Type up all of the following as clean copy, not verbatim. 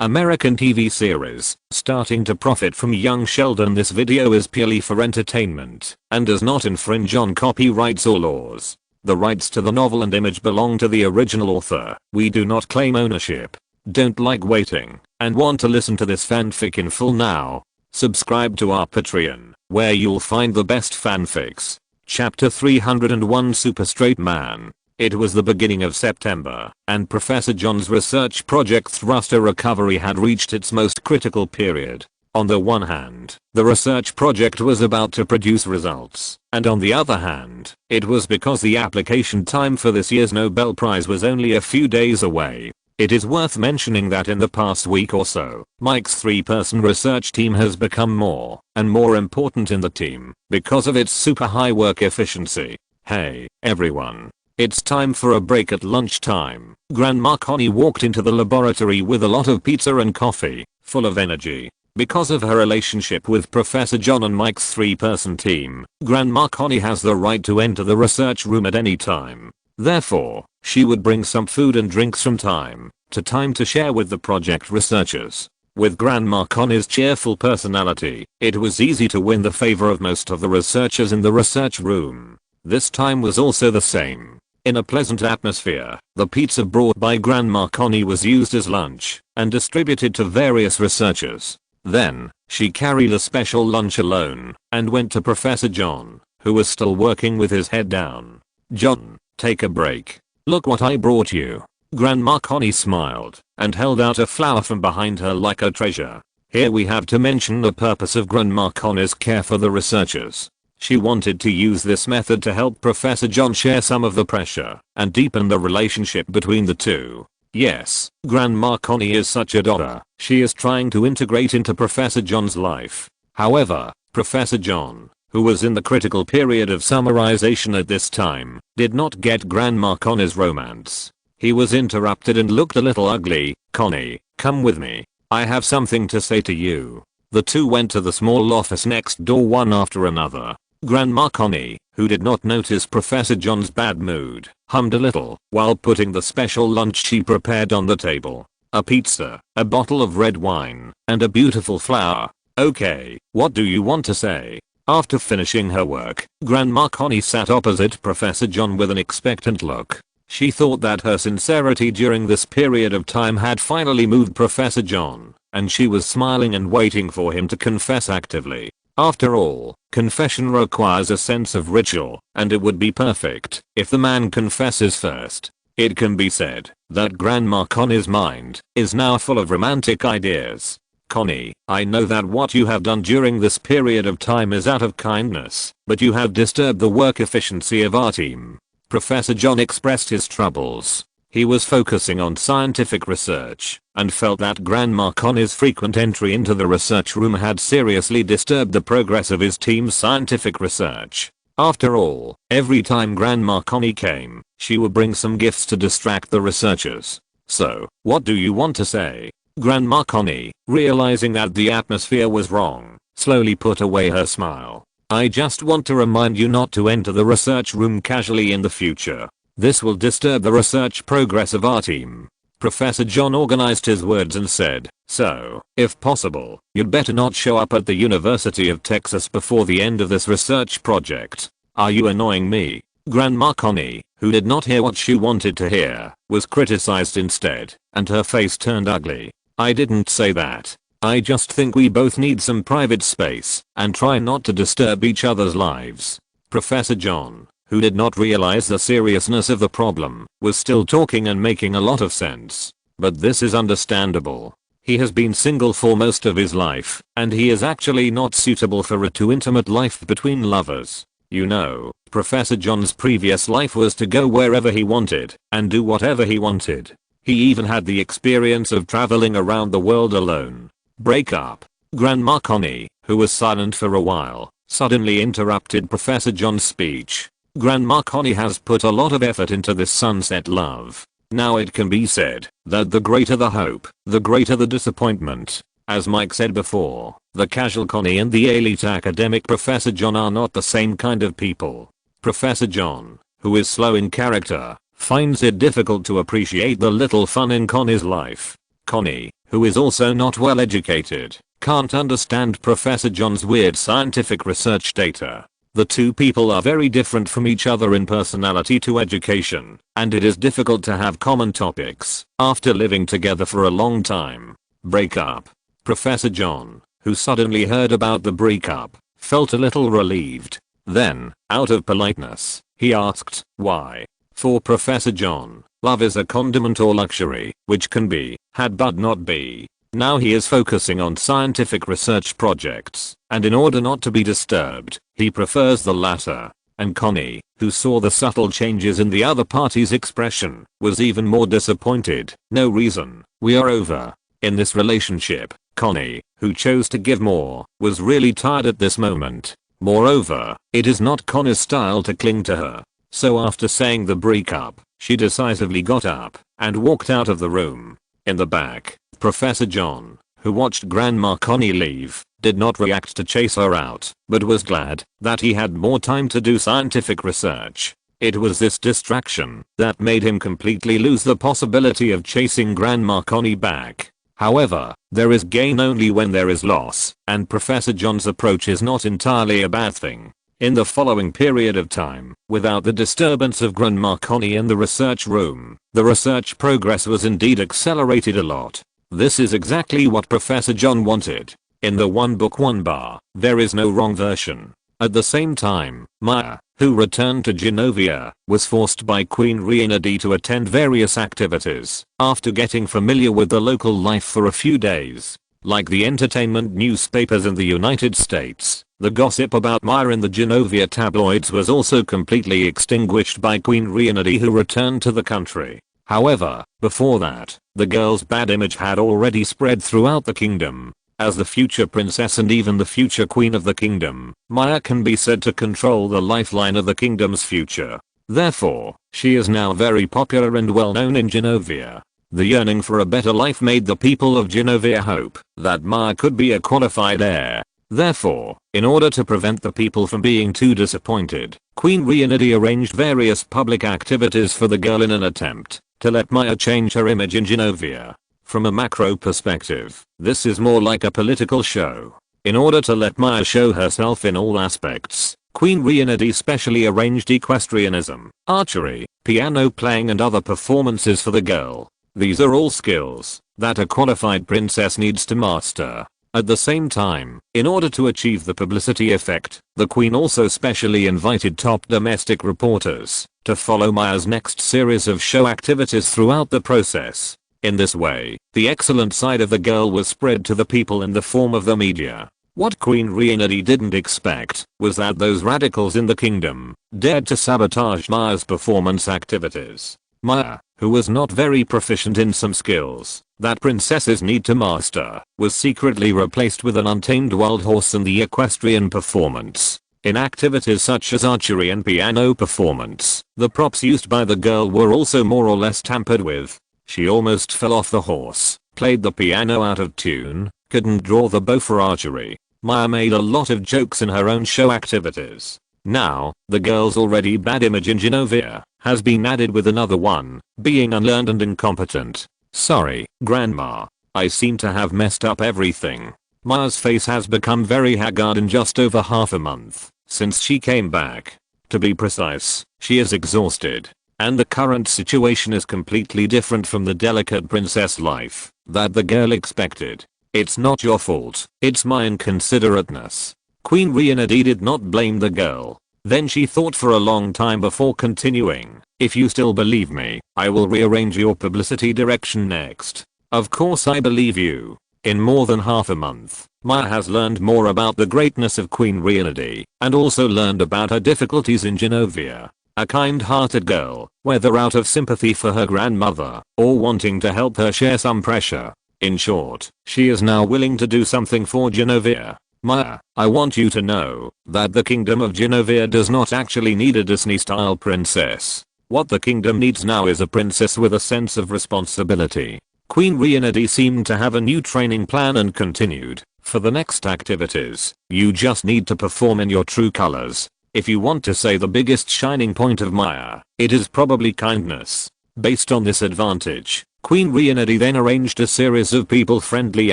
American TV series, starting to profit from young Sheldon. This video is purely for entertainment and does not infringe on copyrights or laws. The rights to the novel and image belong to the original author. We do not claim ownership. Don't like waiting and want to listen to this fanfic in full now? Subscribe to our Patreon, where you'll find the best fanfics. Chapter 301 Super Straight Man. It was the beginning of September, and Professor John's research project thruster recovery had reached its most critical period. On the one hand, the research project was about to produce results, and on the other hand, it was because the application time for this year's Nobel Prize was only a few days away. It is worth mentioning that in the past week or so, Mike's 3-person research team has become more and more important in the team because of its super high work efficiency. Hey, everyone. It's time for a break at lunchtime. Grandma Connie walked into the laboratory with a lot of pizza and coffee, full of energy. Because of her relationship with Professor John and Mike's 3-person team, Grandma Connie has the right to enter the research room at any time. Therefore, she would bring some food and drinks from time to share with the project researchers. With Grandma Connie's cheerful personality, it was easy to win the favor of most of the researchers in the research room. This time was also the same. In a pleasant atmosphere, the pizza brought by Grandma Connie was used as lunch and distributed to various researchers. Then, she carried a special lunch alone and went to Professor John, who was still working with his head down. "John, take a break. Look what I brought you." Grandma Connie smiled and held out a flower from behind her like a treasure. Here we have to mention the purpose of Grandma Connie's care for the researchers. She wanted to use this method to help Professor John share some of the pressure and deepen the relationship between the two. Yes, Grandma Connie is such a daughter. She is trying to integrate into Professor John's life. However, Professor John, who was in the critical period of summarization at this time, did not get Grandma Connie's romance. He was interrupted and looked a little ugly. "Connie, come with me. I have something to say to you." The two went to the small office next door one after another. Grandma Connie, who did not notice Professor John's bad mood, hummed a little while putting the special lunch she prepared on the table. A pizza, a bottle of red wine, and a beautiful flower. "Okay, what do you want to say?" After finishing her work, Grandma Connie sat opposite Professor John with an expectant look. She thought that her sincerity during this period of time had finally moved Professor John, and she was smiling and waiting for him to confess actively. After all, confession requires a sense of ritual, and it would be perfect if the man confesses first. It can be said that Grandma Connie's mind is now full of romantic ideas. "Connie, I know that what you have done during this period of time is out of kindness, but you have disturbed the work efficiency of our team." Professor John expressed his troubles. He was focusing on scientific research and felt that Grandma Connie's frequent entry into the research room had seriously disturbed the progress of his team's scientific research. After all, every time Grandma Connie came, she would bring some gifts to distract the researchers. "So, what do you want to say?" Grandma Connie, realizing that the atmosphere was wrong, slowly put away her smile. "I just want to remind you not to enter the research room casually in the future. This will disturb the research progress of our team." Professor John organized his words and said, "So, if possible, you'd better not show up at the University of Texas before the end of this research project. Are you annoying me?" Grandma Connie, who did not hear what she wanted to hear, was criticized instead, and her face turned ugly. "I didn't say that. I just think we both need some private space and try not to disturb each other's lives." Professor John, who did not realize the seriousness of the problem, was still talking and making a lot of sense. But this is understandable. He has been single for most of his life, and he is actually not suitable for a too intimate life between lovers. You know, Professor John's previous life was to go wherever he wanted and do whatever he wanted. He even had the experience of traveling around the world alone. "Break up." Grandma Connie, who was silent for a while, suddenly interrupted Professor John's speech. Grandma Connie has put a lot of effort into this sunset love. Now it can be said that the greater the hope, the greater the disappointment. As Mike said before, the casual Connie and the elite academic Professor John are not the same kind of people. Professor John, who is slow in character, finds it difficult to appreciate the little fun in Connie's life. "Connie, who is also not well educated, can't understand Professor John's weird scientific research data. The two people are very different from each other in personality to education, and it is difficult to have common topics after living together for a long time. Breakup. Professor John, who suddenly heard about the breakup, felt a little relieved. Then, out of politeness, he asked, why? For Professor John, love is a condiment or luxury, which can be had but not be. Now he is focusing on scientific research projects, and in order not to be disturbed, he prefers the latter. And Connie, who saw the subtle changes in the other party's expression, was even more disappointed. No reason. We are over. In this relationship, Connie, who chose to give more, was really tired at this moment. Moreover, it is not Connie's style to cling to her. So after saying the breakup, she decisively got up and walked out of the room. In the back, Professor John, who watched Grandma Connie leave, did not react to chase her out, but was glad that he had more time to do scientific research. It was this distraction that made him completely lose the possibility of chasing Grandma Connie back. However, there is gain only when there is loss, and Professor John's approach is not entirely a bad thing. In the following period of time, without the disturbance of Grandma Connie in the research room, the research progress was indeed accelerated a lot. This is exactly what Professor John wanted. In the one book one bar, there is no wrong version. At the same time, Maya, who returned to Genovia, was forced by Queen Regina to attend various activities after getting familiar with the local life for a few days. Like the entertainment newspapers in the United States, the gossip about Maya in the Genovia tabloids was also completely extinguished by Queen Regina, who returned to the country. However, before that, the girl's bad image had already spread throughout the kingdom. As the future princess and even the future queen of the kingdom, Maya can be said to control the lifeline of the kingdom's future. Therefore, she is now very popular and well known in Genovia. The yearning for a better life made the people of Genovia hope that Maya could be a qualified heir. Therefore, in order to prevent the people from being too disappointed, Queen Regina arranged various public activities for the girl in an attempt to let Maya change her image in Genovia. From a macro perspective, this is more like a political show. In order to let Maya show herself in all aspects, Queen Regina specially arranged equestrianism, archery, piano playing and other performances for the girl. These are all skills that a qualified princess needs to master. At the same time, in order to achieve the publicity effect, the queen also specially invited top domestic reporters to follow Maya's next series of show activities throughout the process. In this way, the excellent side of the girl was spread to the people in the form of the media. What Queen Regina didn't expect was that those radicals in the kingdom dared to sabotage Maya's performance activities. Maya, who was not very proficient in some skills that princesses need to master, was secretly replaced with an untamed wild horse in the equestrian performance. In activities such as archery and piano performance, the props used by the girl were also more or less tampered with. She almost fell off the horse, played the piano out of tune, couldn't draw the bow for archery. Maya made a lot of jokes in her own show activities. Now, the girl's already bad image in Genovia has been added with another one, being unlearned and incompetent. Sorry, Grandma. I seem to have messed up everything. Maya's face has become very haggard in just over half a month since she came back. To be precise, she is exhausted. And the current situation is completely different from the delicate princess life that the girl expected. It's not your fault, it's my inconsiderateness. Queen Regina did not blame the girl. Then she thought for a long time before continuing. If you still believe me, I will rearrange your publicity direction next. Of course I believe you. In more than half a month, Maya has learned more about the greatness of Queen Regina and also learned about her difficulties in Genovia. A kind-hearted girl, whether out of sympathy for her grandmother or wanting to help her share some pressure. In short, she is now willing to do something for Genovia. Maya, I want you to know that the kingdom of Genovia does not actually need a Disney-style princess. What the kingdom needs now is a princess with a sense of responsibility. Queen Regina seemed to have a new training plan and continued. For the next activities, you just need to perform in your true colors. If you want to say the biggest shining point of Maya, it is probably kindness. Based on this advantage, Queen Rianity then arranged a series of people-friendly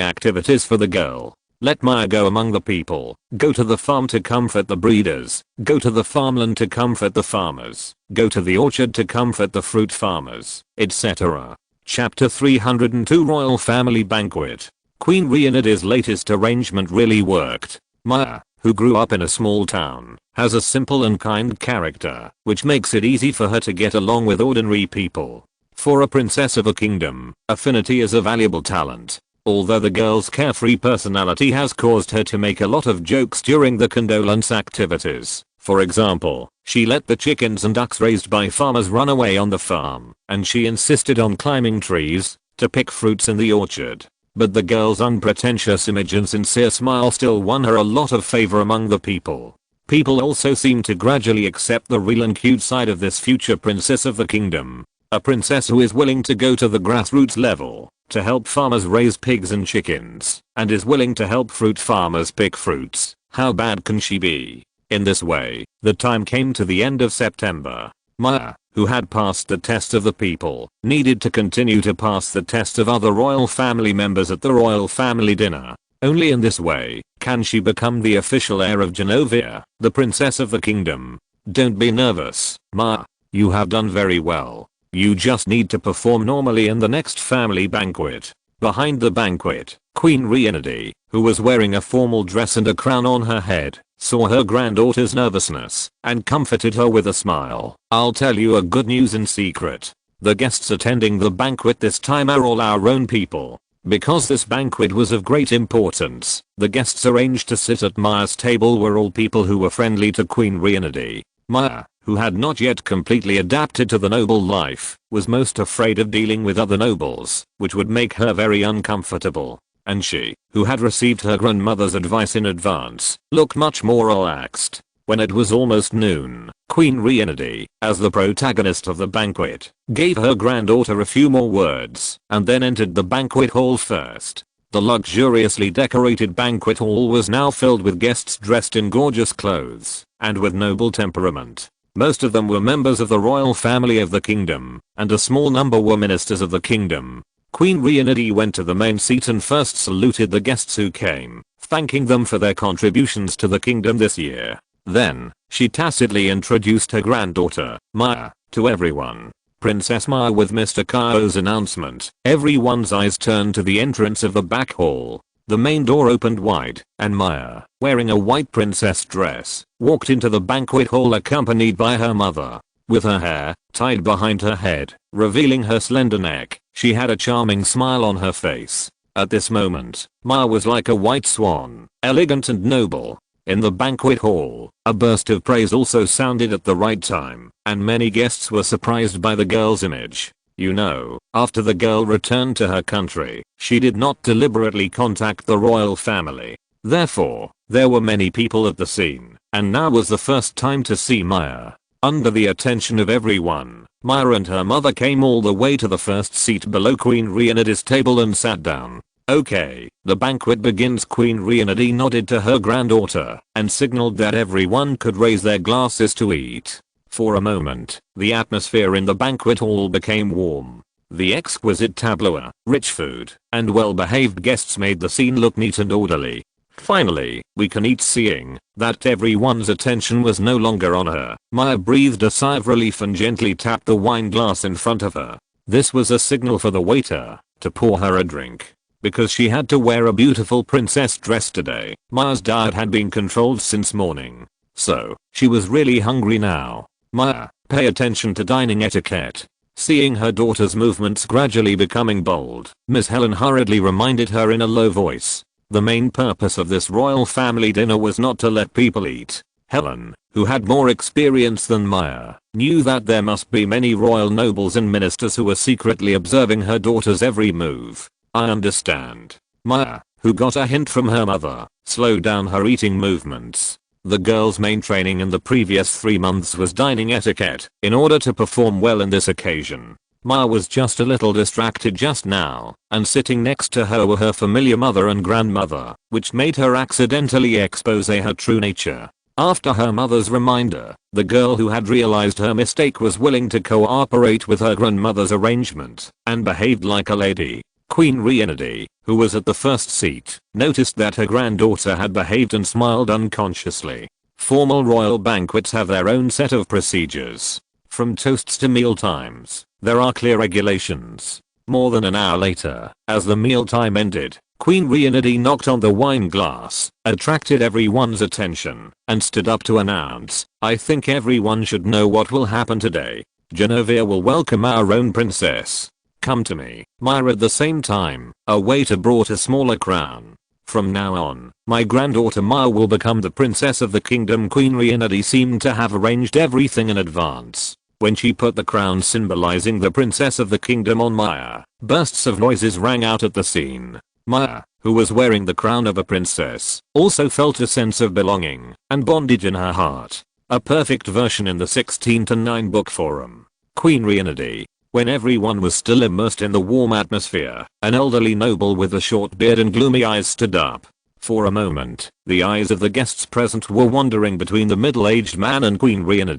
activities for the girl. Let Maya go among the people, go to the farm to comfort the breeders, go to the farmland to comfort the farmers, go to the orchard to comfort the fruit farmers, etc. Chapter 302 Royal Family Banquet. Queen Rianity's latest arrangement really worked. Maya, who grew up in a small town, has a simple and kind character, which makes it easy for her to get along with ordinary people. For a princess of a kingdom, affinity is a valuable talent. Although the girl's carefree personality has caused her to make a lot of jokes during the condolence activities. For example, she let the chickens and ducks raised by farmers run away on the farm, and she insisted on climbing trees to pick fruits in the orchard. But the girl's unpretentious image and sincere smile still won her a lot of favor among the people. People also seem to gradually accept the real and cute side of this future princess of the kingdom. A princess who is willing to go to the grassroots level to help farmers raise pigs and chickens, and is willing to help fruit farmers pick fruits. How bad can she be? In this way, the time came to the end of September. Maya, who had passed the test of the people, needed to continue to pass the test of other royal family members at the royal family dinner. Only in this way can she become the official heir of Genovia, the princess of the kingdom. Don't be nervous, Maya. You have done very well. You just need to perform normally in the next family banquet. Behind the banquet, Queen Rianity, who was wearing a formal dress and a crown on her head, saw her granddaughter's nervousness and comforted her with a smile. I'll tell you a good news in secret. The guests attending the banquet this time are all our own people. Because this banquet was of great importance, the guests arranged to sit at Maya's table were all people who were friendly to Queen Rianity. Maya, who had not yet completely adapted to the noble life, was most afraid of dealing with other nobles, which would make her very uncomfortable. And she, who had received her grandmother's advice in advance, looked much more relaxed. When it was almost noon, Queen Rianity, as the protagonist of the banquet, gave her granddaughter a few more words, and then entered the banquet hall first. The luxuriously decorated banquet hall was now filled with guests dressed in gorgeous clothes, and with noble temperament. Most of them were members of the royal family of the kingdom, and a small number were ministers of the kingdom. Queen Rianity went to the main seat and first saluted the guests who came, thanking them for their contributions to the kingdom this year. Then, she tacitly introduced her granddaughter, Maya, to everyone. Princess Maya. With Mr. Kaio's announcement, everyone's eyes turned to the entrance of the back hall. The main door opened wide, and Maya, wearing a white princess dress, walked into the banquet hall accompanied by her mother. With her hair tied behind her head, revealing her slender neck, she had a charming smile on her face. At this moment, Maya was like a white swan, elegant and noble. In the banquet hall, a burst of praise also sounded at the right time, and many guests were surprised by the girl's image. You know, after the girl returned to her country, she did not deliberately contact the royal family. Therefore, there were many people at the scene, and now was the first time to see Maya. Under the attention of everyone, Maya and her mother came all the way to the first seat below Queen Rianity's table and sat down. Okay, the banquet begins. Queen Rianity nodded to her granddaughter and signaled that everyone could raise their glasses to eat. For a moment, the atmosphere in the banquet hall became warm. The exquisite tableau, rich food, and well-behaved guests made the scene look neat and orderly. Finally, we can eat. Seeing that everyone's attention was no longer on her, Maya breathed a sigh of relief and gently tapped the wine glass in front of her. This was a signal for the waiter to pour her a drink. Because she had to wear a beautiful princess dress today, Maya's diet had been controlled since morning. So, she was really hungry now. Maya, pay attention to dining etiquette. Seeing her daughter's movements gradually becoming bold, Miss Helen hurriedly reminded her in a low voice. The main purpose of this royal family dinner was not to let people eat. Helen, who had more experience than Maya, knew that there must be many royal nobles and ministers who were secretly observing her daughter's every move. I understand. Maya, who got a hint from her mother, slowed down her eating movements. The girl's main training in the previous 3 months was dining etiquette in order to perform well in this occasion. Maya was just a little distracted just now, and sitting next to her were her familiar mother and grandmother, which made her accidentally expose her true nature. After her mother's reminder, the girl who had realized her mistake was willing to cooperate with her grandmother's arrangement and behaved like a lady. Queen Regina, who was at the first seat, noticed that her granddaughter had behaved and smiled unconsciously. Formal royal banquets have their own set of procedures. From toasts to meal times, there are clear regulations. More than an hour later, as the mealtime ended, Queen Regina knocked on the wine glass, attracted everyone's attention, and stood up to announce, "I think everyone should know what will happen today. Genovia will welcome our own princess. Come to me, Myra." At the same time, a waiter brought a smaller crown. "From now on, my granddaughter Myra will become the princess of the kingdom." Queen Regina seemed to have arranged everything in advance. When she put the crown symbolizing the princess of the kingdom on Myra, bursts of noises rang out at the scene. Myra, who was wearing the crown of a princess, also felt a sense of belonging and bondage in her heart. A perfect version in the 16:9 book forum. Queen Regina. When everyone was still immersed in the warm atmosphere, an elderly noble with a short beard and gloomy eyes stood up. For a moment, the eyes of the guests present were wandering between the middle-aged man and Queen Regina.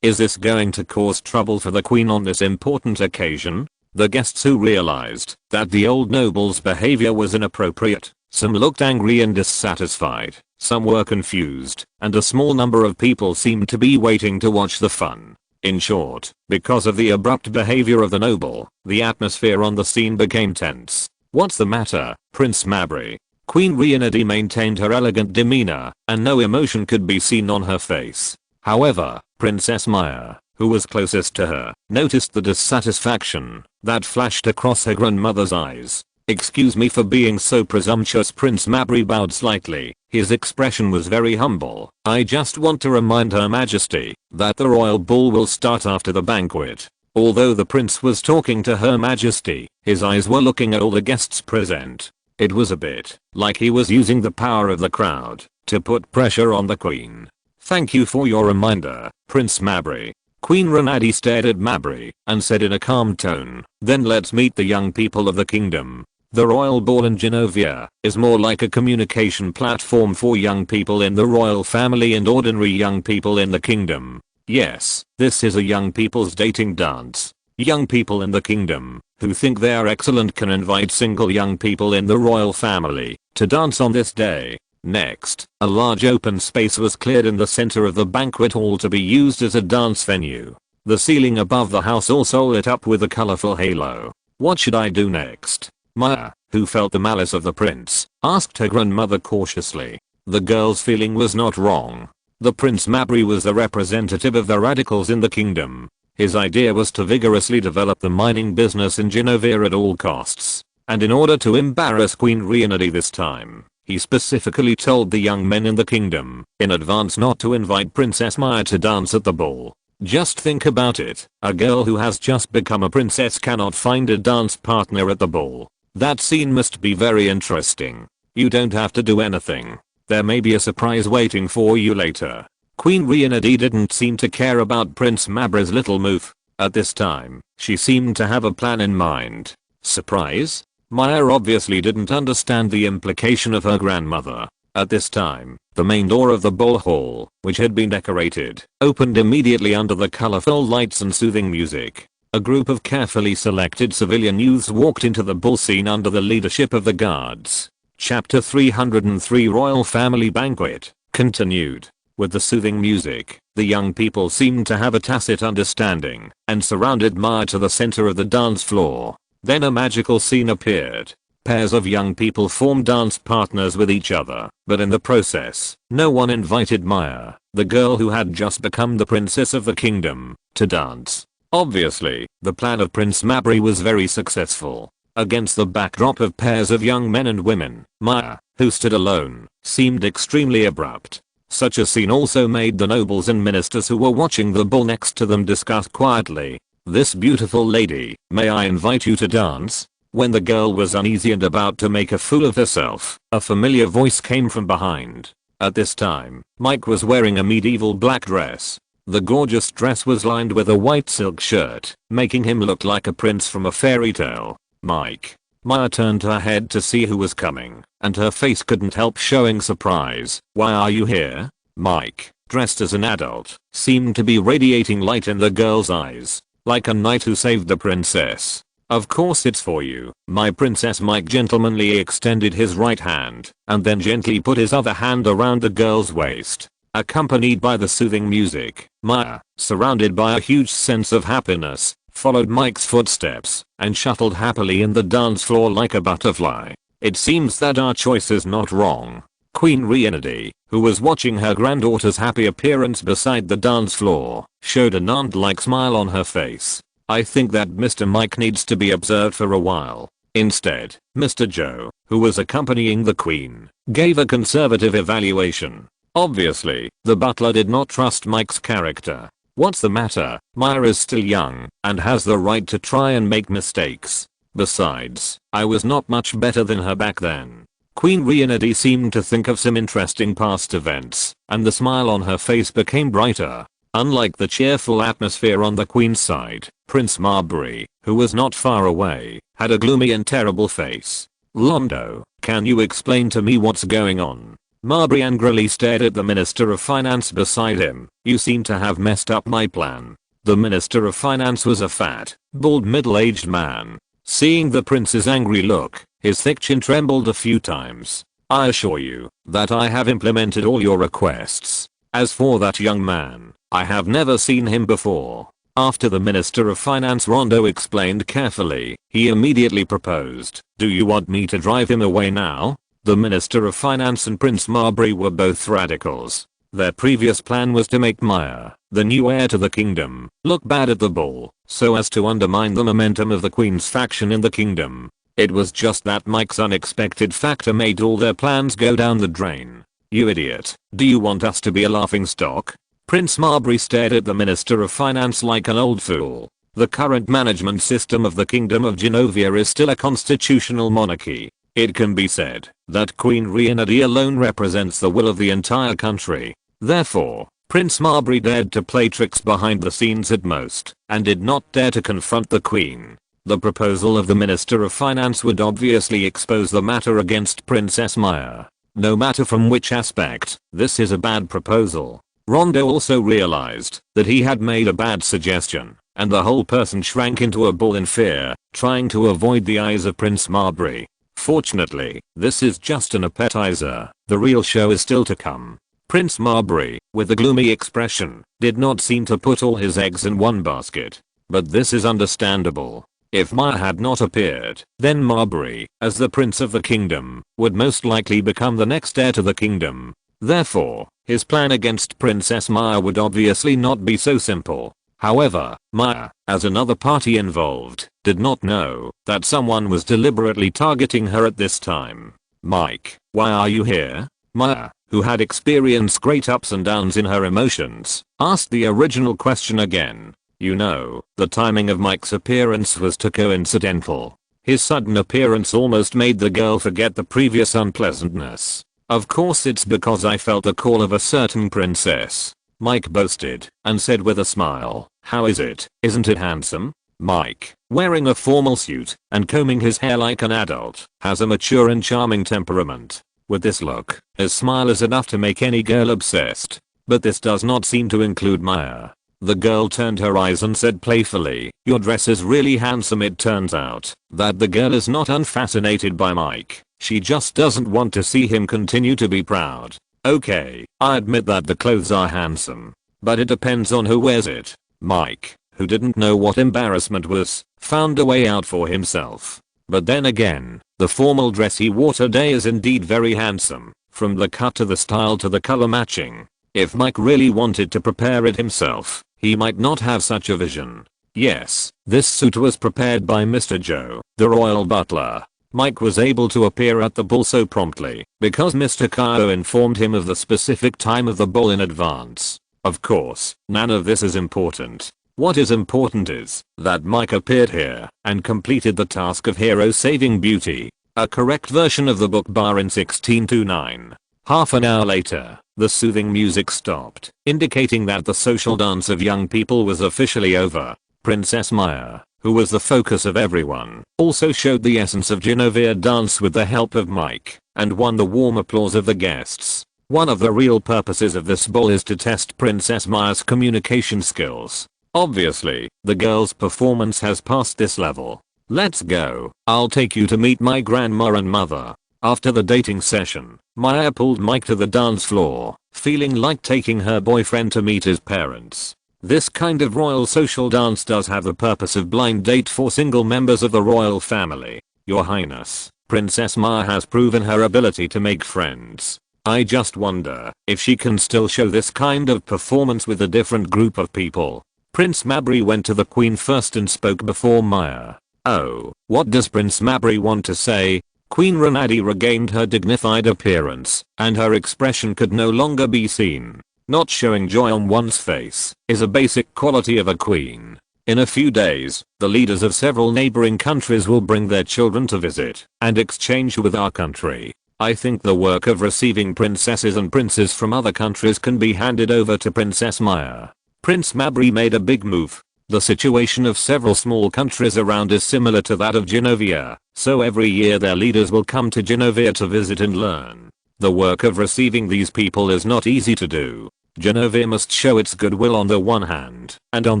Is this going to cause trouble for the queen on this important occasion? The guests who realized that the old noble's behavior was inappropriate, some looked angry and dissatisfied, some were confused, and a small number of people seemed to be waiting to watch the fun. In short, because of the abrupt behavior of the noble, the atmosphere on the scene became tense. "What's the matter, Prince Mabry?" Queen Regina maintained her elegant demeanor, and no emotion could be seen on her face. However, Princess Myra, who was closest to her, noticed the dissatisfaction that flashed across her grandmother's eyes. "Excuse me for being so presumptuous." Prince Mabry bowed slightly. His expression was very humble. "I just want to remind Her Majesty that the royal ball will start after the banquet." Although the prince was talking to Her Majesty, his eyes were looking at all the guests present. It was a bit like he was using the power of the crowd to put pressure on the queen. "Thank you for your reminder, Prince Mabry." Queen Regina stared at Mabry and said in a calm tone, "Then let's meet the young people of the kingdom." The royal ball in Genovia is more like a communication platform for young people in the royal family and ordinary young people in the kingdom. Yes, this is a young people's dating dance. Young people in the kingdom who think they are excellent can invite single young people in the royal family to dance on this day. Next, a large open space was cleared in the center of the banquet hall to be used as a dance venue. The ceiling above the house also lit up with a colorful halo. "What should I do next?" Myra, who felt the malice of the prince, asked her grandmother cautiously. The girl's feeling was not wrong. The Prince Mabry was the representative of the radicals in the kingdom. His idea was to vigorously develop the mining business in Genovia at all costs. And in order to embarrass Queen Regina this time, he specifically told the young men in the kingdom in advance not to invite Princess Myra to dance at the ball. Just think about it, a girl who has just become a princess cannot find a dance partner at the ball. That scene must be very interesting. You don't have to do anything. There may be a surprise waiting for you later. Queen Regina didn't seem to care about Prince Mabry's little move. At this time, she seemed to have a plan in mind. Surprise? Myra obviously didn't understand the implication of her grandmother. At this time, the main door of the ball hall, which had been decorated, opened immediately under the colorful lights and soothing music. A group of carefully selected civilian youths walked into the ball scene under the leadership of the guards. Chapter 303 Royal Family Banquet continued. With the soothing music, the young people seemed to have a tacit understanding and surrounded Myra to the center of the dance floor. Then a magical scene appeared. Pairs of young people formed dance partners with each other, but in the process, no one invited Myra, the girl who had just become the princess of the kingdom, to dance. Obviously, the plan of Prince Mabry was very successful. Against the backdrop of pairs of young men and women, Myra, who stood alone, seemed extremely abrupt. Such a scene also made the nobles and ministers who were watching the ball next to them discuss quietly. "This beautiful lady, may I invite you to dance?" When the girl was uneasy and about to make a fool of herself, a familiar voice came from behind. At this time, Mike was wearing a medieval black dress. The gorgeous dress was lined with a white silk shirt, making him look like a prince from a fairy tale. "Mike." Myra turned her head to see who was coming, and her face couldn't help showing surprise. "Why are you here?" Mike, dressed as an adult, seemed to be radiating light in the girl's eyes, like a knight who saved the princess. "Of course it's for you, my princess." Mike gentlemanly extended his right hand and then gently put his other hand around the girl's waist. Accompanied by the soothing music, Maya, surrounded by a huge sense of happiness, followed Mike's footsteps and shuttled happily in the dance floor like a butterfly. It seems that our choice is not wrong. Queen Regina, who was watching her granddaughter's happy appearance beside the dance floor, showed an aunt-like smile on her face. "I think that Mr. Mike needs to be observed for a while." Instead, Mr. Joe, who was accompanying the queen, gave a conservative evaluation. Obviously, the butler did not trust Mike's character. "What's the matter? Maya is still young and has the right to try and make mistakes. Besides, I was not much better than her back then." Queen Regina seemed to think of some interesting past events, and the smile on her face became brighter. Unlike the cheerful atmosphere on the queen's side, Prince Marbury, who was not far away, had a gloomy and terrible face. "Londo, can you explain to me what's going on?" Marbury angrily stared at the Minister of Finance beside him. "You seem to have messed up my plan." The Minister of Finance was a fat, bald middle-aged man. Seeing the prince's angry look, his thick chin trembled a few times. "I assure you that I have implemented all your requests. As for that young man, I have never seen him before." After the Minister of Finance Rondo explained carefully, he immediately proposed, "Do you want me to drive him away now?" The Minister of Finance and Prince Marbury were both radicals. Their previous plan was to make Maya, the new heir to the kingdom, look bad at the ball, so as to undermine the momentum of the Queen's faction in the kingdom. It was just that Mike's unexpected factor made all their plans go down the drain. "You idiot, do you want us to be a laughingstock?" Prince Marbury stared at the Minister of Finance like an old fool. The current management system of the Kingdom of Genovia is still a constitutional monarchy. It can be said that Queen Regina alone represents the will of the entire country. Therefore, Prince Marbury dared to play tricks behind the scenes at most, and did not dare to confront the Queen. The proposal of the Minister of Finance would obviously expose the matter against Princess Maya. No matter from which aspect, this is a bad proposal. Rondo also realized that he had made a bad suggestion, and the whole person shrank into a ball in fear, trying to avoid the eyes of Prince Marbury. Fortunately, this is just an appetizer. The real show is still to come. Prince Marbury, with a gloomy expression, did not seem to put all his eggs in one basket. But this is understandable. If Maya had not appeared, then Marbury, as the prince of the kingdom, would most likely become the next heir to the kingdom. Therefore, his plan against Princess Maya would obviously not be so simple. However, Maya, as another party involved, did not know that someone was deliberately targeting her at this time. "Mike, why are you here?" Maya, who had experienced great ups and downs in her emotions, asked the original question again. You know, the timing of Mike's appearance was too coincidental. His sudden appearance almost made the girl forget the previous unpleasantness. "Of course it's because I felt the call of a certain princess," Mike boasted, and said with a smile, "How is it? Isn't it handsome?" Mike, wearing a formal suit and combing his hair like an adult, has a mature and charming temperament. With this look, his smile is enough to make any girl obsessed. But this does not seem to include Maya. The girl turned her eyes and said playfully, "Your dress is really handsome." It turns out that the girl is not unfascinated by Mike. She just doesn't want to see him continue to be proud. "Okay, I admit that the clothes are handsome. But it depends on who wears it." Mike, who didn't know what embarrassment was, found a way out for himself. But then again, the formal dress he wore today is indeed very handsome, from the cut to the style to the color matching. If Mike really wanted to prepare it himself, he might not have such a vision. Yes, this suit was prepared by Mr. Joe, the royal butler. Mike was able to appear at the ball so promptly because Mr. Kyo informed him of the specific time of the ball in advance. Of course, none of this is important. What is important is that Mike appeared here and completed the task of hero saving Beauty, a correct version of the book bar in 1629. Half an hour later, the soothing music stopped, indicating that the social dance of young people was officially over. Princess Maya, who was the focus of everyone, also showed the essence of Genovia dance with the help of Mike, and won the warm applause of the guests. One of the real purposes of this ball is to test Princess Maya's communication skills. Obviously, the girl's performance has passed this level. Let's go. I'll take you to meet my grandma and mother. After the dating session, Maya pulled Mike to the dance floor, feeling like taking her boyfriend to meet his parents. This kind of royal social dance does have the purpose of blind date for single members of the royal family. Your Highness, Princess Maya has proven her ability to make friends. I just wonder if she can still show this kind of performance with a different group of people. Prince Mabry went to the Queen first and spoke before Maya. Oh, what does Prince Mabry want to say? Queen Renadi regained her dignified appearance, and her expression could no longer be seen. Not showing joy on one's face is a basic quality of a queen. In a few days, the leaders of several neighboring countries will bring their children to visit and exchange with our country. I think the work of receiving princesses and princes from other countries can be handed over to Princess Maya. Prince Mabry made a big move. The situation of several small countries around is similar to that of Genovia, so every year their leaders will come to Genovia to visit and learn. The work of receiving these people is not easy to do. Genovia must show its goodwill on the one hand, and on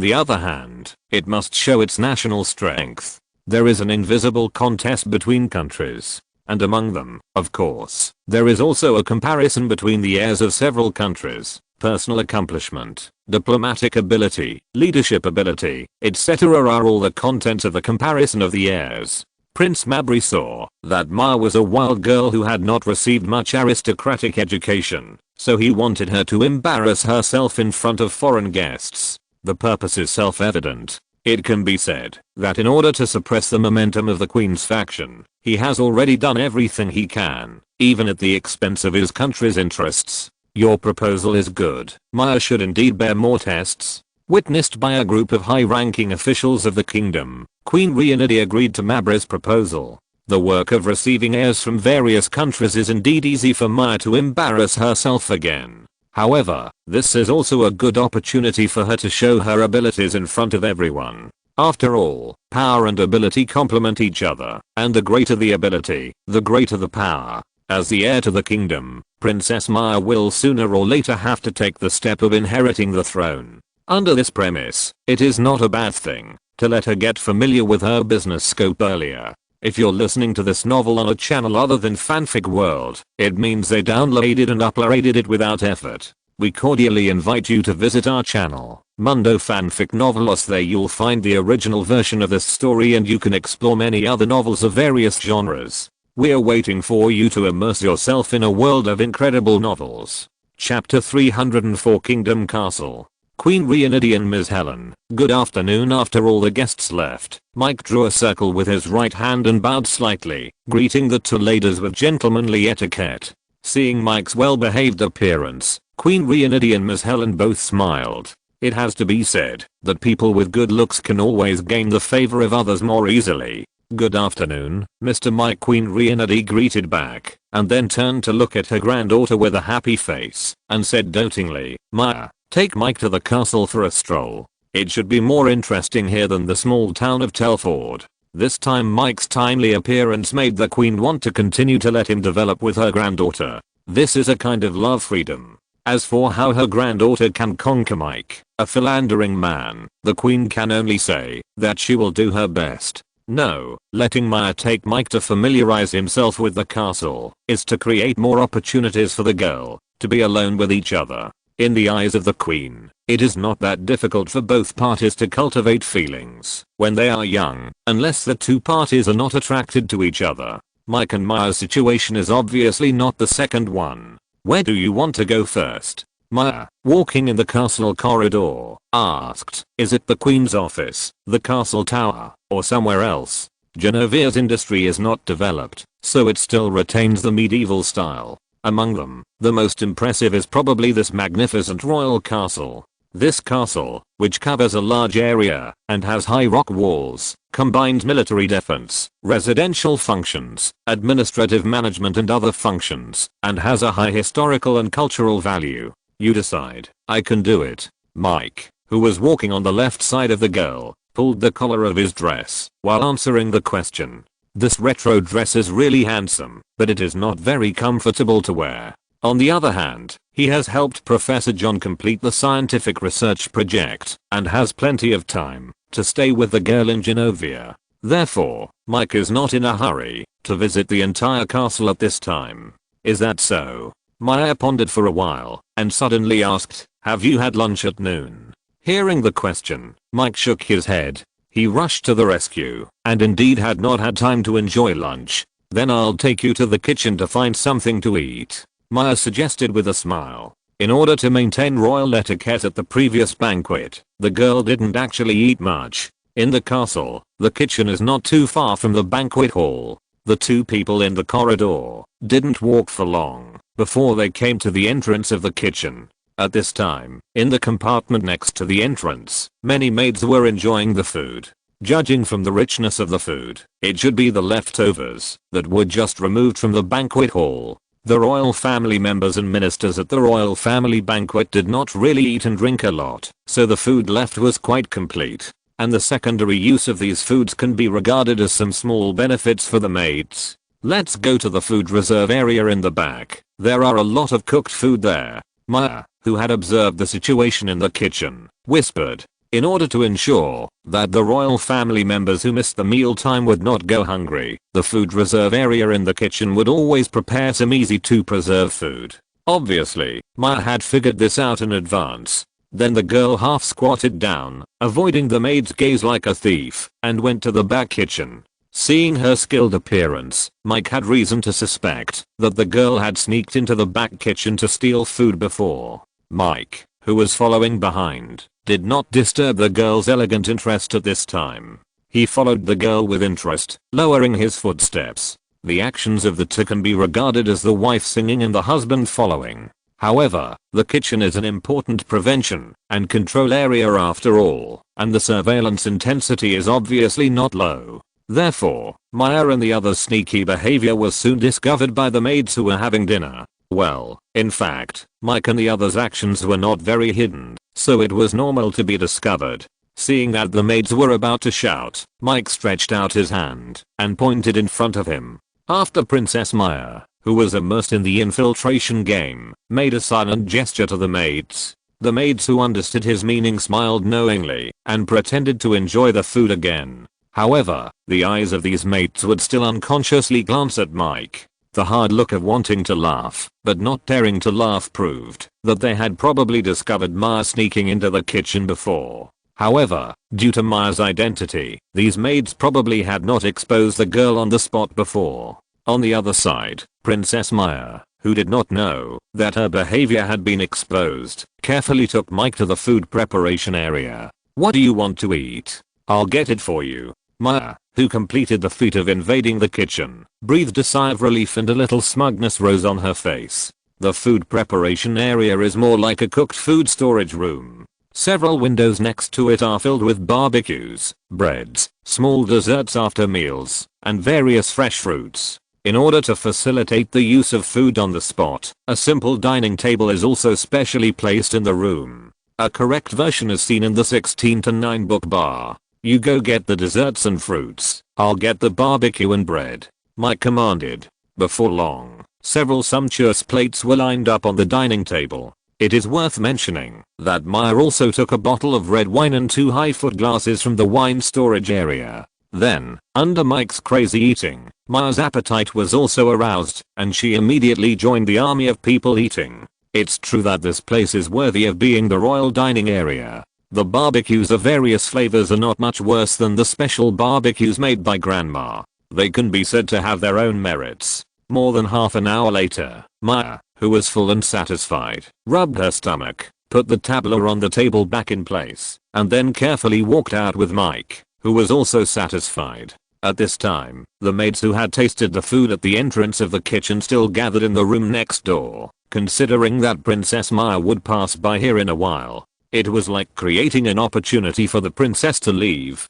the other hand, it must show its national strength. There is an invisible contest between countries. And among them, of course, there is also a comparison between the heirs of several countries. Personal accomplishment, diplomatic ability, leadership ability, etc. are all the contents of the comparison of the heirs. Prince Mabry saw that Maya was a wild girl who had not received much aristocratic education, so he wanted her to embarrass herself in front of foreign guests. The purpose is self-evident. It can be said that in order to suppress the momentum of the Queen's faction, he has already done everything he can, even at the expense of his country's interests. Your proposal is good. Maya should indeed bear more tests. Witnessed by a group of high-ranking officials of the kingdom, Queen Renadi agreed to Mabry's proposal. The work of receiving heirs from various countries is indeed easy for Maya to embarrass herself again. However, this is also a good opportunity for her to show her abilities in front of everyone. After all, power and ability complement each other, and the greater the ability, the greater the power. As the heir to the kingdom, Princess Maya will sooner or later have to take the step of inheriting the throne. Under this premise, it is not a bad thing to let her get familiar with her business scope earlier. If you're listening to this novel on a channel other than Fanfic World, it means they downloaded and uploaded it without effort. We cordially invite you to visit our channel, Mundo Fanfic Novelos. There you'll find the original version of this story and you can explore many other novels of various genres. We're waiting for you to immerse yourself in a world of incredible novels. Chapter 304 Kingdom Castle. Queen Renadi and Ms. Helen. Good afternoon. After all the guests left, Mike drew a circle with his right hand and bowed slightly, greeting the two ladies with gentlemanly etiquette. Seeing Mike's well-behaved appearance, Queen Renadi and Ms. Helen both smiled. It has to be said that people with good looks can always gain the favor of others more easily. Good afternoon, Mr. Mike. Queen Renadi greeted back, and then turned to look at her granddaughter with a happy face, and said dotingly, Maya, take Mike to the castle for a stroll. It should be more interesting here than the small town of Telford. This time Mike's timely appearance made the Queen want to continue to let him develop with her granddaughter. This is a kind of love freedom. As for how her granddaughter can conquer Mike, a philandering man, the Queen can only say that she will do her best. No, letting Maya take Mike to familiarize himself with the castle is to create more opportunities for the girl to be alone with each other. In the eyes of the Queen, it is not that difficult for both parties to cultivate feelings when they are young, unless the two parties are not attracted to each other. Mike and Maya's situation is obviously not the second one. Where do you want to go first? Maya, walking in the castle corridor, asked, is it the Queen's office, the castle tower, or somewhere else? Genovia's industry is not developed, so it still retains the medieval style. Among them, the most impressive is probably this magnificent royal castle. This castle, which covers a large area and has high rock walls, combines military defense, residential functions, administrative management and other functions, and has a high historical and cultural value. You decide. I can do it. Mike, who was walking on the left side of the girl, pulled the collar of his dress while answering the question. This retro dress is really handsome, but it is not very comfortable to wear. On the other hand, he has helped Professor John complete the scientific research project and has plenty of time to stay with the girl in Genovia. Therefore, Mike is not in a hurry to visit the entire castle at this time. Is that so? Maya pondered for a while and suddenly asked, have you had lunch at noon? Hearing the question, Mike shook his head. He rushed to the rescue and indeed had not had time to enjoy lunch. Then I'll take you to the kitchen to find something to eat, Maya suggested with a smile. In order to maintain royal etiquette at the previous banquet, the girl didn't actually eat much. In the castle, the kitchen is not too far from the banquet hall. The two people in the corridor didn't walk for long before they came to the entrance of the kitchen. At this time, in the compartment next to the entrance, many maids were enjoying the food. Judging from the richness of the food, it should be the leftovers that were just removed from the banquet hall. The royal family members and ministers at the royal family banquet did not really eat and drink a lot, so the food left was quite complete. And the secondary use of these foods can be regarded as some small benefits for the maids. Let's go to the food reserve area in the back. There are a lot of cooked food there. Maya, who had observed the situation in the kitchen, whispered. In order to ensure that the royal family members who missed the mealtime would not go hungry, the food reserve area in the kitchen would always prepare some easy to preserve food. Obviously, Maya had figured this out in advance. Then the girl half squatted down, avoiding the maid's gaze like a thief, and went to the back kitchen. Seeing her skilled appearance, Mike had reason to suspect that the girl had sneaked into the back kitchen to steal food before. Mike, who was following behind, did not disturb the girl's elegant interest at this time. He followed the girl with interest, lowering his footsteps. The actions of the two can be regarded as the wife singing and the husband following. However, the kitchen is an important prevention and control area after all, and the surveillance intensity is obviously not low. Therefore, Maya and the other's sneaky behavior was soon discovered by the maids who were having dinner. Well, in fact, Mike and the others' actions were not very hidden, so it was normal to be discovered. Seeing that the maids were about to shout, Mike stretched out his hand and pointed in front of him. After Princess Maya, who was immersed in the infiltration game, made a silent gesture to the maids. The maids who understood his meaning smiled knowingly and pretended to enjoy the food again. However, the eyes of these maids would still unconsciously glance at Mike. The hard look of wanting to laugh, but not daring to laugh proved that they had probably discovered Maya sneaking into the kitchen before. However, due to Maya's identity, these maids probably had not exposed the girl on the spot before. On the other side, Princess Maya, who did not know that her behavior had been exposed, carefully took Mike to the food preparation area. What do you want to eat? I'll get it for you. Maya, who completed the feat of invading the kitchen, breathed a sigh of relief and a little smugness rose on her face. The food preparation area is more like a cooked food storage room. Several windows next to it are filled with barbecues, breads, small desserts after meals, and various fresh fruits. In order to facilitate the use of food on the spot, a simple dining table is also specially placed in the room. A correct version is seen in the 16:9 book bar. You go get the desserts and fruits, I'll get the barbecue and bread, Mike commanded. Before long, several sumptuous plates were lined up on the dining table. It is worth mentioning that Maya also took a bottle of red wine and 2 high-foot glasses from the wine storage area. Then, under Mike's crazy eating, Maya's appetite was also aroused, and she immediately joined the army of people eating. It's true that this place is worthy of being the royal dining area. The barbecues of various flavors are not much worse than the special barbecues made by Grandma. They can be said to have their own merits. More than half an hour later, Maya, who was full and satisfied, rubbed her stomach, put the tableau on the table back in place, and then carefully walked out with Mike, who was also satisfied. At this time, the maids who had tasted the food at the entrance of the kitchen still gathered in the room next door. Considering that Princess Maya would pass by here in a while, it was like creating an opportunity for the princess to leave.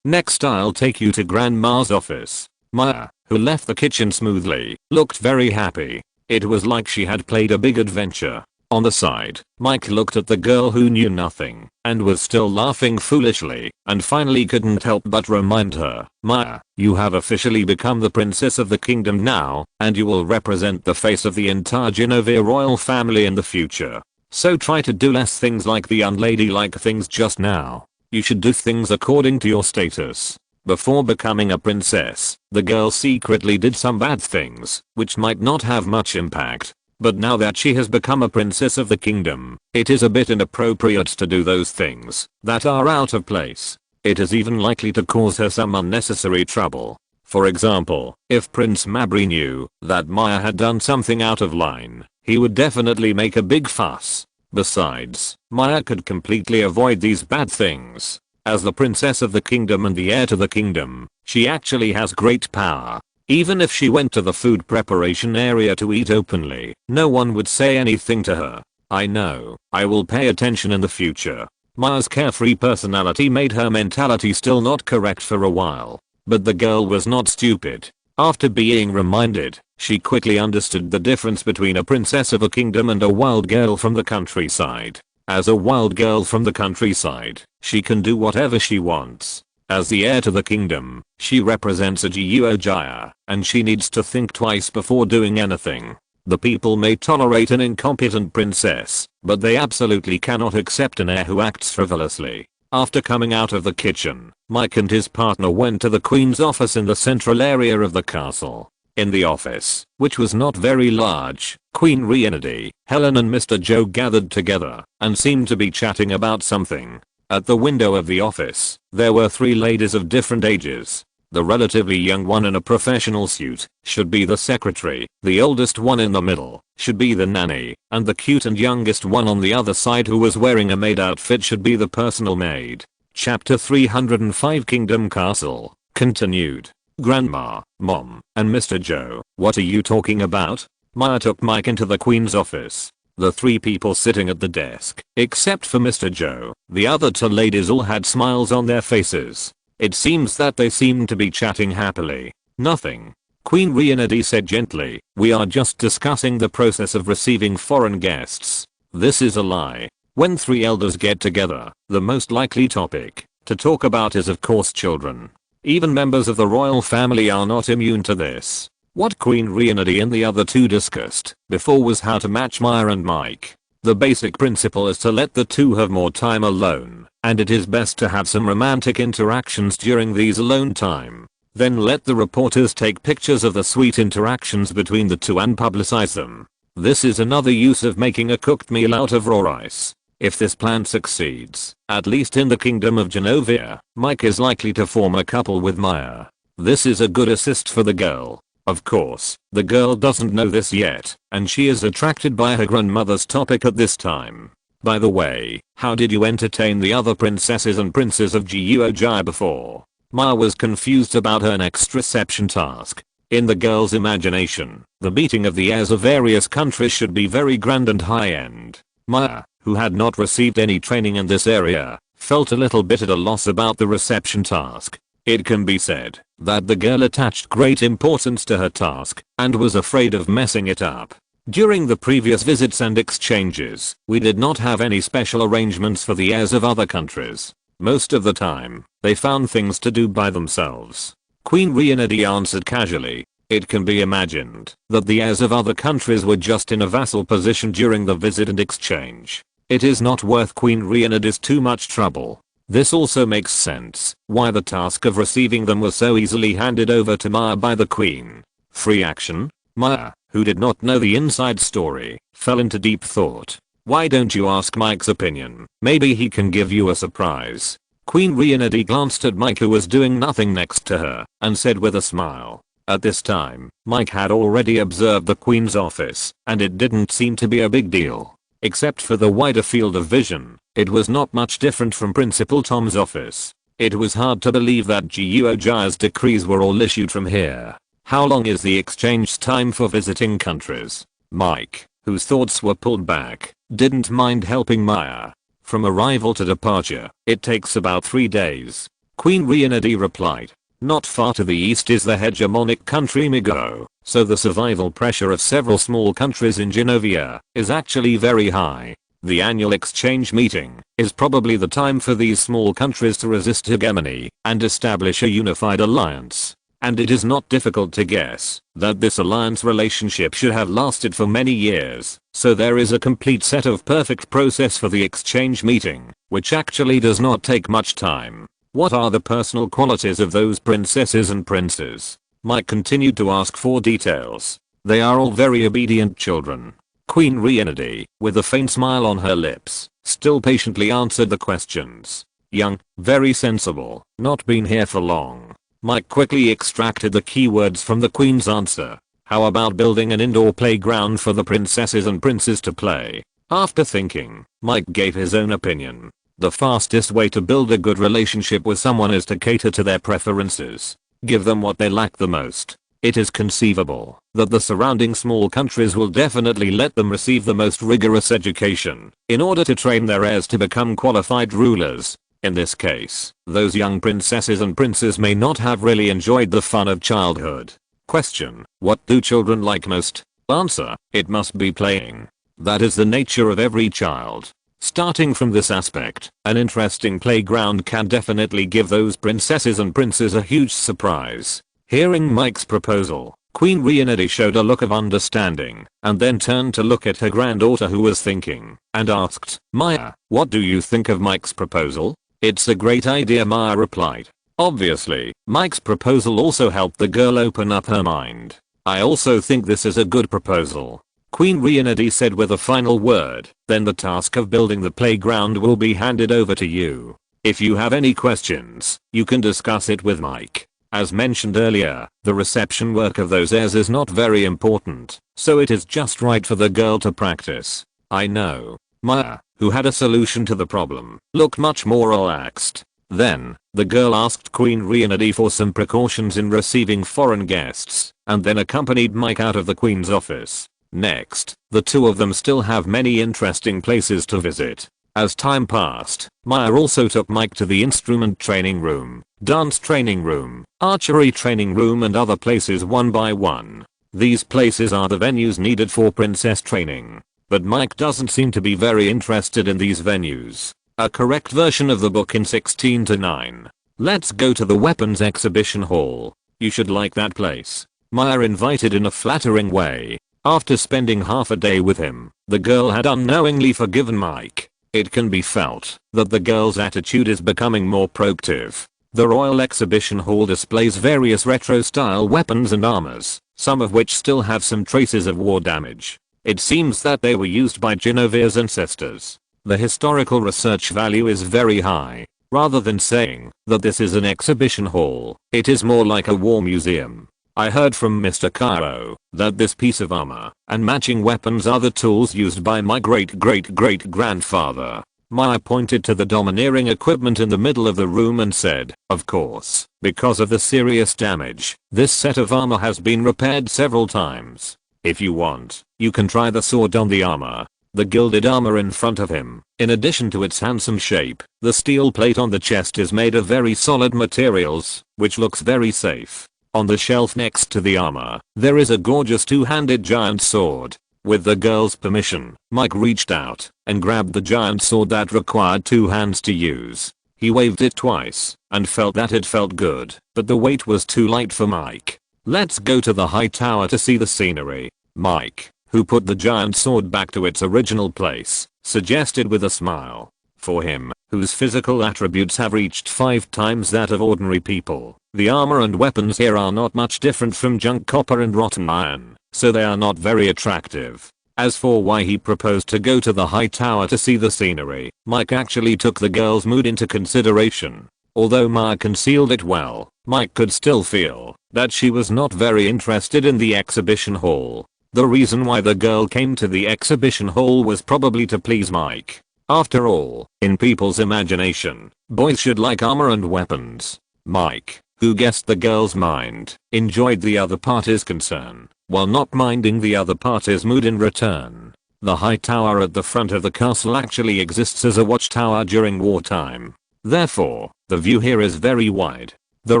Next I'll take you to Grandma's office. Maya, who left the kitchen smoothly, looked very happy. It was like she had played a big adventure. On the side, Mike looked at the girl who knew nothing and was still laughing foolishly and finally couldn't help but remind her, Maya, you have officially become the princess of the kingdom now and you will represent the face of the entire Genovia royal family in the future. So try to do less things like the unladylike things just now. You should do things according to your status. Before becoming a princess, the girl secretly did some bad things, which might not have much impact. But now that she has become a princess of the kingdom, it is a bit inappropriate to do those things that are out of place. It is even likely to cause her some unnecessary trouble. For example, if Prince Mabry knew that Maya had done something out of line, he would definitely make a big fuss. Besides, Maya could completely avoid these bad things. As the princess of the kingdom and the heir to the kingdom, she actually has great power. Even if she went to the food preparation area to eat openly, no one would say anything to her. I know, I will pay attention in the future. Maya's carefree personality made her mentality still not correct for a while. But the girl was not stupid. After being reminded, she quickly understood the difference between a princess of a kingdom and a wild girl from the countryside. As a wild girl from the countryside, she can do whatever she wants. As the heir to the kingdom, she represents a Geojaya, and she needs to think twice before doing anything. The people may tolerate an incompetent princess, but they absolutely cannot accept an heir who acts frivolously. After coming out of the kitchen, Mike and his partner went to the queen's office in the central area of the castle. In the office, which was not very large, Queen Rienadi, Helen and Mr. Joe gathered together and seemed to be chatting about something. At the window of the office, there were 3 ladies of different ages. The relatively young one in a professional suit should be the secretary, the oldest one in the middle should be the nanny, and the cute and youngest one on the other side who was wearing a maid outfit should be the personal maid. Chapter 305 Kingdom Castle continued. Grandma, Mom, and Mr. Joe, what are you talking about? Maya took Mike into the Queen's office. The 3 people sitting at the desk, except for Mr. Joe, the other 2 ladies all had smiles on their faces. It seems that they seemed to be chatting happily. Nothing. Queen Rienadi said gently, we are just discussing the process of receiving foreign guests. This is a lie. When 3 elders get together, the most likely topic to talk about is of course children. Even members of the royal family are not immune to this. What Queen Rienadi and the other 2 discussed before was how to match Maya and Mike. The basic principle is to let the 2 have more time alone, and it is best to have some romantic interactions during these alone time. Then let the reporters take pictures of the sweet interactions between the 2 and publicize them. This is another use of making a cooked meal out of raw rice. If this plan succeeds, at least in the kingdom of Genovia, Mike is likely to form a couple with Maya. This is a good assist for the girl. Of course, the girl doesn't know this yet, and she is attracted by her grandmother's topic at this time. By the way, how did you entertain the other princesses and princes of Geojai before? Maya was confused about her next reception task. In the girl's imagination, the meeting of the heirs of various countries should be very grand and high-end. Maya, who had not received any training in this area, felt a little bit at a loss about the reception task. It can be said that the girl attached great importance to her task and was afraid of messing it up. During the previous visits and exchanges, we did not have any special arrangements for the heirs of other countries. Most of the time, they found things to do by themselves. Queen Rienadi answered casually. It can be imagined that the heirs of other countries were just in a vassal position during the visit and exchange. It is not worth Queen Rienadi's too much trouble. This also makes sense why the task of receiving them was so easily handed over to Maya by the queen. Free action? Maya, who did not know the inside story, fell into deep thought. Why don't you ask Mike's opinion? Maybe he can give you a surprise. Queen Rienadi glanced at Mike who was doing nothing next to her and said with a smile. At this time, Mike had already observed the queen's office and it didn't seem to be a big deal. Except for the wider field of vision, it was not much different from Principal Tom's office. It was hard to believe that Geojaya's decrees were all issued from here. How long is the exchange time for visiting countries? Mike, whose thoughts were pulled back, didn't mind helping Maya. From arrival to departure, it takes about 3 days. Queen Rienadi replied. Not far to the east is the hegemonic country Migo, so the survival pressure of several small countries in Genovia is actually very high. The annual exchange meeting is probably the time for these small countries to resist hegemony and establish a unified alliance. And it is not difficult to guess that this alliance relationship should have lasted for many years, so there is a complete set of perfect process for the exchange meeting, which actually does not take much time. What are the personal qualities of those princesses and princes? Mike continued to ask for details. They are all very obedient children. Queen Regina, with a faint smile on her lips, still patiently answered the questions. Young, very sensible, not been here for long. Mike quickly extracted the keywords from the queen's answer. How about building an indoor playground for the princesses and princes to play? After thinking, Mike gave his own opinion. The fastest way to build a good relationship with someone is to cater to their preferences. Give them what they lack the most. It is conceivable that the surrounding small countries will definitely let them receive the most rigorous education in order to train their heirs to become qualified rulers. In this case, those young princesses and princes may not have really enjoyed the fun of childhood. Question: what do children like most? Answer: it must be playing. That is the nature of every child. Starting from this aspect, an interesting playground can definitely give those princesses and princes a huge surprise. Hearing Mike's proposal, Queen Regina showed a look of understanding and then turned to look at her granddaughter, who was thinking, and asked, Maya, what do you think of Mike's proposal? It's a great idea, Maya replied. Obviously, Mike's proposal also helped the girl open up her mind. I also think this is a good proposal, Queen Regina said with a final word. Then the task of building the playground will be handed over to you. If you have any questions, you can discuss it with Mike. As mentioned earlier, the reception work of those heirs is not very important, so it is just right for the girl to practice. I know. Maya, who had a solution to the problem, looked much more relaxed. Then, the girl asked Queen Regina for some precautions in receiving foreign guests, and then accompanied Mike out of the Queen's office. Next, the two of them still have many interesting places to visit. As time passed, Maya also took Mike to the instrument training room, dance training room, archery training room and other places one by one. These places are the venues needed for princess training. But Mike doesn't seem to be very interested in these venues. A correct version of the book in 16:9. Let's go to the weapons exhibition hall. You should like that place, Maya invited in a flattering way. After spending half a day with him, the girl had unknowingly forgiven Mike. It can be felt that the girl's attitude is becoming more proactive. The Royal Exhibition Hall displays various retro-style weapons and armors, some of which still have some traces of war damage. It seems that they were used by Genovia's ancestors. The historical research value is very high. Rather than saying that this is an exhibition hall, it is more like a war museum. I heard from Mr. Cairo that this piece of armor and matching weapons are the tools used by my great-great-great-grandfather. Maya pointed to the domineering equipment in the middle of the room and said, of course, because of the serious damage, this set of armor has been repaired several times. If you want, you can try the sword on the armor. The gilded armor in front of him, in addition to its handsome shape, the steel plate on the chest is made of very solid materials, which looks very safe. On the shelf next to the armor, there is a gorgeous two-handed giant sword. With the girl's permission, Mike reached out and grabbed the giant sword that required two hands to use. He waved it twice and felt that it felt good, but the weight was too light for Mike. Let's go to the high tower to see the scenery, Mike, who put the giant sword back to its original place, suggested with a smile. For him, whose physical attributes have reached 5 times that of ordinary people, the armor and weapons here are not much different from junk copper and rotten iron, so they are not very attractive. As for why he proposed to go to the high tower to see the scenery, Mike actually took the girl's mood into consideration. Although Maya concealed it well, Mike could still feel that she was not very interested in the exhibition hall. The reason why the girl came to the exhibition hall was probably to please Mike. After all, in people's imagination, boys should like armor and weapons. Mike, who guessed the girl's mind, enjoyed the other party's concern, while not minding the other party's mood in return. The high tower at the front of the castle actually exists as a watchtower during wartime. Therefore, the view here is very wide. The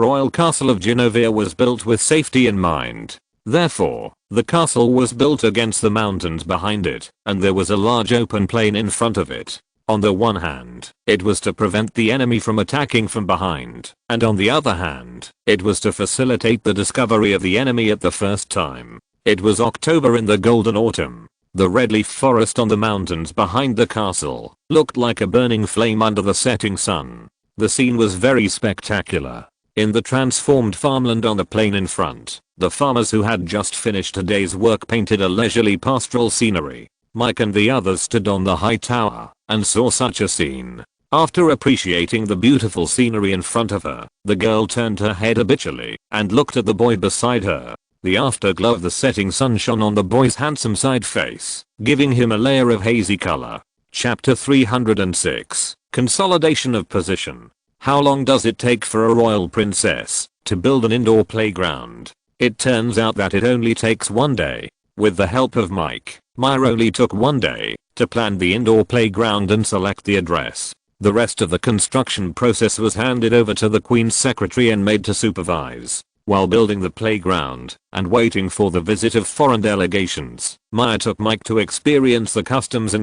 royal castle of Genovia was built with safety in mind. Therefore, the castle was built against the mountains behind it, and there was a large open plain in front of it. On the one hand, it was to prevent the enemy from attacking from behind, and on the other hand, it was to facilitate the discovery of the enemy at the first time. It was October in the golden autumn. The redleaf forest on the mountains behind the castle looked like a burning flame under the setting sun. The scene was very spectacular. In the transformed farmland on the plain in front, the farmers who had just finished a day's work painted a leisurely pastoral scenery. Mike and the others stood on the high tower and saw such a scene. After appreciating the beautiful scenery in front of her, the girl turned her head habitually and looked at the boy beside her. The afterglow of the setting sun shone on the boy's handsome side face, giving him a layer of hazy color. Chapter 306, Consolidation of Position. How long does it take for a royal princess to build an indoor playground? It turns out that it only takes one day. With the help of Mike, Myra only took one day to plan the indoor playground and select the address. The rest of the construction process was handed over to the Queen's secretary and made to supervise. While building the playground and waiting for the visit of foreign delegations, Myra took Mike to experience the customs of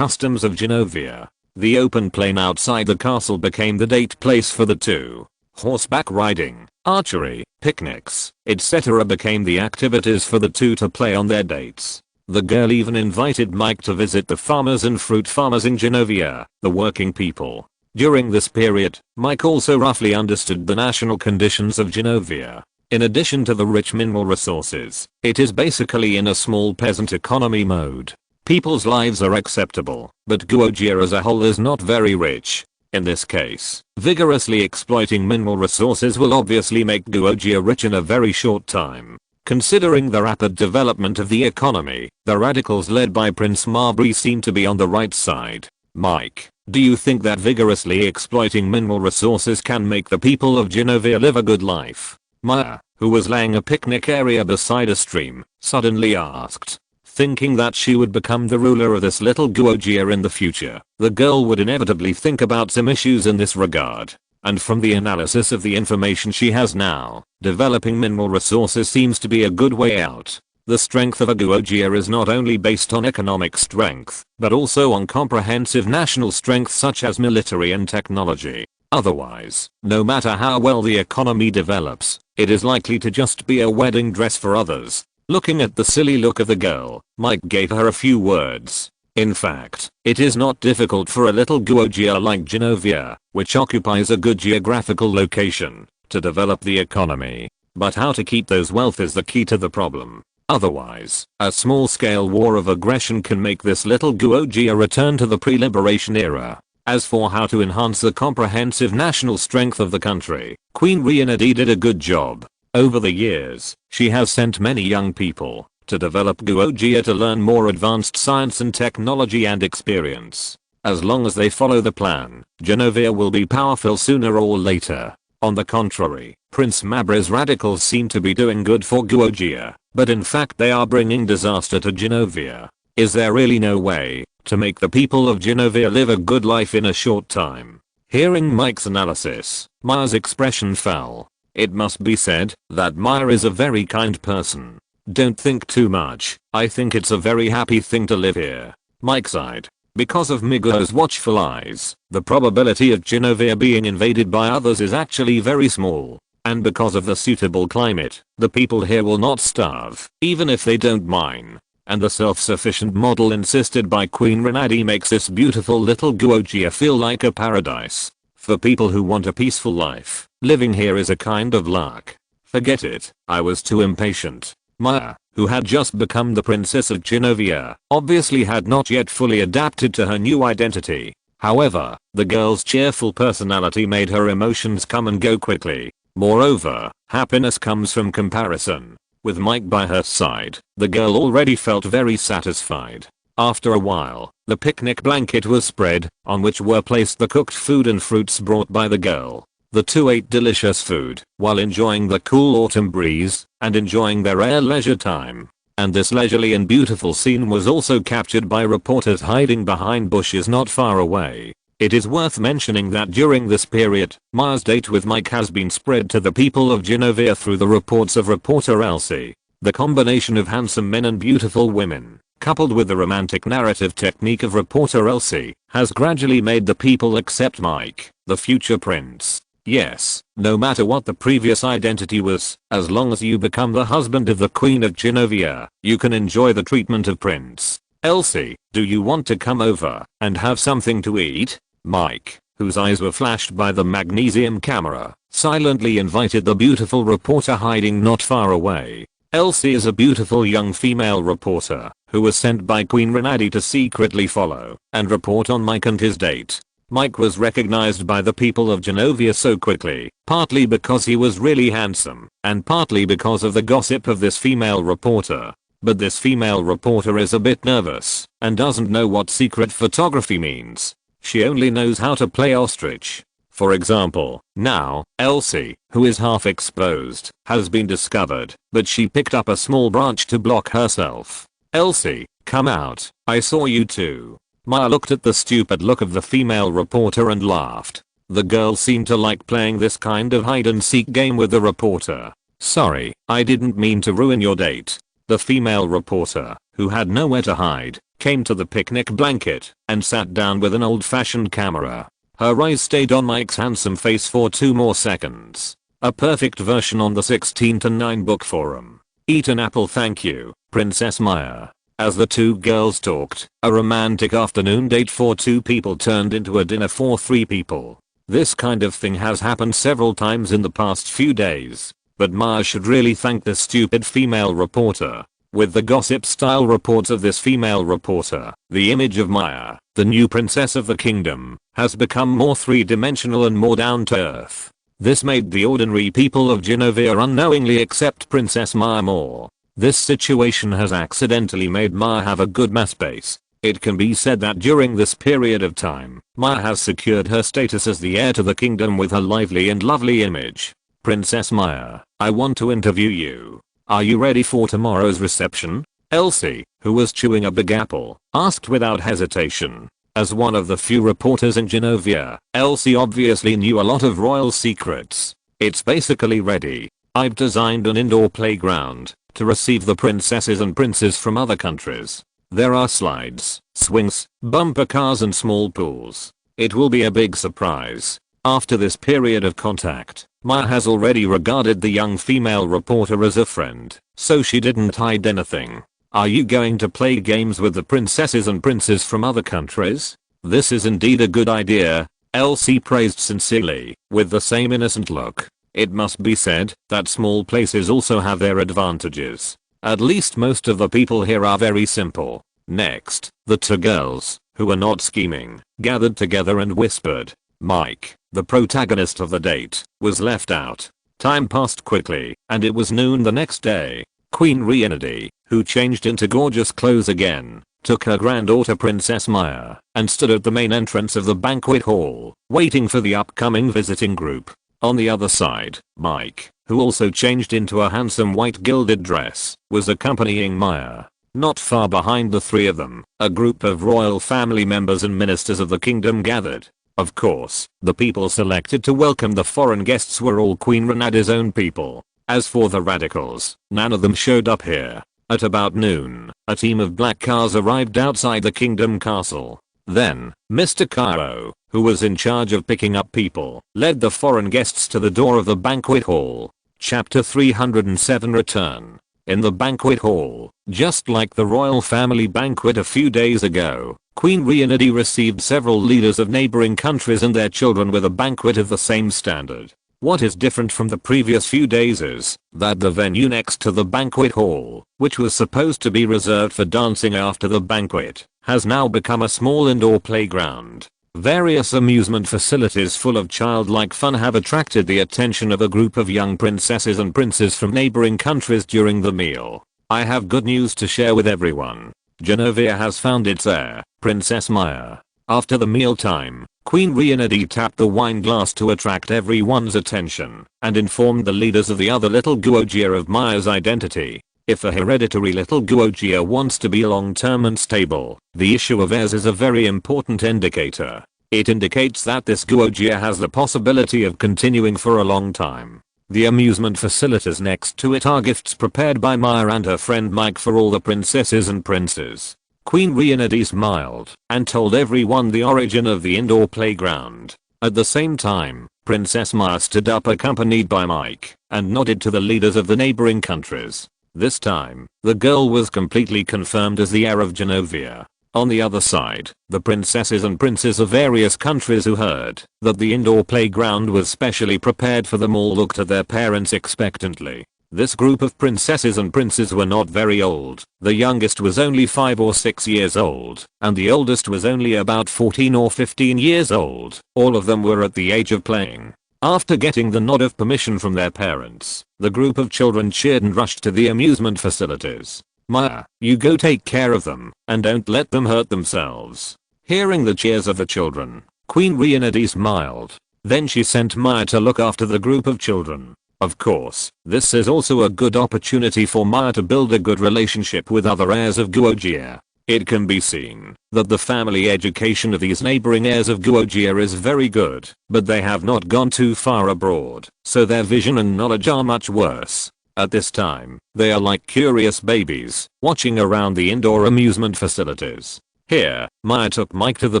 Genovia. The open plain outside the castle became the date place for the two. Horseback riding, archery, picnics, etc. became the activities for the two to play on their dates. The girl even invited Mike to visit the farmers and fruit farmers in Genovia, the working people. During this period, Mike also roughly understood the national conditions of Genovia. In addition to the rich mineral resources, it is basically in a small peasant economy mode. People's lives are acceptable, but Georgia as a whole is not very rich. In this case, vigorously exploiting mineral resources will obviously make Georgia rich in a very short time. Considering the rapid development of the economy, the radicals led by Prince Marbury seem to be on the right side. Mike, do you think that vigorously exploiting mineral resources can make the people of Genovia live a good life? Maya, who was laying a picnic area beside a stream, suddenly asked. Thinking that she would become the ruler of this little Georgia in the future, the girl would inevitably think about some issues in this regard. And from the analysis of the information she has now, developing mineral resources seems to be a good way out. The strength of a Georgia is not only based on economic strength, but also on comprehensive national strength such as military and technology. Otherwise, no matter how well the economy develops, it is likely to just be a wedding dress for others. Looking at the silly look of the girl, Mike gave her a few words. In fact, it is not difficult for a little Georgia like Genovia, which occupies a good geographical location, to develop the economy. But how to keep those wealth is the key to the problem. Otherwise, a small-scale war of aggression can make this little Georgia return to the pre-liberation era. As for how to enhance the comprehensive national strength of the country, Queen Regina did a good job. Over the years, she has sent many young people to develop Georgia to learn more advanced science and technology and experience. As long as they follow the plan, Genovia will be powerful sooner or later. On the contrary, Prince Marbury's radicals seem to be doing good for Georgia, but in fact they are bringing disaster to Genovia. Is there really no way to make the people of Genovia live a good life in a short time? Hearing Mike's analysis, Maya's expression fell. It must be said that Maya is a very kind person. Don't think too much, I think it's a very happy thing to live here. Mike sighed. Because of Miguel's watchful eyes, the probability of Genovia being invaded by others is actually very small. And because of the suitable climate, the people here will not starve, even if they don't mine. And the self-sufficient model insisted by Queen Renadi makes this beautiful little Georgia feel like a paradise. For people who want a peaceful life, living here is a kind of luck. Forget it, I was too impatient. Maya, who had just become the Princess of Genovia, obviously had not yet fully adapted to her new identity. However, the girl's cheerful personality made her emotions come and go quickly. Moreover, happiness comes from comparison. With Mike by her side, the girl already felt very satisfied. After a while, the picnic blanket was spread, on which were placed the cooked food and fruits brought by the girl. The two ate delicious food, while enjoying the cool autumn breeze, and enjoying their rare leisure time. And this leisurely and beautiful scene was also captured by reporters hiding behind bushes not far away. It is worth mentioning that during this period, Maya's date with Mike has been spread to the people of Genovia through the reports of reporter Elsie. The combination of handsome men and beautiful women, coupled with the romantic narrative technique of reporter Elsie, has gradually made the people accept Mike, the future prince. Yes, no matter what the previous identity was, as long as you become the husband of the Queen of Genovia, you can enjoy the treatment of Prince. Elsie, do you want to come over and have something to eat? Mike, whose eyes were flashed by the magnesium camera, silently invited the beautiful reporter hiding not far away. Elsie is a beautiful young female reporter who was sent by Queen Renadi to secretly follow and report on Mike and his date. Mike was recognized by the people of Genovia so quickly, partly because he was really handsome, and partly because of the gossip of this female reporter. But this female reporter is a bit nervous, and doesn't know what secret photography means. She only knows how to play ostrich. For example, now, Elsie, who is half exposed, has been discovered, but she picked up a small branch to block herself. Elsie, come out, I saw you too. Maya looked at the stupid look of the female reporter and laughed. The girl seemed to like playing this kind of hide and seek game with the reporter. Sorry, I didn't mean to ruin your date. The female reporter, who had nowhere to hide, came to the picnic blanket and sat down with an old-fashioned camera. Her eyes stayed on Mike's handsome face for 2 more seconds. A perfect version on the 16:9 book forum. Eat an apple, thank you, Princess Maya. As the two girls talked, a romantic afternoon date for 2 people turned into a dinner for 3 people. This kind of thing has happened several times in the past few days, but Maya should really thank the stupid female reporter. With the gossip-style reports of this female reporter, the image of Maya, the new princess of the kingdom, has become more 3-dimensional and more down-to-earth. This made the ordinary people of Genovia unknowingly accept Princess Maya more. This situation has accidentally made Maya have a good math base. It can be said that during this period of time, Maya has secured her status as the heir to the kingdom with her lively and lovely image. Princess Maya, I want to interview you. Are you ready for tomorrow's reception? Elsie, who was chewing a big apple, asked without hesitation. As one of the few reporters in Genovia, Elsie obviously knew a lot of royal secrets. It's basically ready. I've designed an indoor playground to receive the princesses and princes from other countries. There are slides, swings, bumper cars and small pools. It will be a big surprise. After this period of contact, Maya has already regarded the young female reporter as a friend, so she didn't hide anything. Are you going to play games with the princesses and princes from other countries? This is indeed a good idea, Elsie praised sincerely, with the same innocent look. It must be said that small places also have their advantages. At least most of the people here are very simple. Next, the 2 girls, who were not scheming, gathered together and whispered. Mike, the protagonist of the date, was left out. Time passed quickly, and it was noon the next day. Queen Renadi, who changed into gorgeous clothes again, took her granddaughter Princess Maya and stood at the main entrance of the banquet hall, waiting for the upcoming visiting group. On the other side, Mike, who also changed into a handsome white gilded dress, was accompanying Maya. Not far behind the 3 of them, a group of royal family members and ministers of the kingdom gathered. Of course, the people selected to welcome the foreign guests were all Queen Renadi's own people. As for the radicals, none of them showed up here. At about noon, a team of black cars arrived outside the kingdom castle. Then, Mr. Cairo, who was in charge of picking up people, led the foreign guests to the door of the banquet hall. Chapter 307 Return. In the banquet hall, just like the royal family banquet a few days ago, Queen Renadi received several leaders of neighboring countries and their children with a banquet of the same standard. What is different from the previous few days is that the venue next to the banquet hall, which was supposed to be reserved for dancing after the banquet, has now become a small indoor playground. Various amusement facilities full of childlike fun have attracted the attention of a group of young princesses and princes from neighboring countries during the meal. I have good news to share with everyone. Genovia has found its heir, Princess Maya. After the mealtime, Queen Renadi tapped the wine glass to attract everyone's attention and informed the leaders of the other little Guojia of Maya's identity. If a hereditary little Guojia wants to be long-term and stable, the issue of heirs is a very important indicator. It indicates that this guogia has the possibility of continuing for a long time. The amusement facilities next to it are gifts prepared by Maya and her friend Mike for all the princesses and princes. Queen Regina smiled and told everyone the origin of the indoor playground. At the same time, Princess Maya stood up accompanied by Mike and nodded to the leaders of the neighboring countries. This time, the girl was completely confirmed as the heir of Genovia. On the other side, the princesses and princes of various countries who heard that the indoor playground was specially prepared for them all looked at their parents expectantly. This group of princesses and princes were not very old. The youngest was only 5 or 6 years old, and the oldest was only about 14 or 15 years old. All of them were at the age of playing. After getting the nod of permission from their parents, the group of children cheered and rushed to the amusement facilities. Maya, you go take care of them, and don't let them hurt themselves. Hearing the cheers of the children, Queen Regina smiled. Then she sent Maya to look after the group of children. Of course, this is also a good opportunity for Maya to build a good relationship with other heirs of Guogia. It can be seen that the family education of these neighboring heirs of Guogia is very good, but they have not gone too far abroad, so their vision and knowledge are much worse. At this time, they are like curious babies, watching around the indoor amusement facilities. Here, Maya took Mike to the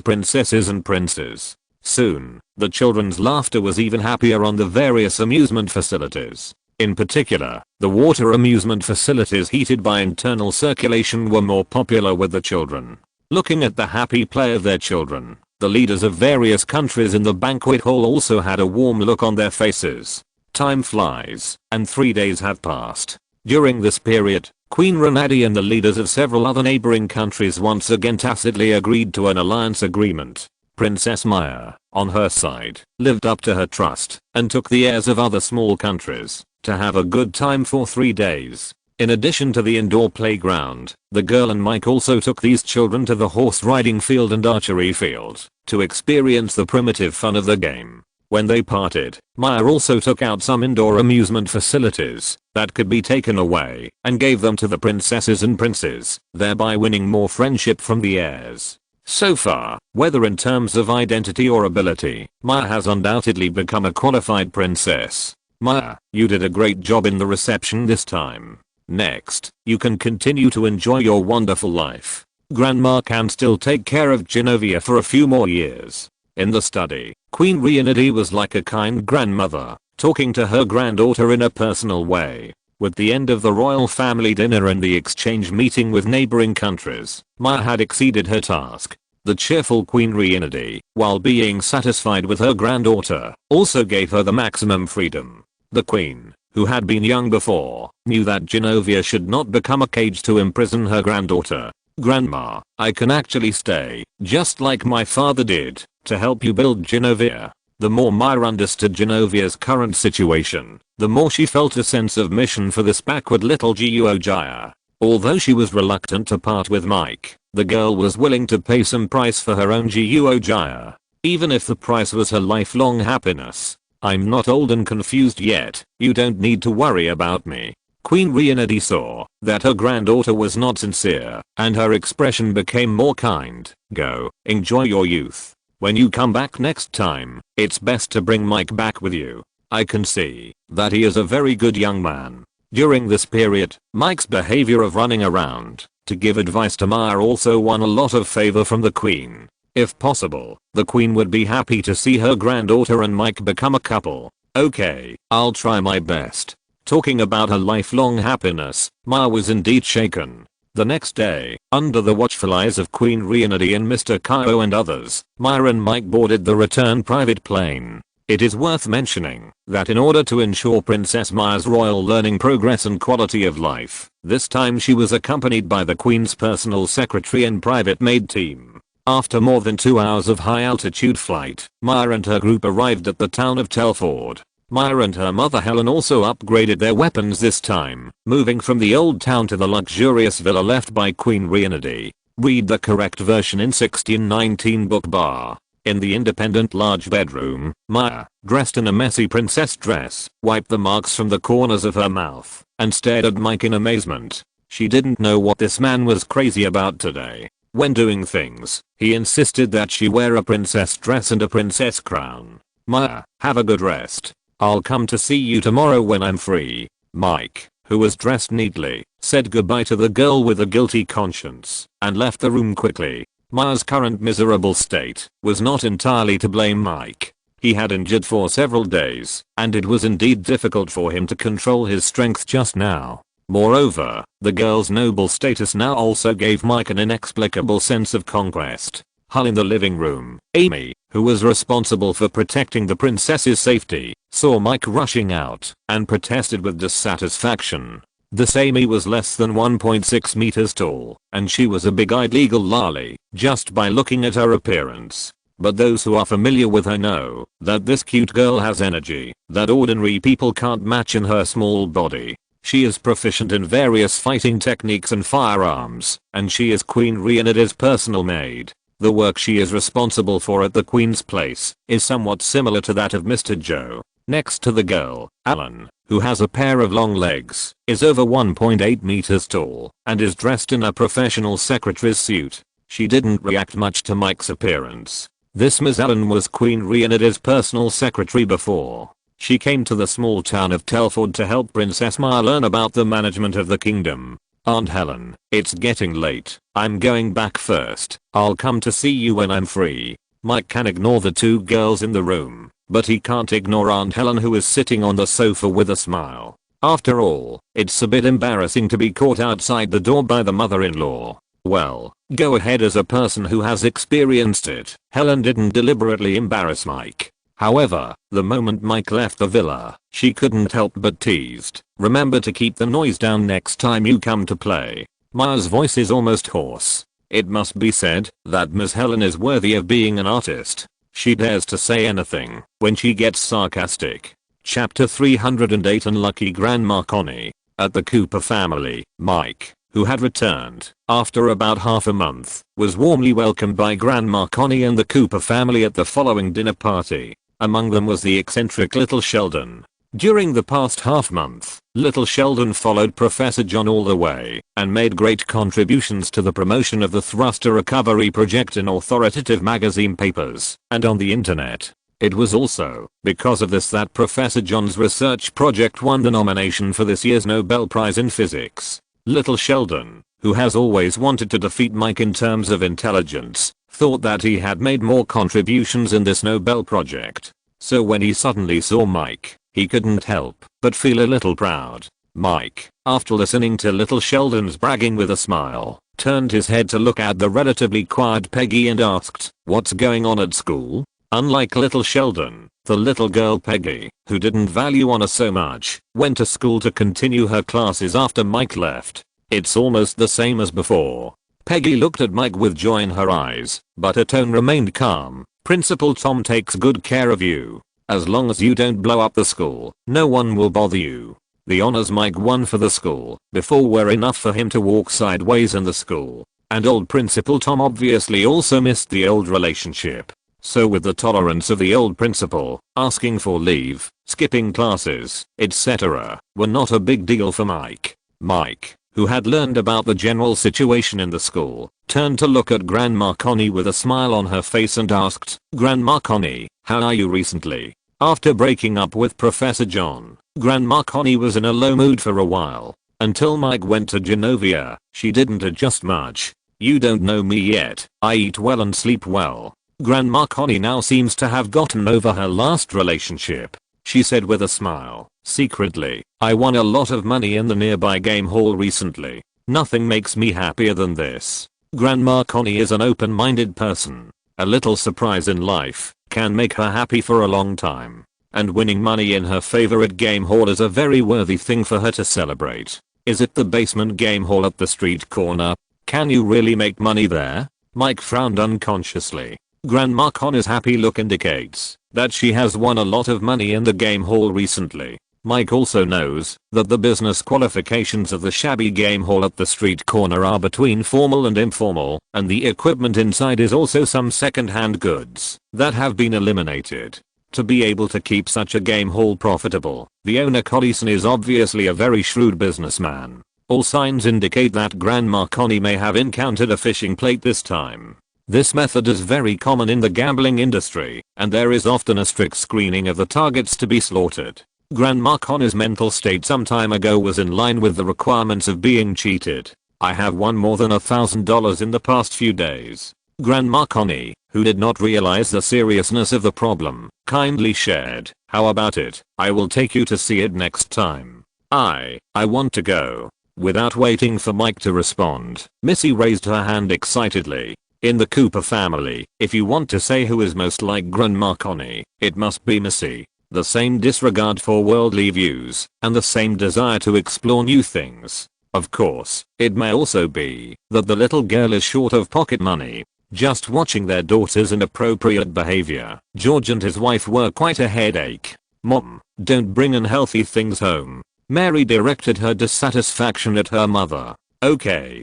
princesses and princes. Soon, the children's laughter was even happier on the various amusement facilities. In particular, the water amusement facilities heated by internal circulation were more popular with the children. Looking at the happy play of their children, the leaders of various countries in the banquet hall also had a warm look on their faces. Time flies, and 3 days have passed. During this period, Queen Renadi and the leaders of several other neighboring countries once again tacitly agreed to an alliance agreement. Princess Maya, on her side, lived up to her trust and took the heirs of other small countries to have a good time for 3 days. In addition to the indoor playground, the girl and Mike also took these children to the horse riding field and archery field to experience the primitive fun of the game. When they parted, Maya also took out some indoor amusement facilities that could be taken away and gave them to the princesses and princes, thereby winning more friendship from the heirs. So far, whether in terms of identity or ability, Maya has undoubtedly become a qualified princess. Maya, you did a great job in the reception this time. Next, you can continue to enjoy your wonderful life. Grandma can still take care of Genovia for a few more years. In the study, Queen Regina was like a kind grandmother, talking to her granddaughter in a personal way. With the end of the royal family dinner and the exchange meeting with neighboring countries, Maya had exceeded her task. The cheerful Queen Regina, while being satisfied with her granddaughter, also gave her the maximum freedom. The queen, who had been young before, knew that Genovia should not become a cage to imprison her granddaughter. Grandma, I can actually stay, just like my father did, to help you build Genovia. The more Maya understood Genovia's current situation, the more she felt a sense of mission for this backward little Guogia. Although she was reluctant to part with Mike, the girl was willing to pay some price for her own Guogia, even if the price was her lifelong happiness. I'm not old and confused yet, you don't need to worry about me. Queen Regina saw that her granddaughter was not sincere, and her expression became more kind. Go, enjoy your youth. When you come back next time, it's best to bring Mike back with you. I can see that he is a very good young man. During this period, Mike's behavior of running around to give advice to Maya also won a lot of favor from the queen. If possible, the queen would be happy to see her granddaughter and Mike become a couple. Okay, I'll try my best. Talking about her lifelong happiness, Maya was indeed shaken. The next day, under the watchful eyes of Queen Regina and Mr. Kyo and others, Maya and Mike boarded the return private plane. It is worth mentioning that in order to ensure Princess Maya's royal learning progress and quality of life, this time she was accompanied by the Queen's personal secretary and private maid team. After more than 2 hours of high altitude flight, Maya and her group arrived at the town of Telford. Maya and her mother Helen also upgraded their weapons this time, moving from the old town to the luxurious villa left by Queen Regina. Read the correct version in 1619 book bar. In the independent large bedroom, Maya, dressed in a messy princess dress, wiped the marks from the corners of her mouth and stared at Mike in amazement. She didn't know what this man was crazy about today. When doing things, he insisted that she wear a princess dress and a princess crown. Maya, have a good rest. I'll come to see you tomorrow when I'm free. Mike, who was dressed neatly, said goodbye to the girl with a guilty conscience and left the room quickly. Maya's current miserable state was not entirely to blame Mike. He had injured for several days, and it was indeed difficult for him to control his strength just now. Moreover, the girl's noble status now also gave Mike an inexplicable sense of conquest. Hull in the living room, Amy, who was responsible for protecting the princess's safety, saw Mike rushing out and protested with dissatisfaction. This Amy was less than 1.6 meters tall, and she was a big-eyed legal lolly, just by looking at her appearance. But those who are familiar with her know that this cute girl has energy that ordinary people can't match in her small body. She is proficient in various fighting techniques and firearms, and she is Queen Riana's personal maid. The work she is responsible for at the Queen's place is somewhat similar to that of Mr. Joe. Next to the girl, Alan, who has a pair of long legs, is over 1.8 meters tall, and is dressed in a professional secretary's suit. She didn't react much to Mike's appearance. This Ms. Allen was Queen Riana's personal secretary before. She came to the small town of Telford to help Princess Maya learn about the management of the kingdom. Aunt Helen, it's getting late. I'm going back first. I'll come to see you when I'm free. Mike can ignore the two girls in the room, but he can't ignore Aunt Helen, who is sitting on the sofa with a smile. After all, it's a bit embarrassing to be caught outside the door by the mother-in-law. Well, go ahead. As a person who has experienced it, Helen didn't deliberately embarrass Mike. However, the moment Mike left the villa, she couldn't help but teased, "Remember to keep the noise down next time you come to play." Maya's voice is almost hoarse. It must be said that Miss Helen is worthy of being an artist. She dares to say anything when she gets sarcastic. Chapter 308. Unlucky Grandma Connie. At the Cooper family, Mike, who had returned after about half a month, was warmly welcomed by Grandma Connie and the Cooper family at the following dinner party. Among them was the eccentric little Sheldon. During the past half month, little Sheldon followed Professor John all the way and made great contributions to the promotion of the thruster recovery project in authoritative magazine papers and on the internet. It was also because of this that Professor John's research project won the nomination for this year's Nobel Prize in Physics. Little Sheldon, who has always wanted to defeat Mike in terms of intelligence, thought that he had made more contributions in this Nobel project. So when he suddenly saw Mike, he couldn't help but feel a little proud. Mike, after listening to little Sheldon's bragging with a smile, turned his head to look at the relatively quiet Peggy and asked, "What's going on at school?" Unlike little Sheldon, the little girl Peggy, who didn't value honor so much, went to school to continue her classes after Mike left. It's almost the same as before. Peggy looked at Mike with joy in her eyes, but her tone remained calm. "Principal Tom takes good care of you. As long as you don't blow up the school, no one will bother you." The honors Mike won for the school before were enough for him to walk sideways in the school, and old Principal Tom obviously also missed the old relationship. So with the tolerance of the old principal, asking for leave, skipping classes, etc., were not a big deal for Mike. Mike, who had learned about the general situation in the school, turned to look at Grandma Connie with a smile on her face and asked, "Grandma Connie, how are you recently?" After breaking up with Professor John, Grandma Connie was in a low mood for a while. Until Mike went to Genovia, she didn't adjust much. "You don't know me yet. I eat well and sleep well." Grandma Connie now seems to have gotten over her last relationship. She said with a smile, "Secretly, I won a lot of money in the nearby game hall recently. Nothing makes me happier than this." Grandma Connie is an open-minded person. A little surprise in life can make her happy for a long time. And winning money in her favorite game hall is a very worthy thing for her to celebrate. Is it the basement game hall at the street corner? Can you really make money there? Mike frowned unconsciously. Grandma Connie's happy look indicates that she has won a lot of money in the game hall recently. Mike also knows that the business qualifications of the shabby game hall at the street corner are between formal and informal, and the equipment inside is also some second-hand goods that have been eliminated. To be able to keep such a game hall profitable, the owner Collison is obviously a very shrewd businessman. All signs indicate that Grandma Connie may have encountered a fishing plate this time. This method is very common in the gambling industry, and there is often a strict screening of the targets to be slaughtered. Grandma Connie's mental state some time ago was in line with the requirements of being cheated. I have won more than $1,000 in the past few days. Grandma Connie, who did not realize the seriousness of the problem, kindly shared, "How about it? I will take you to see it next time. I want to go." Without waiting for Mike to respond, Missy raised her hand excitedly. In the Cooper family, if you want to say who is most like Grandma Connie, it must be Missy. The same disregard for worldly views, and the same desire to explore new things. Of course, it may also be that the little girl is short of pocket money. Just watching their daughter's inappropriate behavior, George and his wife were quite a headache. "Mom, don't bring unhealthy things home." Mary directed her dissatisfaction at her mother. Okay.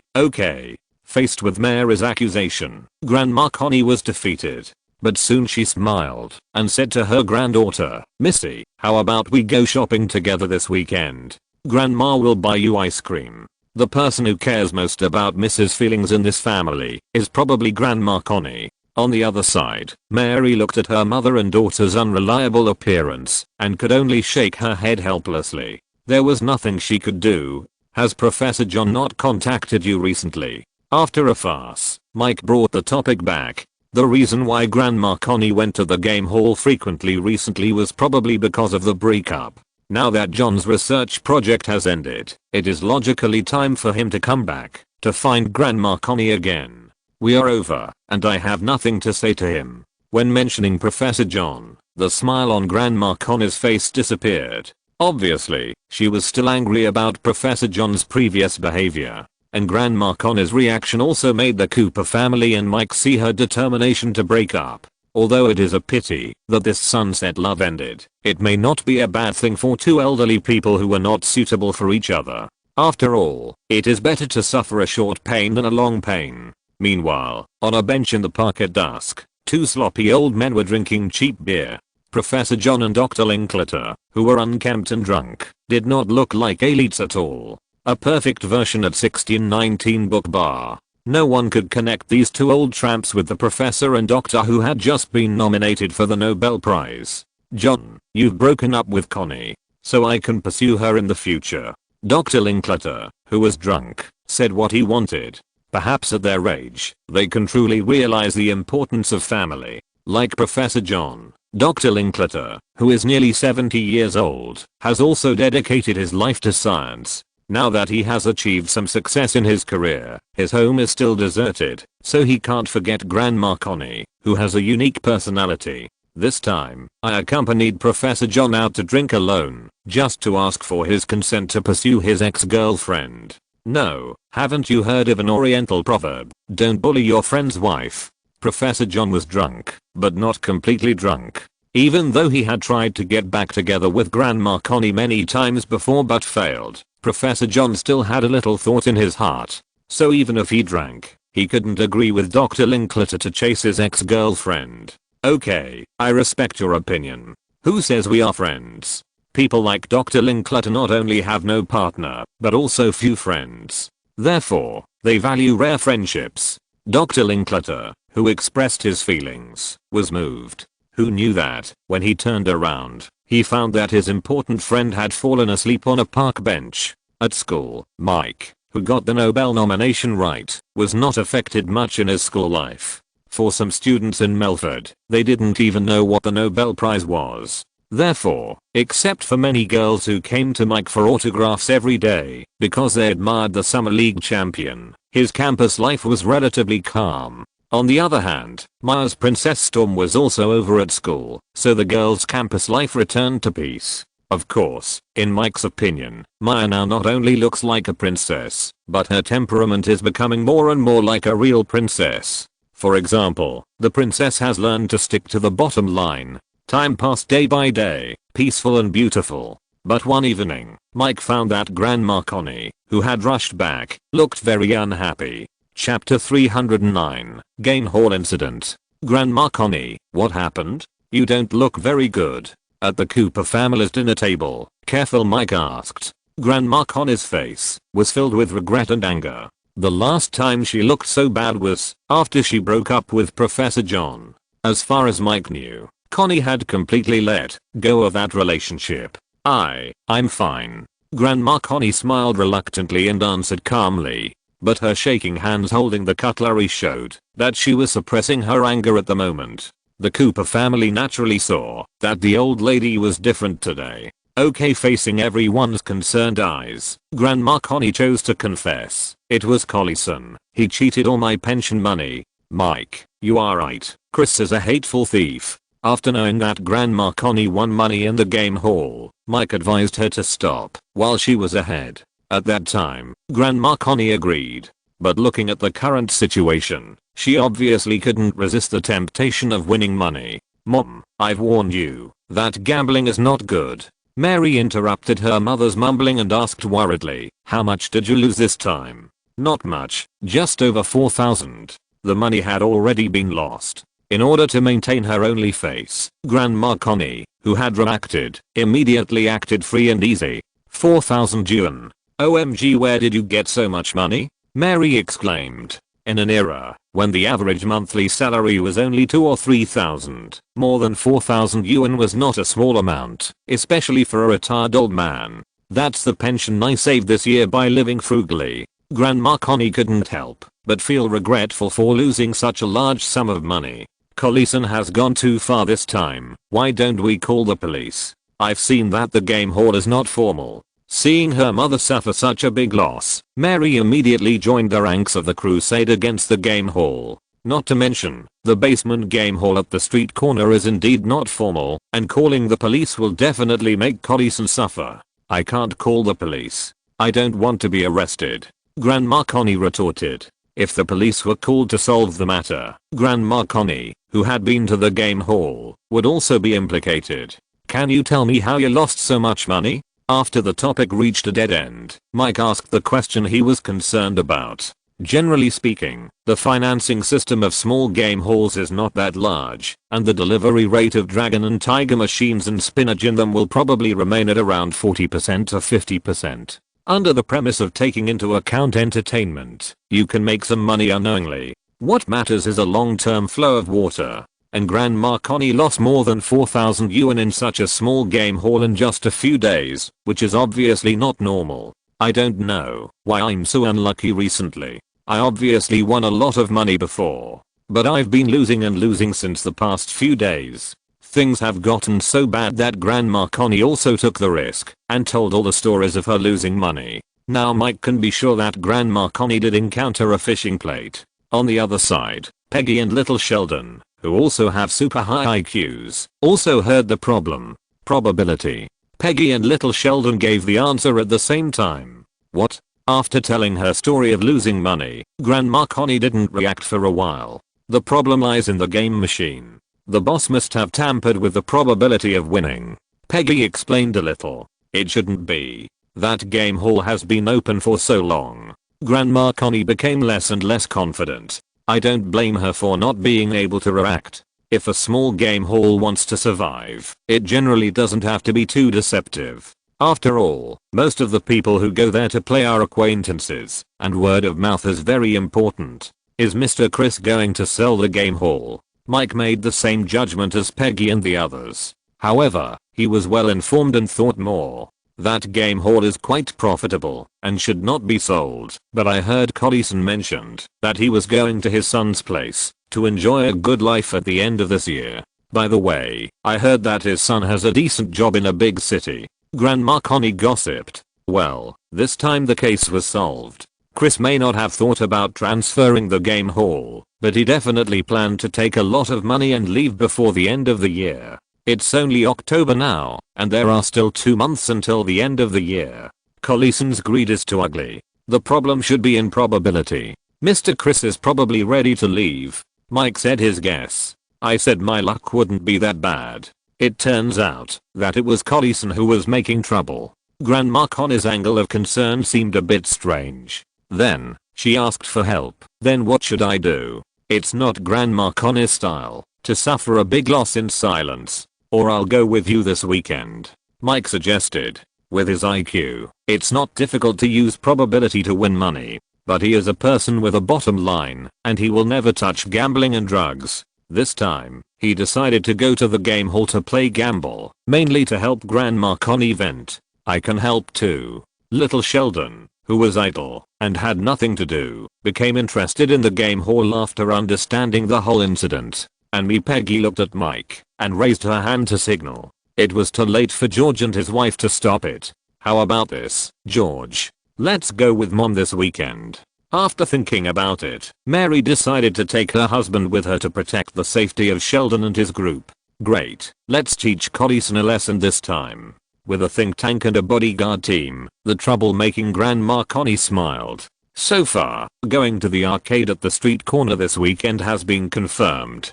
Faced with Mary's accusation, Grandma Connie was defeated. But soon she smiled and said to her granddaughter, "Missy, how about we go shopping together this weekend? Grandma will buy you ice cream." The person who cares most about Mrs. feelings in this family is probably Grandma Connie. On the other side, Mary looked at her mother and daughter's unreliable appearance and could only shake her head helplessly. There was nothing she could do. "Has Professor John not contacted you recently?" After a farce, Mike brought the topic back. The reason why Grandma Connie went to the game hall frequently recently was probably because of the breakup. Now that John's research project has ended, it is logically time for him to come back to find Grandma Connie again. "We are over, and I have nothing to say to him." When mentioning Professor John, the smile on Grandma Connie's face disappeared. Obviously, she was still angry about Professor John's previous behavior. And Grandma Connie's reaction also made the Cooper family and Mike see her determination to break up. Although it is a pity that this sunset love ended, it may not be a bad thing for two elderly people who were not suitable for each other. After all, it is better to suffer a short pain than a long pain. Meanwhile, on a bench in the park at dusk, two sloppy old men were drinking cheap beer. Professor John and Dr. Linklater, who were unkempt and drunk, did not look like elites at all. A perfect version at 1619 Book Bar. No one could connect these two old tramps with the professor and doctor who had just been nominated for the Nobel Prize. "John, you've broken up with Connie, so I can pursue her in the future." Dr. Linklater, who was drunk, said what he wanted. Perhaps at their age, they can truly realize the importance of family. Like Professor John, Dr. Linklater, who is nearly 70 years old, has also dedicated his life to science. Now that he has achieved some success in his career, his home is still deserted, so he can't forget Grandma Connie, who has a unique personality. This time, I accompanied Professor John out to drink alone, just to ask for his consent to pursue his ex-girlfriend. No, haven't you heard of an Oriental proverb, "Don't bully your friend's wife"? Professor John was drunk, but not completely drunk. Even though he had tried to get back together with Grandma Connie many times before but failed, Professor John still had a little thought in his heart. So even if he drank, he couldn't agree with Dr. Linklater to chase his ex-girlfriend. "Okay, I respect your opinion. Who says we are friends?" People like Dr. Linklater not only have no partner, but also few friends. Therefore, they value rare friendships. Dr. Linklater, who expressed his feelings, was moved. Who knew that, when he turned around, he found that his important friend had fallen asleep on a park bench. At school, Mike, who got the Nobel nomination right, was not affected much in his school life. For some students in Melford, they didn't even know what the Nobel Prize was. Therefore, except for many girls who came to Mike for autographs every day because they admired the Summer League champion, his campus life was relatively calm. On the other hand, Maya's princess storm was also over at school, so the girls' campus life returned to peace. Of course, in Mike's opinion, Maya now not only looks like a princess, but her temperament is becoming more and more like a real princess. For example, the princess has learned to stick to the bottom line. Time passed day by day, peaceful and beautiful. But one evening, Mike found that Grandma Connie, who had rushed back, looked very unhappy. Chapter 309, Game Hall Incident. "Grandma Connie, what happened? You don't look very good." At the Cooper family's dinner table, careful Mike asked. Grandma Connie's face was filled with regret and anger. The last time she looked so bad was after she broke up with Professor John. As far as Mike knew, Connie had completely let go of that relationship. I'm fine. Grandma Connie smiled reluctantly and answered calmly, but her shaking hands holding the cutlery showed that she was suppressing her anger at the moment. The Cooper family naturally saw that the old lady was different today. Okay, facing everyone's concerned eyes, Grandma Connie chose to confess. It was Collison. He cheated all my pension money. Mike, you are right. Chris is a hateful thief. After knowing that Grandma Connie won money in the game hall, Mike advised her to stop while she was ahead. At that time, Grandma Connie agreed. But looking at the current situation, she obviously couldn't resist the temptation of winning money. Mom, I've warned you that gambling is not good. Mary interrupted her mother's mumbling and asked worriedly, how much did you lose this time? Not much, just over 4,000. The money had already been lost. In order to maintain her only face, Grandma Connie, who had reacted, immediately acted free and easy. 4,000 yuan. OMG, where did you get so much money? Mary exclaimed. In an era when the average monthly salary was only 2 or 3,000, more than 4,000 yuan was not a small amount, especially for a retired old man. That's the pension I saved this year by living frugally. Grandma Connie couldn't help but feel regretful for losing such a large sum of money. Collison has gone too far this time. Why don't we call the police? I've seen that the game hall is not formal. Seeing her mother suffer such a big loss, Mary immediately joined the ranks of the crusade against the game hall. Not to mention, the basement game hall at the street corner is indeed not formal, and calling the police will definitely make Collison suffer. I can't call the police. I don't want to be arrested. Grandma Connie retorted. If the police were called to solve the matter, Grandma Connie, who had been to the game hall, would also be implicated. Can you tell me how you lost so much money? After the topic reached a dead end, Mike asked the question he was concerned about. Generally speaking, the financing system of small game halls is not that large, and the delivery rate of dragon and tiger machines and spinach in them will probably remain at around 40% to 50%. Under the premise of taking into account entertainment, you can make some money unknowingly. What matters is a long-term flow of water. And Grandma Connie lost more than 4,000 yuan in such a small game hall in just a few days, which is obviously not normal. I don't know why I'm so unlucky recently. I obviously won a lot of money before, but I've been losing and losing since the past few days. Things have gotten so bad that Grandma Connie also took the risk and told all the stories of her losing money. Now Mike can be sure that Grandma Connie did encounter a fishing plate. On the other side, Peggy and little Sheldon, who also have super high IQs, also heard the problem. Probability. Peggy and little Sheldon gave the answer at the same time. What? After telling her story of losing money, Grandma Connie didn't react for a while. The problem lies in the game machine. The boss must have tampered with the probability of winning. Peggy explained a little. It shouldn't be. That game hall has been open for so long. Grandma Connie became less and less confident. I don't blame her for not being able to react. If a small game hall wants to survive, it generally doesn't have to be too deceptive. After all, most of the people who go there to play are acquaintances, and word of mouth is very important. Is Mr. Chris going to sell the game hall? Mike made the same judgment as Peggy and the others. However, he was well informed and thought more. That game hall is quite profitable and should not be sold, but I heard Collison mentioned that he was going to his son's place to enjoy a good life at the end of this year. By the way, I heard that his son has a decent job in a big city. Grandma Connie gossiped. Well, this time the case was solved. Chris may not have thought about transferring the game hall, but he definitely planned to take a lot of money and leave before the end of the year. It's only October now, and there are still 2 months until the end of the year. Collison's greed is too ugly. The problem should be in probability. Mr. Chris is probably ready to leave. Mike said his guess. I said my luck wouldn't be that bad. It turns out that it was Collison who was making trouble. Grandma Connie's angle of concern seemed a bit strange. Then, she asked for help. Then what should I do? It's not Grandma Connie's style to suffer a big loss in silence. Or I'll go with you this weekend, Mike suggested. With his IQ, it's not difficult to use probability to win money. But he is a person with a bottom line, and he will never touch gambling and drugs. This time, he decided to go to the game hall to play gamble, mainly to help Grandma Connie vent. I can help too. Little Sheldon, who was idle and had nothing to do, became interested in the game hall after understanding the whole incident. And Peggy looked at Mike and raised her hand to signal. It was too late for George and his wife to stop it. How about this, George? Let's go with Mom this weekend. After thinking about it, Mary decided to take her husband with her to protect the safety of Sheldon and his group. Great, let's teach Collison a lesson this time. With a think tank and a bodyguard team, the troublemaking Grandma Connie smiled. So far, going to the arcade at the street corner this weekend has been confirmed.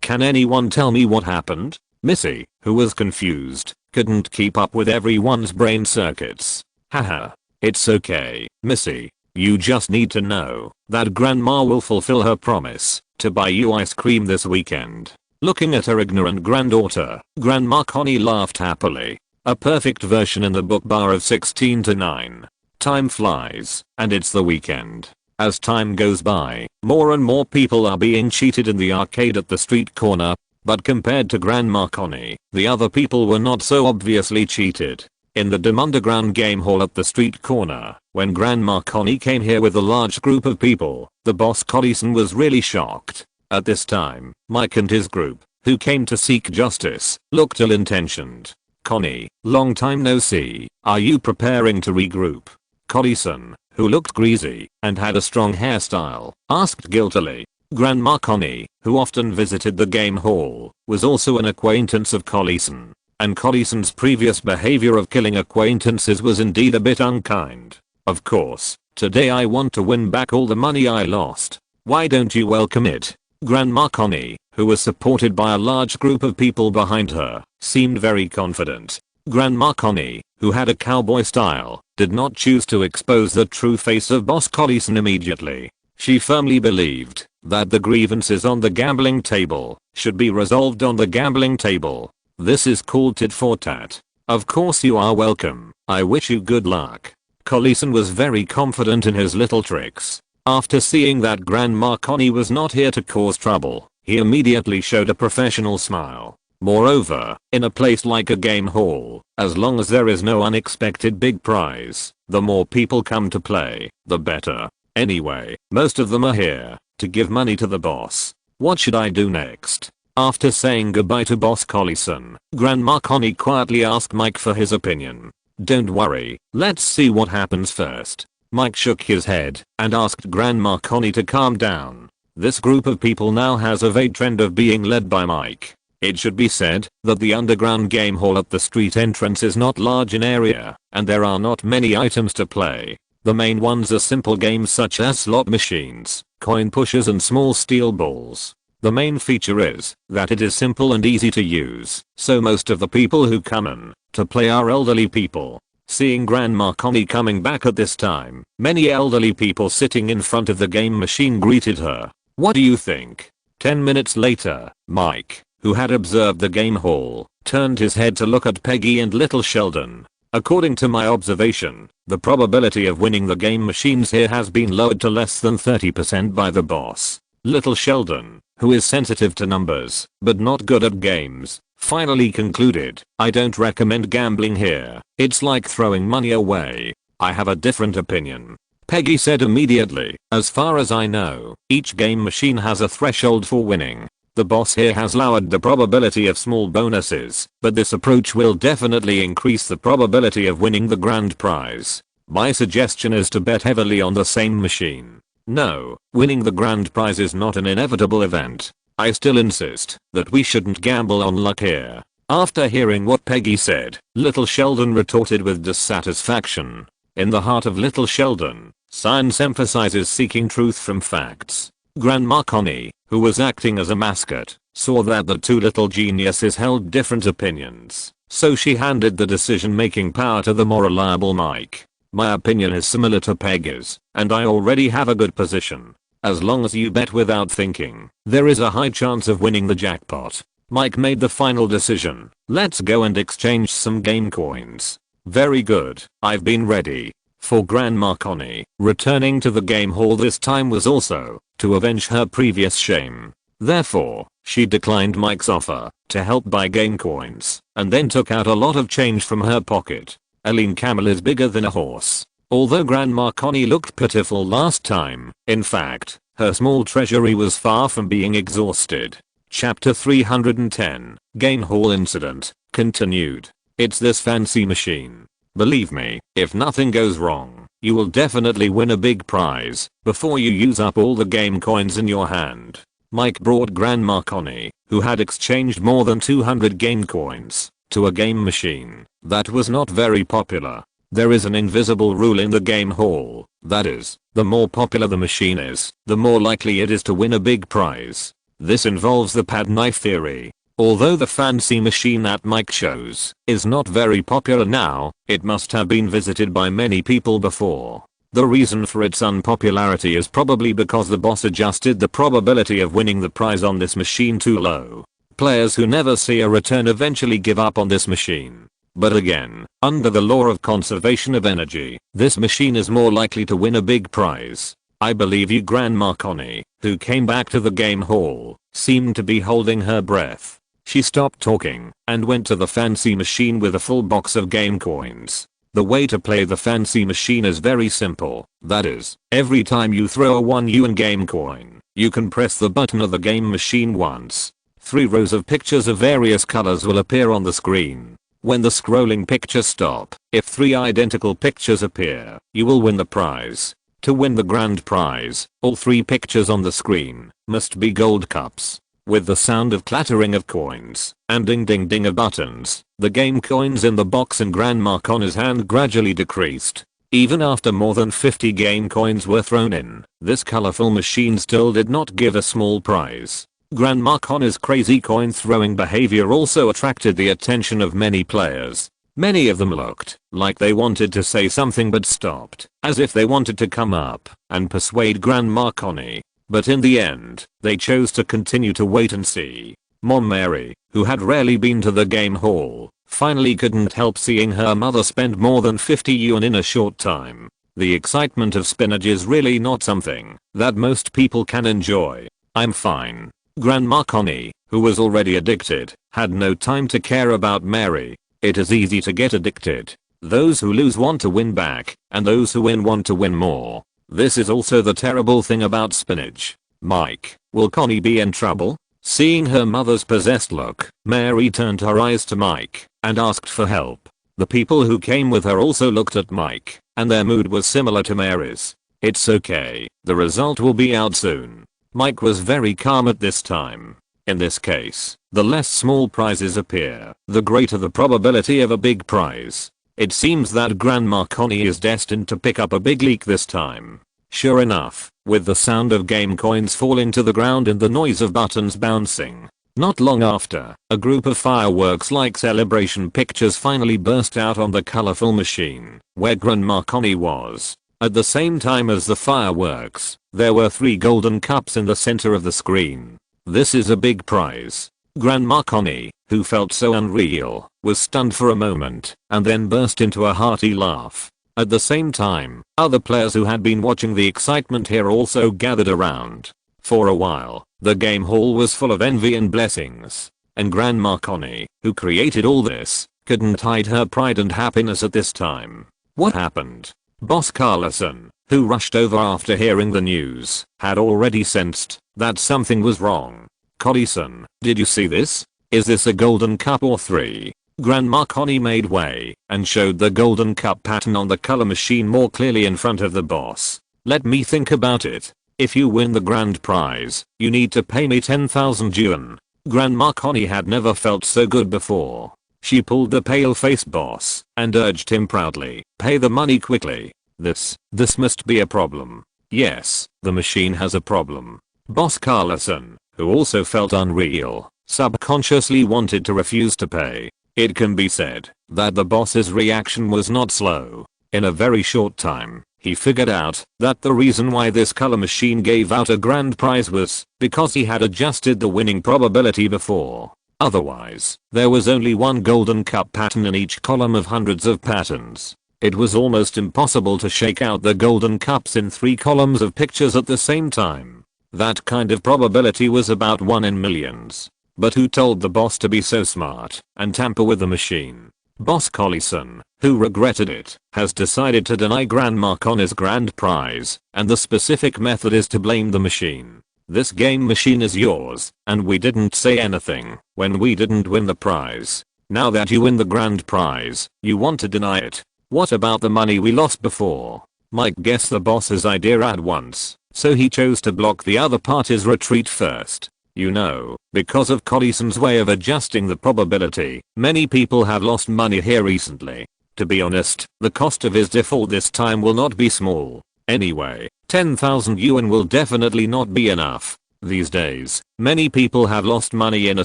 Can anyone tell me what happened? Missy, who was confused, couldn't keep up with everyone's brain circuits. Haha. It's okay, Missy. You just need to know that Grandma will fulfill her promise to buy you ice cream this weekend. Looking at her ignorant granddaughter, Grandma Connie laughed happily. A perfect version in the book bar of 16 to 9. Time flies, and it's the weekend. As time goes by, more and more people are being cheated in the arcade at the street corner. But compared to Grandma Connie, the other people were not so obviously cheated. In the dim underground game hall at the street corner, when Grandma Connie came here with a large group of people, the boss Collison was really shocked. At this time, Mike and his group, who came to seek justice, looked ill-intentioned. Connie, long time no see, are you preparing to regroup? Collison, who looked greasy and had a strong hairstyle, asked guiltily. Grandma Connie, who often visited the game hall, was also an acquaintance of Collison. And Collison's previous behavior of killing acquaintances was indeed a bit unkind. Of course, today I want to win back all the money I lost. Why don't you welcome it? Grandma Connie, who was supported by a large group of people behind her, seemed very confident. Grandma Connie, who had a cowboy style, did not choose to expose the true face of Boss Collison immediately. She firmly believed that the grievances on the gambling table should be resolved on the gambling table. This is called tit for tat. Of course you are welcome. I wish you good luck. Collison was very confident in his little tricks. After seeing that Grandma Connie was not here to cause trouble, he immediately showed a professional smile. Moreover, in a place like a game hall, as long as there is no unexpected big prize, the more people come to play, the better. Anyway, most of them are here to give money to the boss. What should I do next? After saying goodbye to Boss Collison, Grandma Connie quietly asked Mike for his opinion. Don't worry, let's see what happens first. Mike shook his head and asked Grandma Connie to calm down. This group of people now has a vague trend of being led by Mike. It should be said that the underground game hall at the street entrance is not large in area, and there are not many items to play. The main ones are simple games such as slot machines, coin pushers and small steel balls. The main feature is that it is simple and easy to use, so most of the people who come in to play are elderly people. Seeing Grandma Connie coming back at this time, many elderly people sitting in front of the game machine greeted her. What do you think? 10 minutes later, Mike, who had observed the game hall, turned his head to look at Peggy and little Sheldon. According to my observation, the probability of winning the game machines here has been lowered to less than 30% by the boss. Little Sheldon, who is sensitive to numbers, but not good at games, finally concluded, I don't recommend gambling here. It's like throwing money away. I have a different opinion. Peggy said immediately, as far as I know, each game machine has a threshold for winning. The boss here has lowered the probability of small bonuses, but this approach will definitely increase the probability of winning the grand prize. My suggestion is to bet heavily on the same machine. No, winning the grand prize is not an inevitable event. I still insist that we shouldn't gamble on luck here. After hearing what Peggy said, little Sheldon retorted with dissatisfaction. In the heart of little Sheldon, science emphasizes seeking truth from facts. Grandma Connie, who was acting as a mascot, saw that the two little geniuses held different opinions, so she handed the decision-making power to the more reliable Mike. My opinion is similar to Peggy's, and I already have a good position. As long as you bet without thinking, there is a high chance of winning the jackpot. Mike made the final decision. Let's go and exchange some game coins. Very good, I've been ready. For Grandma Connie, returning to the game hall this time was also to avenge her previous shame. Therefore, she declined Mike's offer to help buy game coins and then took out a lot of change from her pocket. A lean camel is bigger than a horse. Although Grandma Connie looked pitiful last time, in fact, her small treasury was far from being exhausted. Chapter 310, Game Hall Incident, continued. It's this fancy machine. Believe me, if nothing goes wrong, you will definitely win a big prize before you use up all the game coins in your hand. Mike brought Grandma Connie, who had exchanged more than 200 game coins, to a game machine that was not very popular. There is an invisible rule in the game hall, that is, the more popular the machine is, the more likely it is to win a big prize. This involves the pad knife theory. Although the fancy machine that Mike chose is not very popular now, it must have been visited by many people before. The reason for its unpopularity is probably because the boss adjusted the probability of winning the prize on this machine too low. Players who never see a return eventually give up on this machine. But again, under the law of conservation of energy, this machine is more likely to win a big prize. I believe you. Grandma Connie, who came back to the game hall, seemed to be holding her breath. She stopped talking and went to the fancy machine with a full box of game coins. The way to play the fancy machine is very simple. That is, every time you throw a 1 UN game coin, you can press the button of the game machine once. 3 rows of pictures of various colors will appear on the screen. When the scrolling pictures stop, if 3 identical pictures appear, you will win the prize. To win the grand prize, all 3 pictures on the screen must be gold cups. With the sound of clattering of coins and ding ding ding of buttons, the game coins in the box in Grandma Connie's hand gradually decreased. Even after more than 50 game coins were thrown in, this colorful machine still did not give a small prize. Grandma Connie's crazy coin throwing behavior also attracted the attention of many players. Many of them looked like they wanted to say something but stopped, as if they wanted to come up and persuade Grandma Connie. But in the end, they chose to continue to wait and see. Mom Mary, who had rarely been to the game hall, finally couldn't help seeing her mother spend more than 50 yuan in a short time. The excitement of spinach is really not something that most people can enjoy. I'm fine. Grandma Connie, who was already addicted, had no time to care about Mary. It is easy to get addicted. Those who lose want to win back, and those who win want to win more. This is also the terrible thing about spinach. Mike, will Connie be in trouble? Seeing her mother's possessed look, Mary turned her eyes to Mike and asked for help. The people who came with her also looked at Mike, and their mood was similar to Mary's. It's okay, the result will be out soon. Mike was very calm at this time. In this case, the less small prizes appear, the greater the probability of a big prize. It seems that Grandma Connie is destined to pick up a big leak this time. Sure enough, with the sound of game coins falling to the ground and the noise of buttons bouncing, not long after, a group of fireworks-like celebration pictures finally burst out on the colorful machine where Grandma Connie was. At the same time as the fireworks, there were 3 golden cups in the center of the screen. This is a big prize. Grandma Connie, who felt so unreal, was stunned for a moment and then burst into a hearty laugh. At the same time, other players who had been watching the excitement here also gathered around. For a while, the game hall was full of envy and blessings, and Grandma Connie, who created all this, couldn't hide her pride and happiness at this time. What happened? Boss Carlson, who rushed over after hearing the news, had already sensed that something was wrong. Collison, did you see this? Is this a golden cup or 3? Grandma Connie made way and showed the golden cup pattern on the color machine more clearly in front of the boss. Let me think about it. If you win the grand prize, you need to pay me 10,000 yuan. Grandma Connie had never felt so good before. She pulled the pale-faced boss and urged him proudly, pay the money quickly. This must be a problem. Yes, the machine has a problem. Boss Carlson, who also felt unreal, subconsciously wanted to refuse to pay. It can be said that the boss's reaction was not slow. In a very short time, he figured out that the reason why this color machine gave out a grand prize was because he had adjusted the winning probability before. Otherwise, there was only one golden cup pattern in each column of hundreds of patterns. It was almost impossible to shake out the golden cups in 3 columns of pictures at the same time. That kind of probability was about 1 in millions. But who told the boss to be so smart and tamper with the machine? Boss Collison, who regretted it, has decided to deny Grandma Connie's grand prize, and the specific method is to blame the machine. This game machine is yours, and we didn't say anything when we didn't win the prize. Now that you win the grand prize, you want to deny it. What about the money we lost before? Mike guessed the boss's idea at once, so he chose to block the other party's retreat first. You know, because of Collison's way of adjusting the probability, many people have lost money here recently. To be honest, the cost of his default this time will not be small. Anyway, 10,000 yuan will definitely not be enough. These days, many people have lost money in a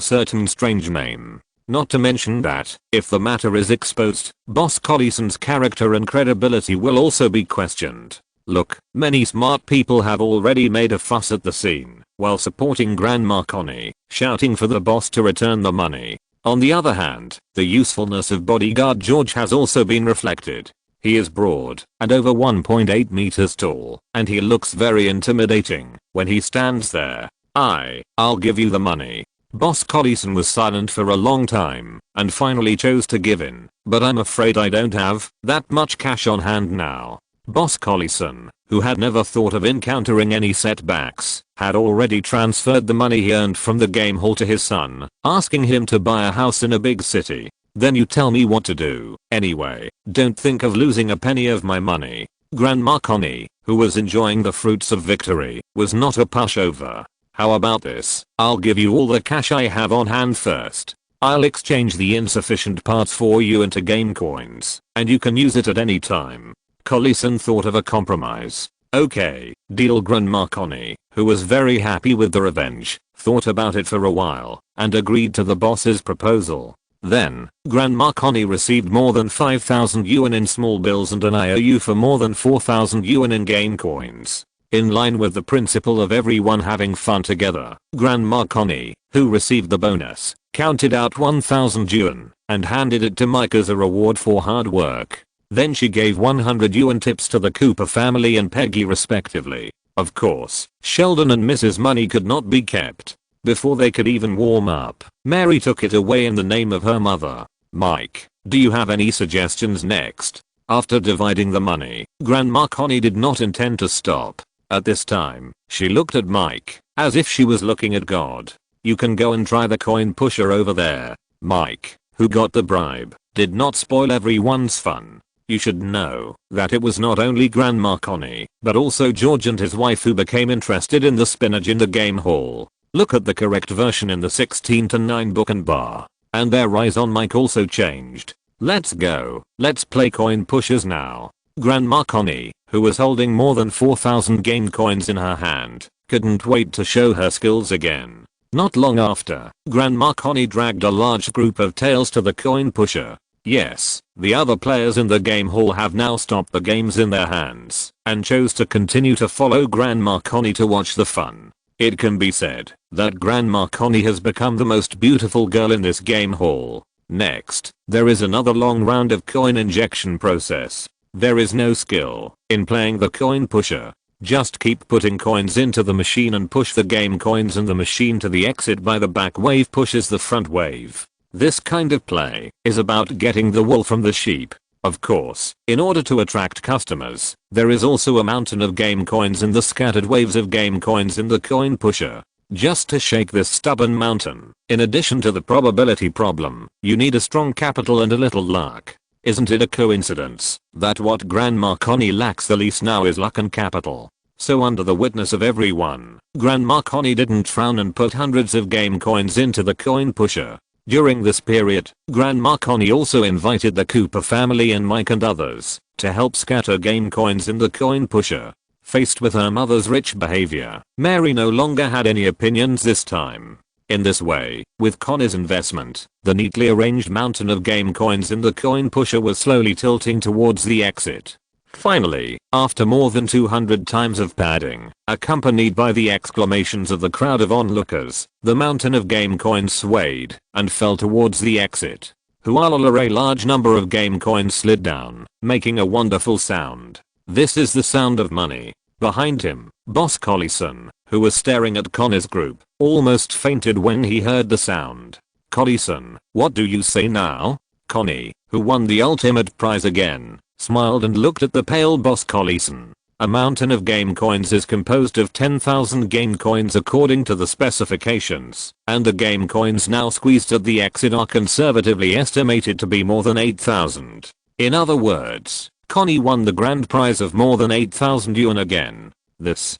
certain strange meme. Not to mention that, if the matter is exposed, Boss Collison's character and credibility will also be questioned. Look, many smart people have already made a fuss at the scene, while supporting Grandma Connie, shouting for the boss to return the money. On the other hand, the usefulness of bodyguard George has also been reflected. He is broad and over 1.8 meters tall, and he looks very intimidating when he stands there. I'll give you the money. Boss Collison was silent for a long time and finally chose to give in, but I'm afraid I don't have that much cash on hand now. Boss Collison, who had never thought of encountering any setbacks, had already transferred the money he earned from the game hall to his son, asking him to buy a house in a big city. Then you tell me what to do. Anyway, don't think of losing a penny of my money. Grandma Connie, who was enjoying the fruits of victory, was not a pushover. How about this? I'll give you all the cash I have on hand first. I'll exchange the insufficient parts for you into game coins, and you can use it at any time. Collison thought of a compromise. Okay, deal. Grandma Connie, who was very happy with the revenge, thought about it for a while, and agreed to the boss's proposal. Then, Grandma Connie received more than 5,000 yuan in small bills and an IOU for more than 4,000 yuan in game coins. In line with the principle of everyone having fun together, Grandma Connie, who received the bonus, counted out 1,000 yuan and handed it to Mike as a reward for hard work. Then she gave 100 yuan tips to the Cooper family and Peggy respectively. Of course, Sheldon and Mrs. Money could not be kept. Before they could even warm up, Mary took it away in the name of her mother. Mike, do you have any suggestions next? After dividing the money, Grandma Connie did not intend to stop. At this time, she looked at Mike, as if she was looking at God. You can go and try the coin pusher over there. Mike, who got the bribe, did not spoil everyone's fun. You should know that it was not only Grandma Connie, but also George and his wife who became interested in the spinach in the game hall. Look at the correct version in the 16:9 book and bar, and their eyes on Mike also changed. Let's go. Let's play coin pushers now. Grandma Connie, who was holding more than 4,000 game coins in her hand, couldn't wait to show her skills again. Not long after, Grandma Connie dragged a large group of tails to the coin pusher. Yes, the other players in the game hall have now stopped the games in their hands and chose to continue to follow Grandma Connie to watch the fun. It can be said that Grandma Connie has become the most beautiful girl in this game hall. Next, there is another long round of coin injection process. There is no skill in playing the coin pusher. Just keep putting coins into the machine and push the game coins and the machine to the exit by the back wave pushes the front wave. This kind of play is about getting the wool from the sheep. Of course, in order to attract customers, there is also a mountain of game coins in the scattered waves of game coins in the coin pusher. Just to shake this stubborn mountain, in addition to the probability problem, you need a strong capital and a little luck. Isn't it a coincidence that what Grandma Connie lacks the least now is luck and capital? So under the witness of everyone, Grandma Connie didn't frown and put hundreds of game coins into the coin pusher. During this period, Grandma Connie also invited the Cooper family and Mike and others to help scatter game coins in the coin pusher. Faced with her mother's rich behavior, Mary no longer had any opinions this time. In this way, with Connie's investment, the neatly arranged mountain of game coins in the coin pusher was slowly tilting towards the exit. Finally, after more than 200 times of padding, accompanied by the exclamations of the crowd of onlookers, the mountain of game coins swayed and fell towards the exit. Hualala, a large number of game coins slid down, making a wonderful sound. This is the sound of money. Behind him, Boss Collison, who was staring at Connor's group, almost fainted when he heard the sound. Collison, what do you say now? Connie, who won the ultimate prize again, smiled and looked at the pale Boss Collison. A mountain of game coins is composed of 10,000 game coins according to the specifications, and the game coins now squeezed at the exit are conservatively estimated to be more than 8,000. In other words, Connie won the grand prize of more than 8,000 yuan again. This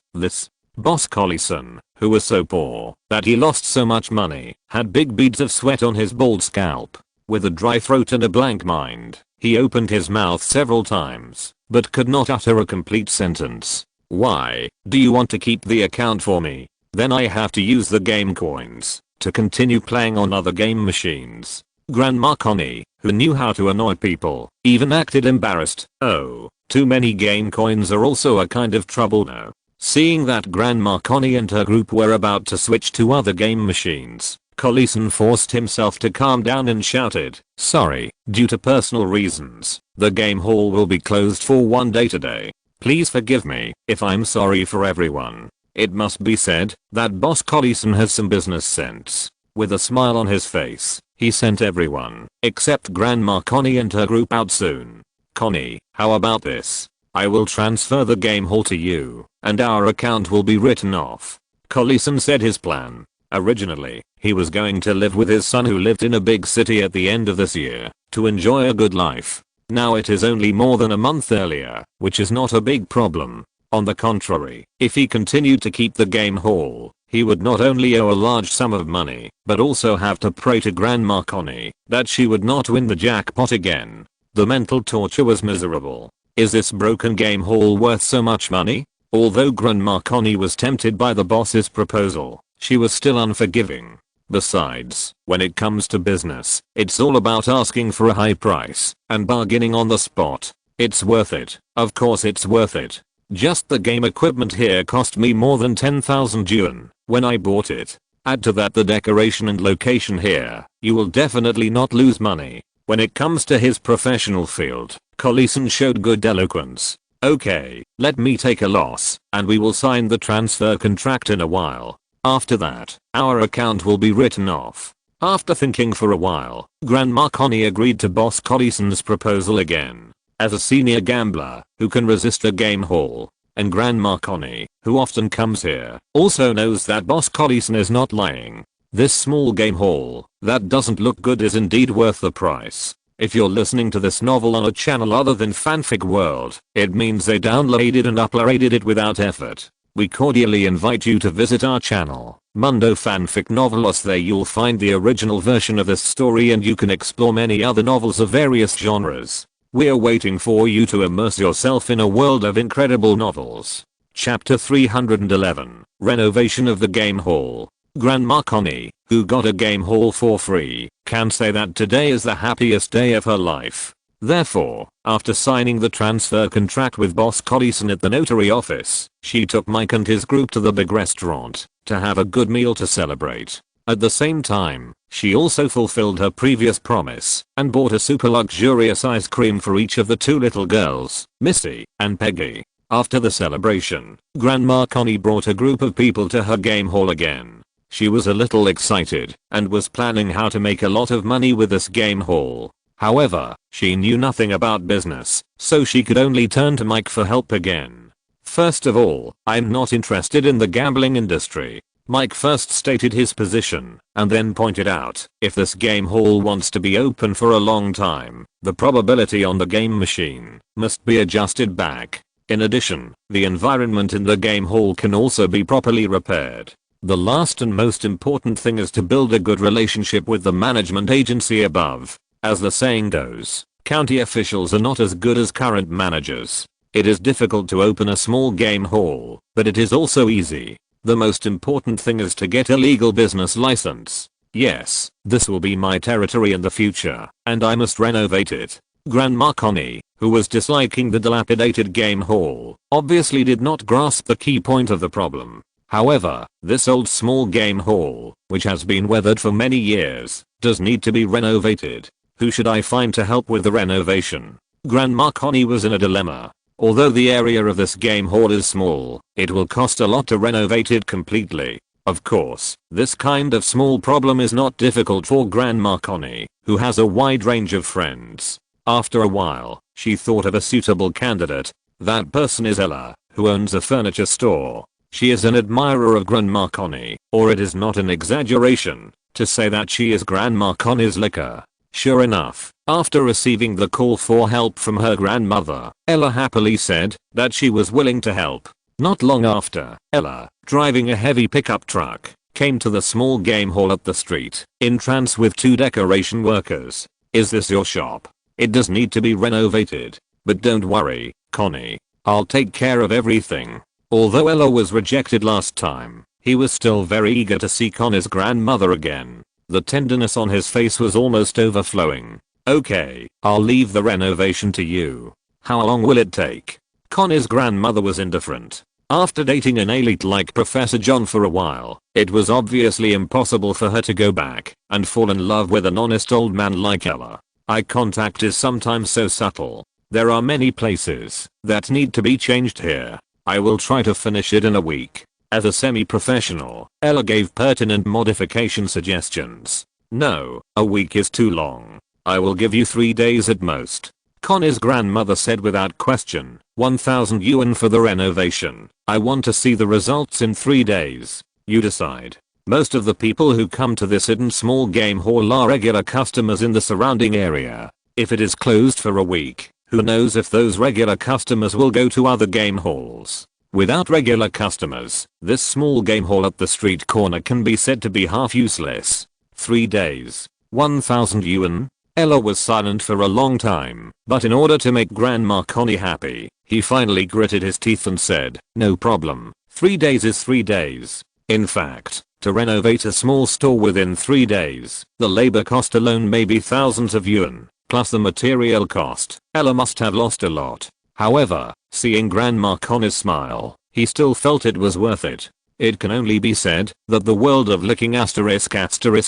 Boss Collison, who was so poor that he lost so much money, had big beads of sweat on his bald scalp. With a dry throat and a blank mind, he opened his mouth several times, but could not utter a complete sentence. Why, do you want to keep the account for me? Then I have to use the game coins to continue playing on other game machines. Grandma Connie, who knew how to annoy people, even acted embarrassed. Oh, too many game coins are also a kind of trouble now. Seeing that Grandma Connie and her group were about to switch to other game machines, Collison forced himself to calm down and shouted, "Sorry, due to personal reasons, the game hall will be closed for one day today. Please forgive me if I'm sorry for everyone." It must be said that Boss Collison has some business sense. With a smile on his face, he sent everyone, except Grandma Connie and her group, out soon. "Connie, how about this? I will transfer the game hall to you, and our account will be written off." Collison said his plan. Originally, he was going to live with his son, who lived in a big city, at the end of this year, to enjoy a good life. Now it is only more than a month earlier, which is not a big problem. On the contrary, if he continued to keep the game hall, he would not only owe a large sum of money, but also have to pray to Grandma Connie that she would not win the jackpot again. The mental torture was miserable. Is this broken game hall worth so much money? Although Grandma Connie was tempted by the boss's proposal, she was still unforgiving. Besides, when it comes to business, it's all about asking for a high price and bargaining on the spot. It's worth it. Of course it's worth it. Just the game equipment here cost me more than 10,000 yuan when I bought it. Add to that the decoration and location here, you will definitely not lose money. When it comes to his professional field, Collison showed good eloquence. "Okay, let me take a loss, and we will sign the transfer contract in a while. After that, our account will be written off." After thinking for a while, Grandma Connie agreed to Boss Collison's proposal again. As a senior gambler who can resist a game hall, and Grandma Connie, who often comes here, also knows that Boss Collison is not lying, this small game hall that doesn't look good is indeed worth the price. If you're listening to this novel on a channel other than Fanfic World, it means they downloaded and uploaded it without effort. We cordially invite you to visit our channel, Mundo Fanfic Novelos. There you'll find the original version of this story, and you can explore many other novels of various genres. We're waiting for you to immerse yourself in a world of incredible novels. Chapter 311, Renovation of the Game Hall. Grandma Connie, who got a game hall for free, can say that today is the happiest day of her life. Therefore, after signing the transfer contract with Boss Collison at the notary office, she took Mike and his group to the big restaurant to have a good meal to celebrate. At the same time, she also fulfilled her previous promise and bought a super luxurious ice cream for each of the two little girls, Missy and Peggy. After the celebration, Grandma Connie brought a group of people to her game hall again. She was a little excited and was planning how to make a lot of money with this game hall. However, she knew nothing about business, so she could only turn to Mike for help again. "First of all, I'm not interested in the gambling industry." Mike first stated his position, and then pointed out, if this game hall wants to be open for a long time, the probability on the game machine must be adjusted back. In addition, the environment in the game hall can also be properly repaired. The last and most important thing is to build a good relationship with the management agency above. As the saying goes, county officials are not as good as current managers. It is difficult to open a small game hall, but it is also easy. The most important thing is to get a legal business license. Yes, this will be my territory in the future, and I must renovate it. Grandma Connie, who was disliking the dilapidated game hall, obviously did not grasp the key point of the problem. However, this old small game hall, which has been weathered for many years, does need to be renovated. Who should I find to help with the renovation? Grandma Connie was in a dilemma. Although the area of this game hall is small, it will cost a lot to renovate it completely. Of course, this kind of small problem is not difficult for Grandma Connie, who has a wide range of friends. After a while, she thought of a suitable candidate. That person is Ella, who owns a furniture store. She is an admirer of Grandma Connie, or it is not an exaggeration to say that she is Grandma Connie's licker. Sure enough, after receiving the call for help from her grandmother, Ella happily said that she was willing to help. Not long after, Ella, driving a heavy pickup truck, came to the small game hall up the street, in trance with two decoration workers. "Is this your shop? It does need to be renovated. But don't worry, Connie. I'll take care of everything." Although Ella was rejected last time, he was still very eager to see Connie's grandmother again. The tenderness on his face was almost overflowing. "Okay, I'll leave the renovation to you. How long will it take?" Connie's grandmother was indifferent. After dating an elite like Professor John for a while, it was obviously impossible for her to go back and fall in love with an honest old man like Ella. Eye contact is sometimes so subtle. There are many places that need to be changed here. I will try to finish it in a week. As a semi-professional, Ella gave pertinent modification suggestions. "No, a week is too long. I will give you 3 days at most." Connie's grandmother said without question, 1,000 yuan for the renovation. "I want to see the results in 3 days. You decide." Most of the people who come to this hidden small game hall are regular customers in the surrounding area. If it is closed for a week, who knows if those regular customers will go to other game halls. Without regular customers, this small game hall at the street corner can be said to be half useless. 3 days, 1,000 yuan. Ella was silent for a long time, but in order to make Grandma Connie happy, he finally gritted his teeth and said, "No problem. 3 days is 3 days. In fact, to renovate a small store within 3 days, the labor cost alone may be thousands of yuan, plus the material cost. Ella must have lost a lot. However, seeing Grandma Connie's smile, he still felt it was worth it. It can only be said that the world of licking asterisk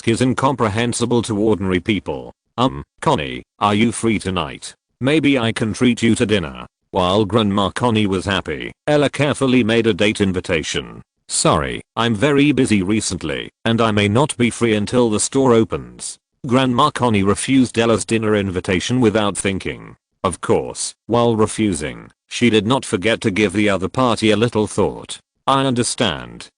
is incomprehensible to ordinary people. Connie, are you free tonight? Maybe I can treat you to dinner." While Grandma Connie was happy, Ella carefully made a date invitation. "Sorry, I'm very busy recently, and I may not be free until the store opens." Grandma Connie refused Ella's dinner invitation without thinking. Of course, while refusing, she did not forget to give the other party a little thought. I understand.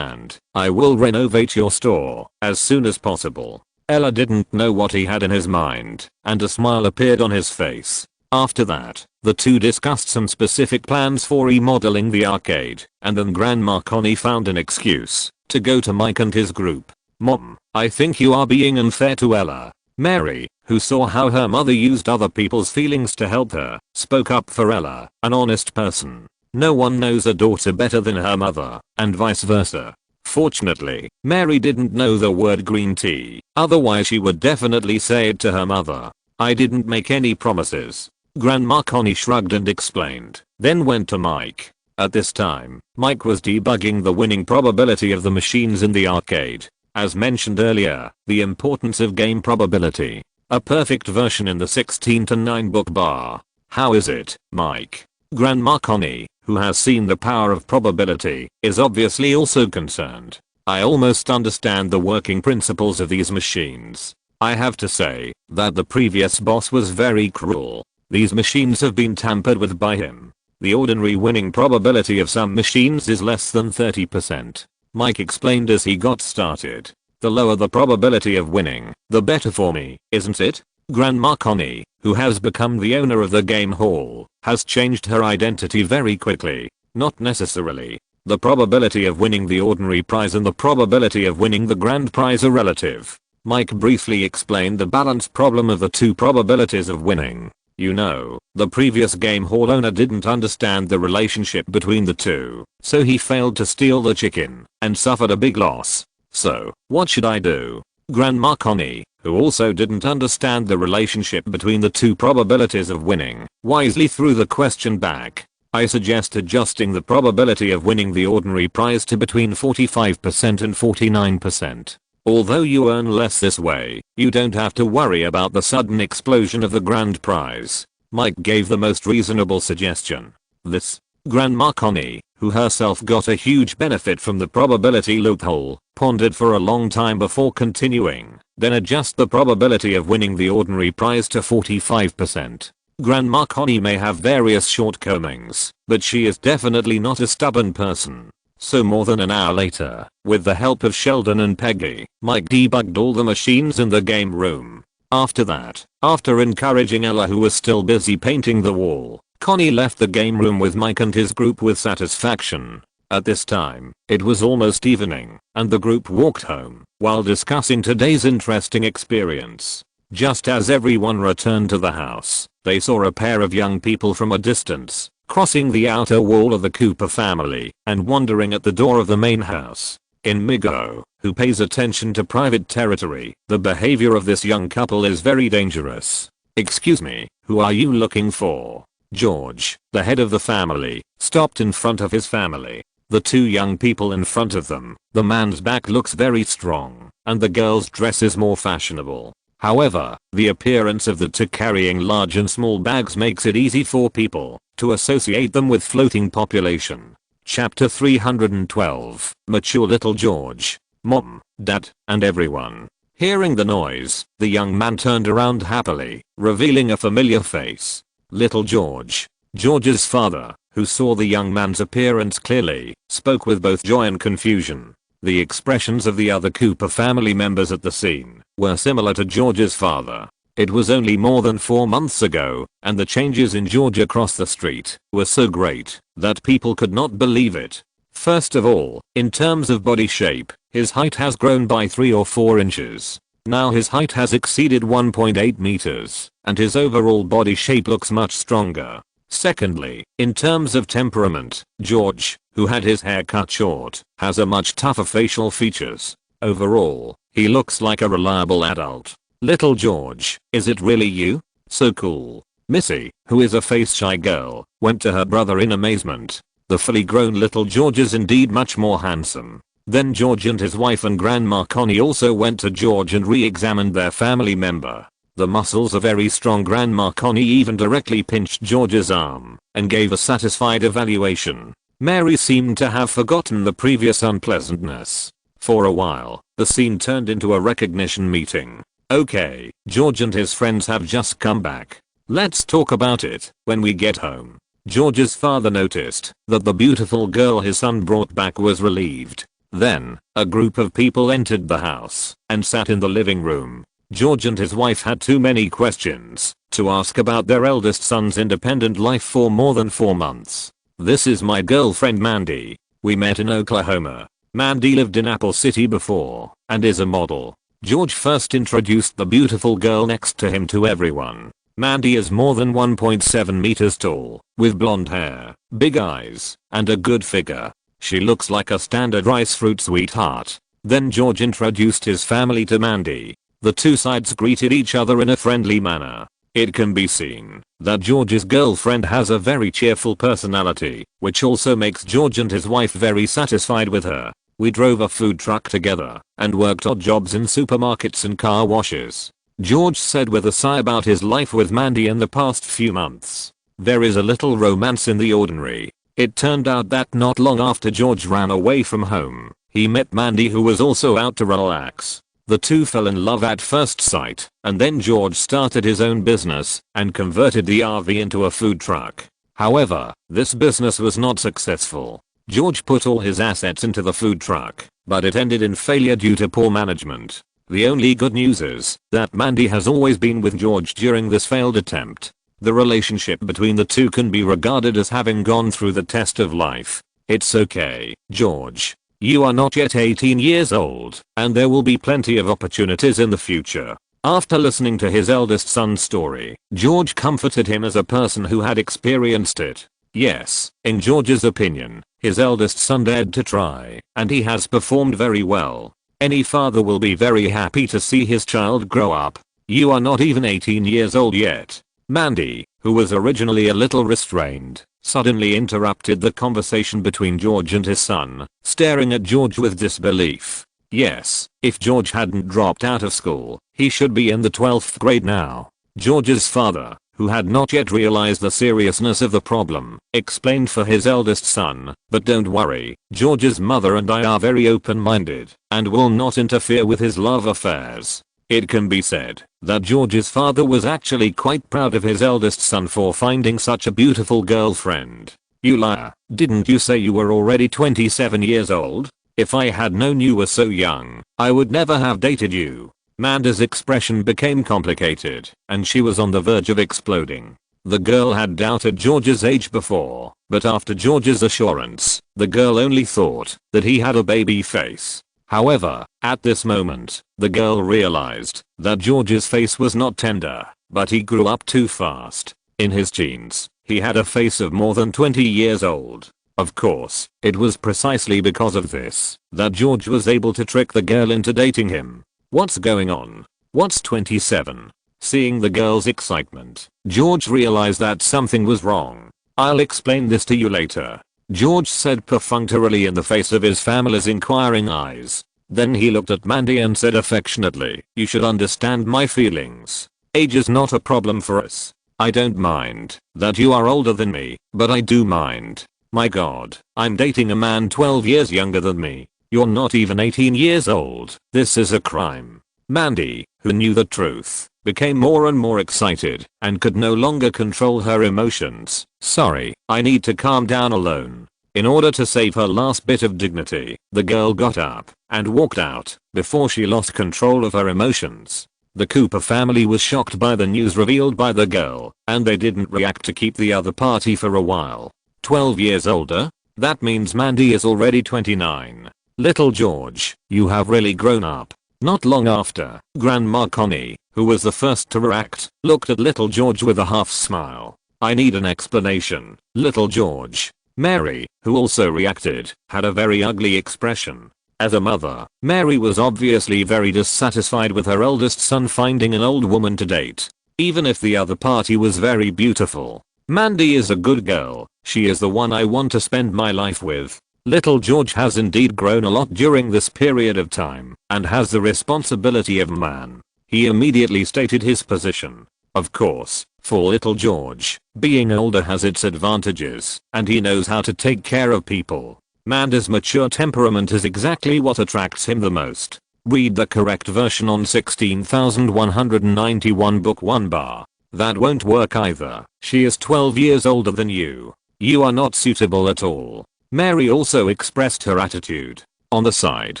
I will renovate your store as soon as possible." Ella didn't know what he had in his mind, and a smile appeared on his face. After that, the two discussed some specific plans for remodeling the arcade, and then Grandma Connie found an excuse to go to Mike and his group. "Mom, I think you are being unfair to Ella." Mary, who saw how her mother used other people's feelings to help her, spoke up for Ella, an honest person. No one knows a daughter better than her mother, and vice versa. Fortunately, Mary didn't know the word green tea, otherwise she would definitely say it to her mother. "I didn't make any promises." Grandma Connie shrugged and explained, then went to Mike. At this time, Mike was debugging the winning probability of the machines in the arcade. As mentioned earlier, the importance of game probability. A perfect version in the 16-9 book bar. "How is it, Mike?" Grandma Connie, who has seen the power of probability, is obviously also concerned. "I almost understand the working principles of these machines. I have to say that the previous boss was very cruel. These machines have been tampered with by him. The ordinary winning probability of some machines is less than 30%. Mike explained as he got started. "The lower the probability of winning, the better for me, isn't it?" Grandma Connie, who has become the owner of the game hall, has changed her identity very quickly. Not necessarily. The probability of winning the ordinary prize and the probability of winning the grand prize are relative. Mike briefly explained the balance problem of the two probabilities of winning. You know, the previous game hall owner didn't understand the relationship between the two, so he failed to steal the chicken and suffered a big loss. "So, what should I do?" Grandma Connie, who also didn't understand the relationship between the two probabilities of winning, wisely threw the question back. I suggest adjusting the probability of winning the ordinary prize to between 45% and 49%. Although you earn less this way, you don't have to worry about the sudden explosion of the grand prize. Mike gave the most reasonable suggestion. This, Grandma Connie, who herself got a huge benefit from the probability loophole, pondered for a long time before continuing. Then adjust the probability of winning the ordinary prize to 45%. Grandma Connie may have various shortcomings, but she is definitely not a stubborn person. So more than an hour later, with the help of Sheldon and Peggy, Mike debugged all the machines in the game room. After that, after encouraging Ella, who was still busy painting the wall, Connie left the game room with Mike and his group with satisfaction. At this time, it was almost evening, and the group walked home while discussing today's interesting experience. Just as everyone returned to the house, they saw a pair of young people from a distance, crossing the outer wall of the Cooper family and wandering at the door of the main house. In Migo, who pays attention to private territory, the behavior of this young couple is very dangerous. "Excuse me, who are you looking for?" George, the head of the family, stopped in front of his family. The two young people in front of them, the man's back looks very strong, and the girl's dress is more fashionable. However, the appearance of the two carrying large and small bags makes it easy for people to associate them with floating population. Chapter 312. Mature little George. Mom, Dad, and everyone. Hearing the noise, the young man turned around happily, revealing a familiar face. Little George. George's father, who saw the young man's appearance clearly, spoke with both joy and confusion. The expressions of the other Cooper family members at the scene were similar to George's father. It was only more than 4 months ago, and the changes in George across the street were so great that people could not believe it. First of all, in terms of body shape, his height has grown by 3 or 4 inches. Now his height has exceeded 1.8 meters, and his overall body shape looks much stronger. Secondly, in terms of temperament, George, who had his hair cut short, has a much tougher facial features. Overall, he looks like a reliable adult. Little George, is it really you? So cool. Missy, who is a face-shy girl, went to her brother in amazement. The fully grown little George is indeed much more handsome. Then George and his wife and Grandma Connie also went to George and re-examined their family member. The muscles of very strong Grandma Connie even directly pinched George's arm and gave a satisfied evaluation. Mary seemed to have forgotten the previous unpleasantness. For a while, the scene turned into a recognition meeting. Okay, George and his friends have just come back. Let's talk about it when we get home. George's father noticed that the beautiful girl his son brought back was relieved. Then, a group of people entered the house and sat in the living room. George and his wife had too many questions to ask about their eldest son's independent life for more than 4 months. "This is my girlfriend Mandy. We met in Oklahoma. Mandy lived in Apple City before and is a model." George first introduced the beautiful girl next to him to everyone. Mandy is more than 1.7 meters tall, with blonde hair, big eyes, and a good figure. She looks like a standard rice fruit sweetheart. Then George introduced his family to Mandy. The two sides greeted each other in a friendly manner. It can be seen that George's girlfriend has a very cheerful personality, which also makes George and his wife very satisfied with her. We drove a food truck together and worked odd jobs in supermarkets and car washes. George said with a sigh about his life with Mandy in the past few months. There is a little romance in the ordinary. It turned out that not long after George ran away from home, he met Mandy, who was also out to relax. The two fell in love at first sight, and then George started his own business and converted the RV into a food truck. However, this business was not successful. George put all his assets into the food truck, but it ended in failure due to poor management. The only good news is that Mandy has always been with George during this failed attempt. The relationship between the two can be regarded as having gone through the test of life. It's okay, George. You are not yet 18 years old, and there will be plenty of opportunities in the future. After listening to his eldest son's story, George comforted him as a person who had experienced it. Yes, in George's opinion, his eldest son dared to try, and he has performed very well. Any father will be very happy to see his child grow up. You are not even 18 years old yet. Mandy, who was originally a little restrained, suddenly interrupted the conversation between George and his son, staring at George with disbelief. Yes, if George hadn't dropped out of school, he should be in the 12th grade now. George's father, who had not yet realized the seriousness of the problem, explained for his eldest son, "But don't worry, George's mother and I are very open-minded, and will not interfere with his love affairs." It can be said that George's father was actually quite proud of his eldest son for finding such a beautiful girlfriend. "You liar, didn't you say you were already 27 years old? If I had known you were so young, I would never have dated you." Mandy's expression became complicated, and she was on the verge of exploding. The girl had doubted George's age before, but after George's assurance, the girl only thought that he had a baby face. However, at this moment, the girl realized that George's face was not tender, but he grew up too fast. In his teens, he had a face of more than 20 years old. Of course, it was precisely because of this that George was able to trick the girl into dating him. "What's going on? What's 27? Seeing the girl's excitement, George realized that something was wrong. "I'll explain this to you later," George said perfunctorily in the face of his family's inquiring eyes. Then he looked at Mandy and said affectionately, "You should understand my feelings. Age is not a problem for us. I don't mind that you are older than me, but I do mind. My God, I'm dating a man 12 years younger than me. You're not even 18 years old. This is a crime." Mandy, who knew the truth, became more and more excited and could no longer control her emotions. "Sorry, I need to calm down alone." In order to save her last bit of dignity, the girl got up and walked out before she lost control of her emotions. The Cooper family was shocked by the news revealed by the girl, and they didn't react to keep the other party for a while. 12 years older? That means Mandy is already 29. "Little George, you have really grown up." Not long after, Grandma Connie, who was the first to react, looked at little George with a half smile. "I need an explanation, little George." Mary, who also reacted, had a very ugly expression. As a mother, Mary was obviously very dissatisfied with her eldest son finding an old woman to date, even if the other party was very beautiful. "Mandy is a good girl. She is the one I want to spend my life with." Little George has indeed grown a lot during this period of time and has the responsibility of a man. He immediately stated his position. Of course, for little George, being older has its advantages, and he knows how to take care of people. Mandy's mature temperament is exactly what attracts him the most. Read the correct version on 16,191 book 1 bar. That won't work either. She is 12 years older than you. You are not suitable at all. Mary also expressed her attitude. On the side,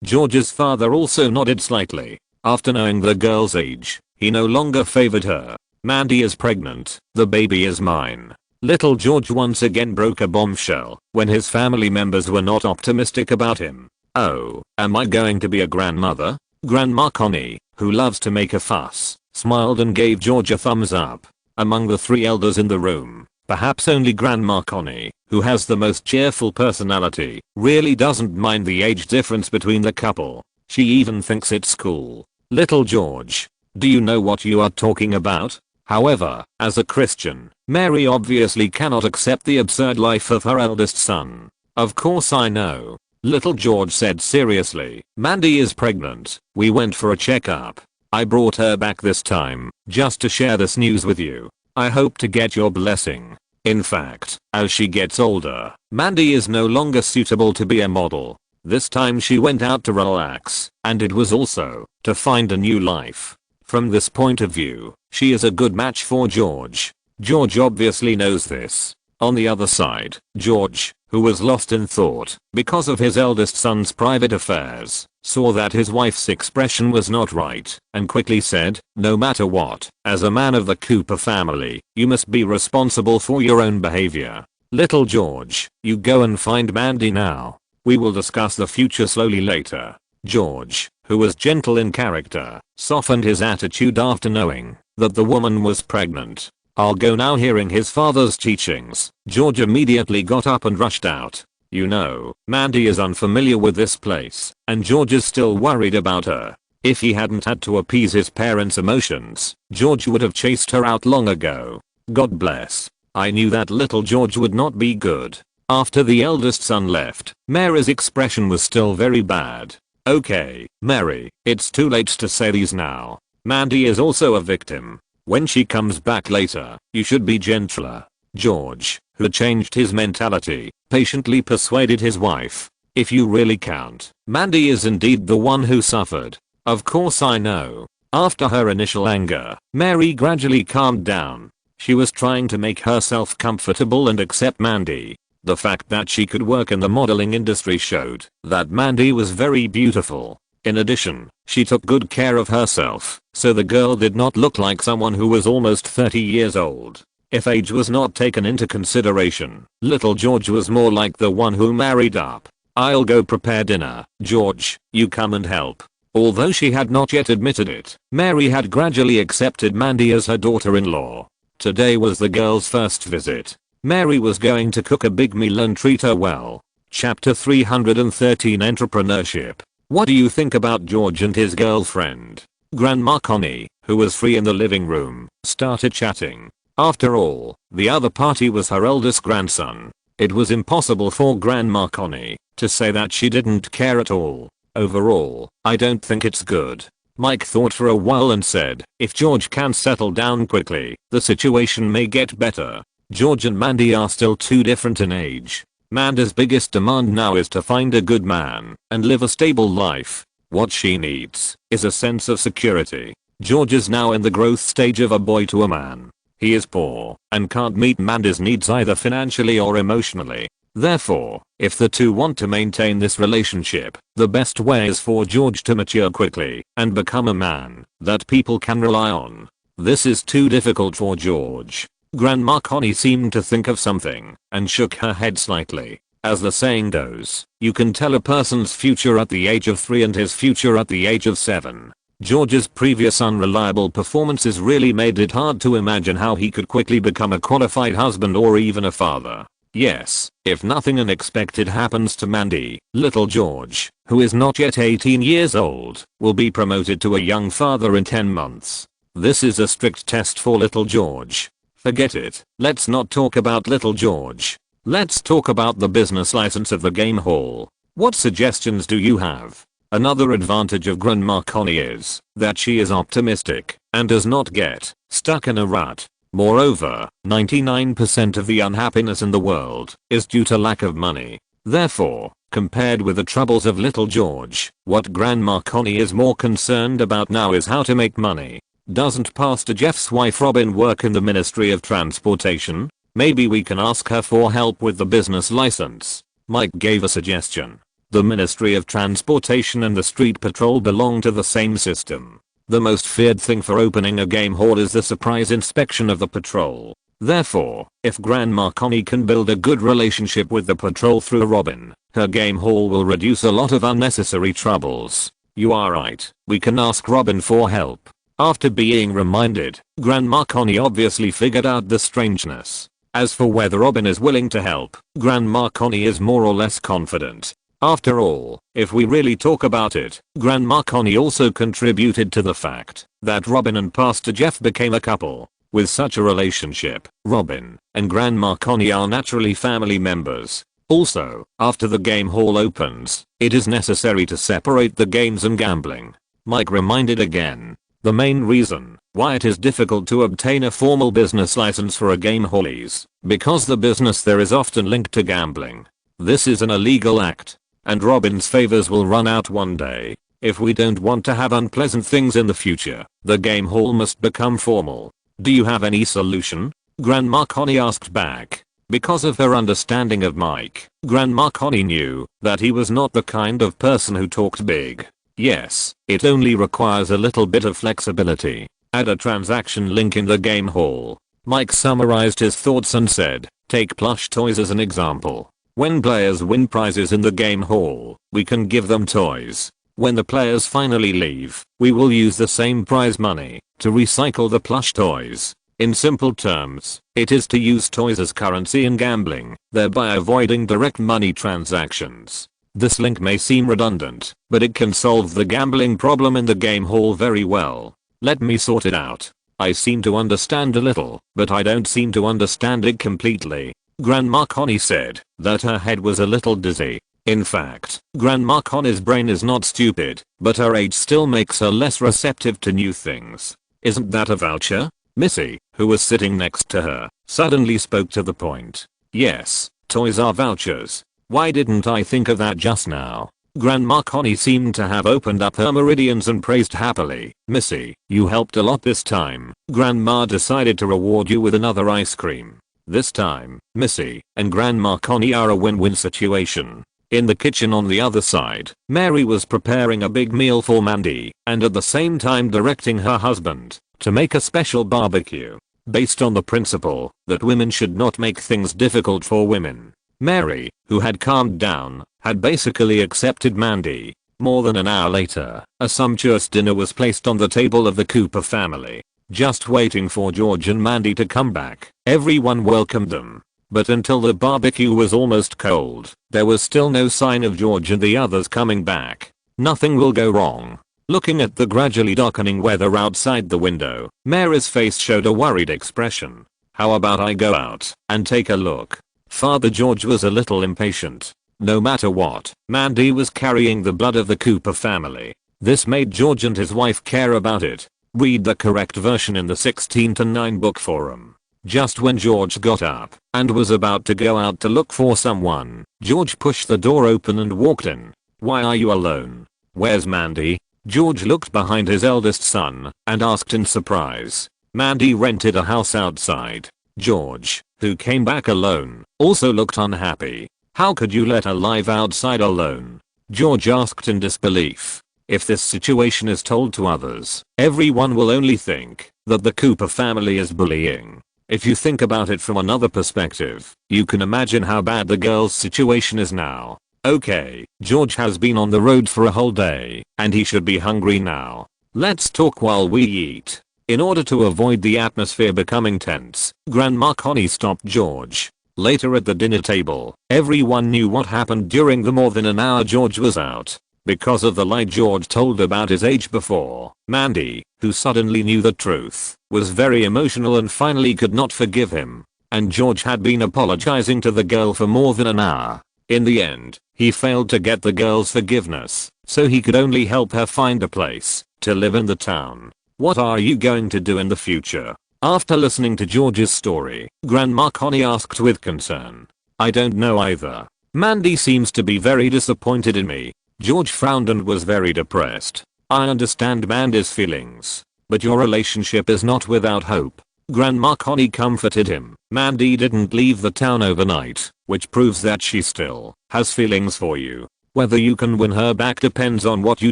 George's father also nodded slightly. After knowing the girl's age, he no longer favored her. "Mandy is pregnant. The baby is mine." Little George once again broke a bombshell when his family members were not optimistic about him. "Oh, am I going to be a grandmother?" Grandma Connie, who loves to make a fuss, smiled and gave George a thumbs up. Among the three elders in the room, perhaps only Grandma Connie, who has the most cheerful personality, really doesn't mind the age difference between the couple. She even thinks it's cool. "Little George, do you know what you are talking about?" However, as a Christian, Mary obviously cannot accept the absurd life of her eldest son. "Of course I know," little George said seriously. "Mandy is pregnant. We went for a checkup. I brought her back this time, just to share this news with you. I hope to get your blessing." In fact, as she gets older, Mandy is no longer suitable to be a model. This time she went out to relax, and it was also to find a new life. From this point of view, she is a good match for George. George obviously knows this. On the other side, George, who was lost in thought because of his eldest son's private affairs, saw that his wife's expression was not right and quickly said, "No matter what, as a man of the Cooper family, you must be responsible for your own behavior. Little George, you go and find Mandy now. We will discuss the future slowly later." George, who was gentle in character, softened his attitude after knowing that the woman was pregnant. "I'll go now." Hearing his father's teachings, George immediately got up and rushed out. You know, Mandy is unfamiliar with this place, and George is still worried about her. If he hadn't had to appease his parents' emotions, George would have chased her out long ago. God bless. I knew that little George would not be good. After the eldest son left, Mary's expression was still very bad. Okay, Mary, it's too late to say these now. Mandy is also a victim. When she comes back later, you should be gentler. George, who changed his mentality, patiently persuaded his wife. If you really count, Mandy is indeed the one who suffered. Of course I know. After her initial anger, Mary gradually calmed down. She was trying to make herself comfortable and accept Mandy. The fact that she could work in the modeling industry showed that Mandy was very beautiful. In addition, she took good care of herself, so the girl did not look like someone who was almost 30 years old. If age was not taken into consideration, little George was more like the one who married up. I'll go prepare dinner. George, you come and help. Although she had not yet admitted it, Mary had gradually accepted Mandy as her daughter-in-law. Today was the girl's first visit. Mary was going to cook a big meal and treat her well. Chapter 313 Entrepreneurship. What do you think about George and his girlfriend? Grandma Connie, who was free in the living room, started chatting. After all, the other party was her eldest grandson. It was impossible for Grandma Connie to say that she didn't care at all. Overall, I don't think it's good. Mike thought for a while and said, if George can settle down quickly, the situation may get better. George and Mandy are still too different in age. Mandy's biggest demand now is to find a good man and live a stable life. What she needs is a sense of security. George is now in the growth stage of a boy to a man. He is poor and can't meet Mandy's needs either financially or emotionally. Therefore, if the two want to maintain this relationship, the best way is for George to mature quickly and become a man that people can rely on. This is too difficult for George. Grandma Connie seemed to think of something and shook her head slightly. As the saying goes, you can tell a person's future at the age of 3 and his future at the age of 7. George's previous unreliable performances really made it hard to imagine how he could quickly become a qualified husband or even a father. Yes, if nothing unexpected happens to Mandy, little George, who is not yet 18 years old, will be promoted to a young father in 10 months. This is a strict test for little George. Forget it. Let's not talk about little George. Let's talk about the business license of the game hall. What suggestions do you have? Another advantage of Grandma Connie is that she is optimistic and does not get stuck in a rut. Moreover, 99% of the unhappiness in the world is due to lack of money. Therefore, compared with the troubles of little George, what Grandma Connie is more concerned about now is how to make money. Doesn't Pastor Jeff's wife Robin work in the Ministry of Transportation? Maybe we can ask her for help with the business license. Mike gave a suggestion. The Ministry of Transportation and the Street Patrol belong to the same system. The most feared thing for opening a game hall is the surprise inspection of the patrol. Therefore, if Grandma Connie can build a good relationship with the patrol through Robin, her game hall will reduce a lot of unnecessary troubles. You are right, we can ask Robin for help. After being reminded, Grandma Connie obviously figured out the strangeness. As for whether Robin is willing to help, Grandma Connie is more or less confident. After all, if we really talk about it, Grandma Connie also contributed to the fact that Robin and Pastor Jeff became a couple. With such a relationship, Robin and Grandma Connie are naturally family members. Also, after the game hall opens, it is necessary to separate the games and gambling. Mike reminded again. The main reason why it is difficult to obtain a formal business license for a game hall is because the business there is often linked to gambling. This is an illegal act, and Robin's favors will run out one day. If we don't want to have unpleasant things in the future, the game hall must become formal. Do you have any solution? Grandma Connie asked back. Because of her understanding of Mike, Grandma Connie knew that he was not the kind of person who talked big. Yes, it only requires a little bit of flexibility. Add a transaction link in the game hall. Mike summarized his thoughts and said, take plush toys as an example. When players win prizes in the game hall, we can give them toys. When the players finally leave, we will use the same prize money to recycle the plush toys. In simple terms, it is to use toys as currency in gambling, thereby avoiding direct money transactions. This link may seem redundant, but it can solve the gambling problem in the game hall very well. Let me sort it out. I seem to understand a little, but I don't seem to understand it completely. Grandma Connie said that her head was a little dizzy. In fact, Grandma Connie's brain is not stupid, but her age still makes her less receptive to new things. Isn't that a voucher? Missy, who was sitting next to her, suddenly spoke to the point. Yes, toys are vouchers. Why didn't I think of that just now? Grandma Connie seemed to have opened up her meridians and praised happily. Missy, you helped a lot this time. Grandma decided to reward you with another ice cream. This time, Missy and Grandma Connie are a win-win situation. In the kitchen on the other side, Mary was preparing a big meal for Mandy and at the same time directing her husband to make a special barbecue. Based on the principle that women should not make things difficult for women, Mary, who had calmed down, had basically accepted Mandy. More than an hour later, a sumptuous dinner was placed on the table of the Cooper family. Just waiting for George and Mandy to come back, everyone welcomed them. But until the barbecue was almost cold, there was still no sign of George and the others coming back. Nothing will go wrong. Looking at the gradually darkening weather outside the window, Mary's face showed a worried expression. How about I go out and take a look? Father George was a little impatient. No matter what, Mandy was carrying the blood of the Cooper family. This made George and his wife care about it. Read the correct version in the 16:9 book forum. Just when George got up and was about to go out to look for someone, George pushed the door open and walked in. Why are you alone? Where's Mandy? George looked behind his eldest son and asked in surprise. Mandy rented a house outside. George, who came back alone, also looked unhappy. How could you let her live outside alone? George asked in disbelief. If this situation is told to others, everyone will only think that the Cooper family is bullying. If you think about it from another perspective, you can imagine how bad the girl's situation is now. Okay, George has been on the road for a whole day, and he should be hungry now. Let's talk while we eat. In order to avoid the atmosphere becoming tense, Grandma Connie stopped George. Later at the dinner table, everyone knew what happened during the more than an hour George was out. Because of the lie George told about his age before, Mandy, who suddenly knew the truth, was very emotional and finally could not forgive him. And George had been apologizing to the girl for more than an hour. In the end, he failed to get the girl's forgiveness, so he could only help her find a place to live in the town. What are you going to do in the future? After listening to George's story, Grandma Connie asked with concern. I don't know either. Mandy seems to be very disappointed in me. George frowned and was very depressed. I understand Mandy's feelings, but your relationship is not without hope. Grandma Connie comforted him. Mandy didn't leave the town overnight, which proves that she still has feelings for you. Whether you can win her back depends on what you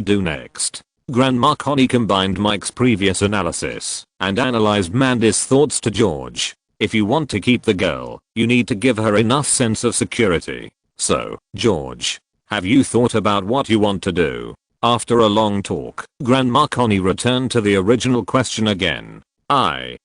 do next. Grandma Connie combined Mike's previous analysis and analyzed Mandy's thoughts to George. If you want to keep the girl, you need to give her enough sense of security. So, George, have you thought about what you want to do? After a long talk, Grandma Connie returned to the original question again.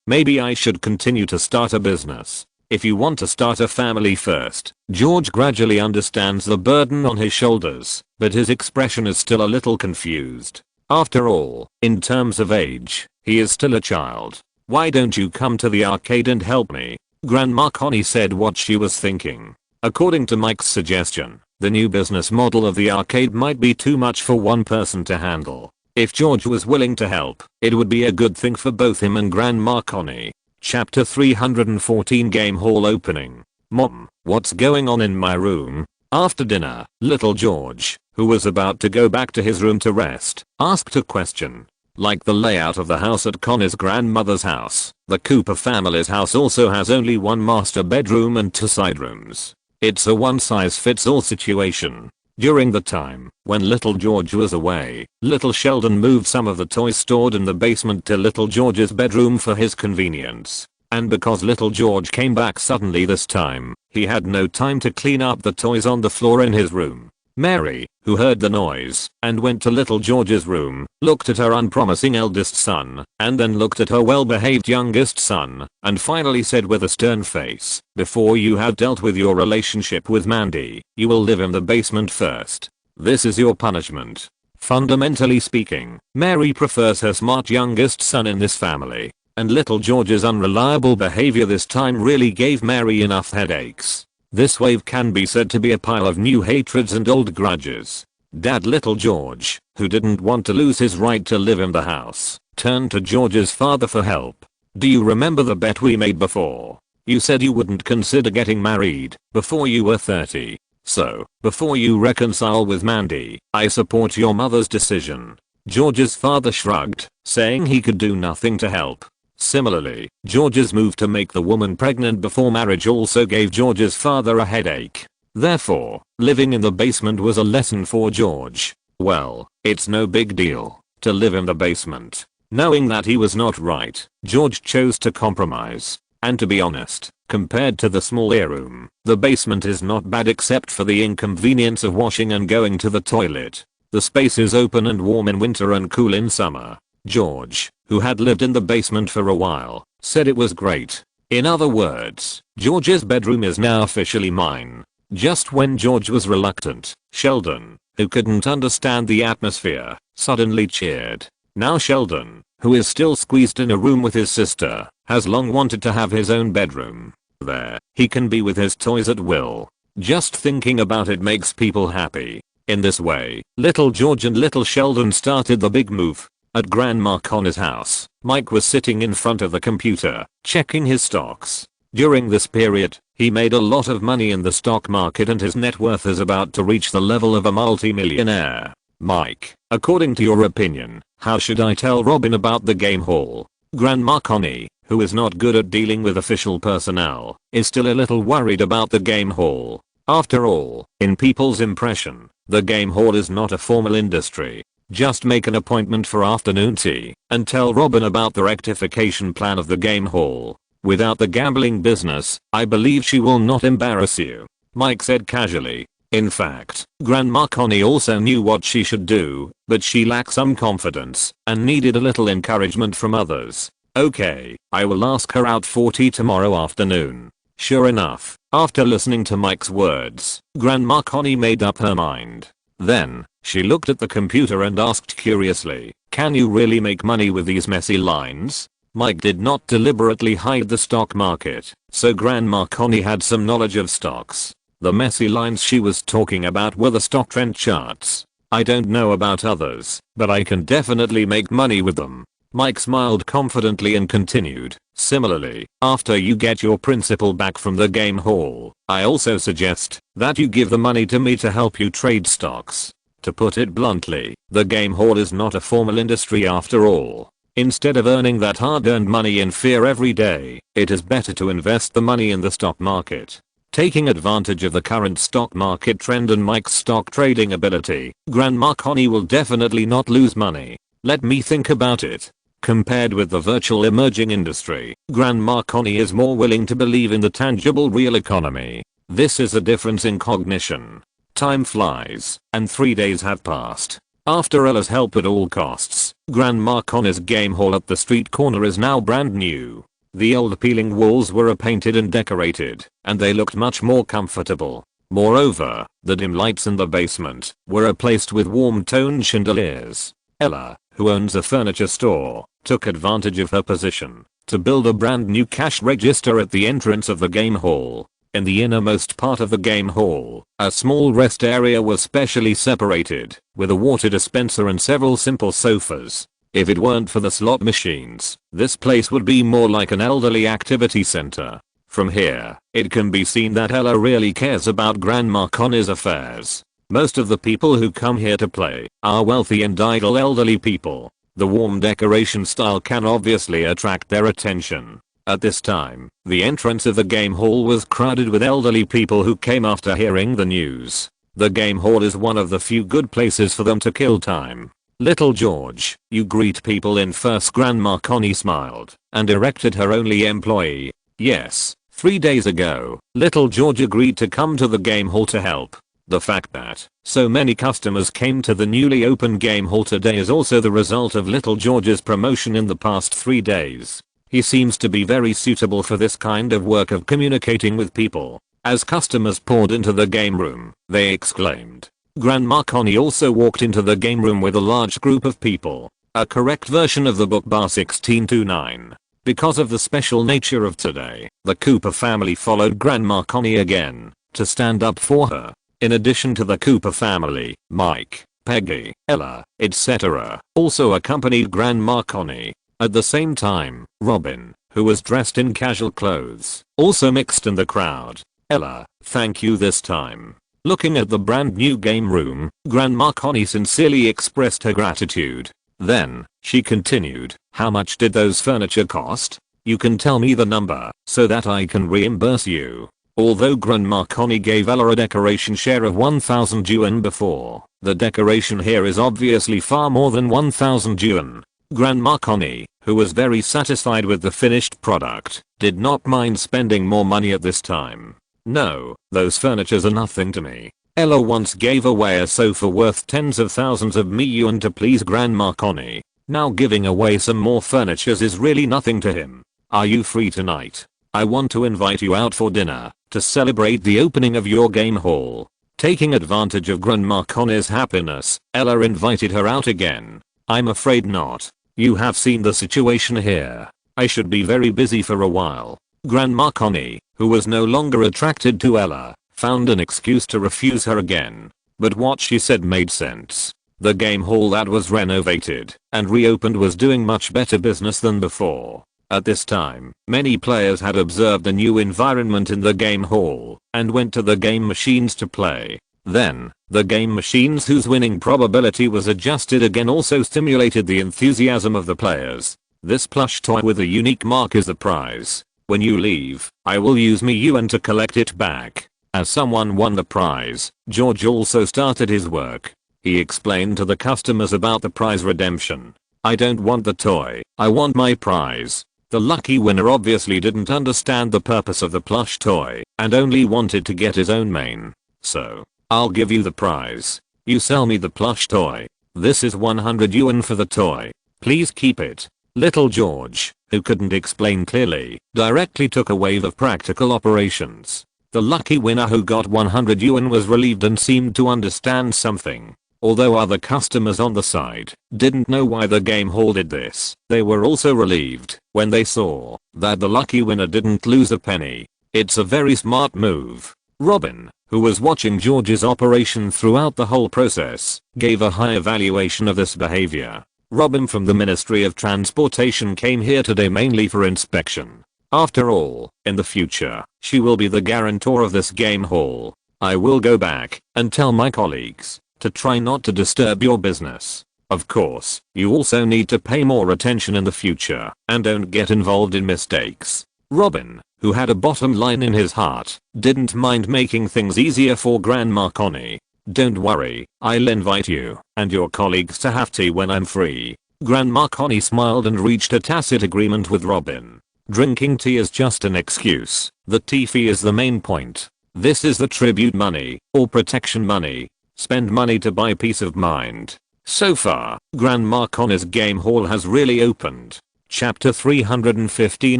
Maybe I should continue to start a business. If you want to start a family first, George gradually understands the burden on his shoulders, but his expression is still a little confused. After all, in terms of age, he is still a child. Why don't you come to the arcade and help me? Grandma Connie said what she was thinking. According to Mike's suggestion, the new business model of the arcade might be too much for one person to handle. If George was willing to help, it would be a good thing for both him and Grandma Connie. Chapter 314 Game Hall Opening. Mom, what's going on in my room? After dinner, little George, who was about to go back to his room to rest, asked a question. Like the layout of the house at Connie's grandmother's house, the Cooper family's house also has only one master bedroom and two side rooms. It's a one-size-fits-all situation. During the time when little George was away, little Sheldon moved some of the toys stored in the basement to little George's bedroom for his convenience. And because little George came back suddenly this time, he had no time to clean up the toys on the floor in his room. Mary, who heard the noise and went to little George's room, looked at her unpromising eldest son, and then looked at her well-behaved youngest son, and finally said with a stern face, "Before you have dealt with your relationship with Mandy, you will live in the basement first. This is your punishment." Fundamentally speaking, Mary prefers her smart youngest son in this family, and little George's unreliable behavior this time really gave Mary enough headaches. This wave can be said to be a pile of new hatreds and old grudges. Dad little George, who didn't want to lose his right to live in the house, turned to George's father for help. "Do you remember the bet we made before? You said you wouldn't consider getting married before you were 30. So, before you reconcile with Mandy, I support your mother's decision." George's father shrugged, saying he could do nothing to help. Similarly, George's move to make the woman pregnant before marriage also gave George's father a headache. Therefore, living in the basement was a lesson for George. Well, it's no big deal to live in the basement. Knowing that he was not right, George chose to compromise. And to be honest, compared to the small air room, the basement is not bad except for the inconvenience of washing and going to the toilet. The space is open and warm in winter and cool in summer. George, who had lived in the basement for a while, said it was great. In other words, George's bedroom is now officially mine. Just when George was reluctant, Sheldon, who couldn't understand the atmosphere, suddenly cheered. Now Sheldon, who is still squeezed in a room with his sister, has long wanted to have his own bedroom. There, he can be with his toys at will. Just thinking about it makes people happy. In this way, little George and little Sheldon started the big move. At Grandma Connor's house, Mike was sitting in front of the computer, checking his stocks. During this period, he made a lot of money in the stock market and his net worth is about to reach the level of a multi-millionaire. "Mike, according to your opinion, how should I tell Robin about the game hall?" Grandma Connie, who is not good at dealing with official personnel, is still a little worried about the game hall. After all, in people's impression, the game hall is not a formal industry. Just make an appointment for afternoon tea and tell Robin about the rectification plan of the game hall. Without the gambling business, I believe she will not embarrass you, Mike said casually. In fact, Grandma Connie also knew what she should do, but she lacked some confidence and needed a little encouragement from others. "Okay, I will ask her out for tea tomorrow afternoon." Sure enough, after listening to Mike's words, Grandma Connie made up her mind. Then, she looked at the computer and asked curiously, "Can you really make money with these messy lines?" Mike did not deliberately hide the stock market, so Grandma Connie had some knowledge of stocks. The messy lines she was talking about were the stock trend charts. "I don't know about others, but I can definitely make money with them." Mike smiled confidently and continued, "Similarly, after you get your principal back from the game hall, I also suggest that you give the money to me to help you trade stocks." To put it bluntly, the game hall is not a formal industry after all. Instead of earning that hard-earned money in fear every day, it is better to invest the money in the stock market. Taking advantage of the current stock market trend and Mike's stock trading ability, Grandma Connie will definitely not lose money. Let me think about it. Compared with the virtual emerging industry, Grandma Connie is more willing to believe in the tangible real economy. This is a difference in cognition. Time flies, and 3 days have passed. After Ella's help at all costs, Grandma Connie's game hall at the street corner is now brand new. The old peeling walls were repainted and decorated, and they looked much more comfortable. Moreover, the dim lights in the basement were replaced with warm-toned chandeliers. Ella, who owns a furniture store, took advantage of her position to build a brand new cash register at the entrance of the game hall. In the innermost part of the game hall, a small rest area was specially separated, with a water dispenser and several simple sofas. If it weren't for the slot machines, this place would be more like an elderly activity center. From here, it can be seen that Ella really cares about Grandma Connie's affairs. Most of the people who come here to play are wealthy and idle elderly people. The warm decoration style can obviously attract their attention. At this time, the entrance of the game hall was crowded with elderly people who came after hearing the news. The game hall is one of the few good places for them to kill time. "Little George, you greet people in first." Grandma Connie smiled and directed her only employee. "Yes, 3 days ago, little George agreed to come to the game hall to help. The fact that so many customers came to the newly opened game hall today is also the result of little George's promotion in the past 3 days. He seems to be very suitable for this kind of work of communicating with people. As customers poured into the game room, they exclaimed. Grandma Connie also walked into the game room with a large group of people. A correct version of the book bar 1629. Because of the special nature of today, the Cooper family followed Grandma Connie again to stand up for her. In addition to the Cooper family, Mike, Peggy, Ella, etc. also accompanied Grandma Connie. At the same time, Robin, who was dressed in casual clothes, also mixed in the crowd. Ella, thank you this time. Looking at the brand new game room, Grandma Connie sincerely expressed her gratitude. Then, she continued, how much did those furniture cost? You can tell me the number, so that I can reimburse you. Although Grandma Connie gave Ella a decoration share of 1000 yuan before, the decoration here is obviously far more than 1000 yuan. Grandma Connie, who was very satisfied with the finished product, did not mind spending more money at this time. No, those furnitures are nothing to me. Ella once gave away a sofa worth tens of thousands of yuan to please Grandma Connie. Now giving away some more furnitures is really nothing to him. Are you free tonight? I want to invite you out for dinner to celebrate the opening of your game hall. Taking advantage of Grandma Connie's happiness, Ella invited her out again. I'm afraid not. You have seen the situation here. I should be very busy for a while. Grandma Connie, who was no longer attracted to Ella, found an excuse to refuse her again. But what she said made sense. The game hall that was renovated and reopened was doing much better business than before. At this time, many players had observed a new environment in the game hall and went to the game machines to play. Then, the game machines whose winning probability was adjusted again also stimulated the enthusiasm of the players. This plush toy with a unique mark is the prize. When you leave, I will use yuan to collect it back. As someone won the prize, George also started his work. He explained to the customers about the prize redemption. I don't want the toy, I want my prize. The lucky winner obviously didn't understand the purpose of the plush toy and only wanted to get his own main. So, I'll give you the prize. You sell me the plush toy. This is 100 yuan for the toy. Please keep it. Little George, who couldn't explain clearly, directly took a wave of practical operations. The lucky winner who got 100 yuan was relieved and seemed to understand something. Although other customers on the side didn't know why the game hall did this, they were also relieved when they saw that the lucky winner didn't lose a penny. It's a very smart move. Robin, who was watching George's operation throughout the whole process, gave a high evaluation of this behavior. Robin from the Ministry of Transportation came here today mainly for inspection. After all, in the future, she will be the guarantor of this game hall. I will go back and tell my colleagues to try not to disturb your business. Of course, you also need to pay more attention in the future and don't get involved in mistakes. Robin, who had a bottom line in his heart, didn't mind making things easier for Grandma Connie. Don't worry, I'll invite you and your colleagues to have tea when I'm free. Grandma Connie smiled and reached a tacit agreement with Robin. Drinking tea is just an excuse. The tea fee is the main point. This is the tribute money, or protection money. Spend money to buy peace of mind. So far, Grandma Connie's game hall has really opened. Chapter 315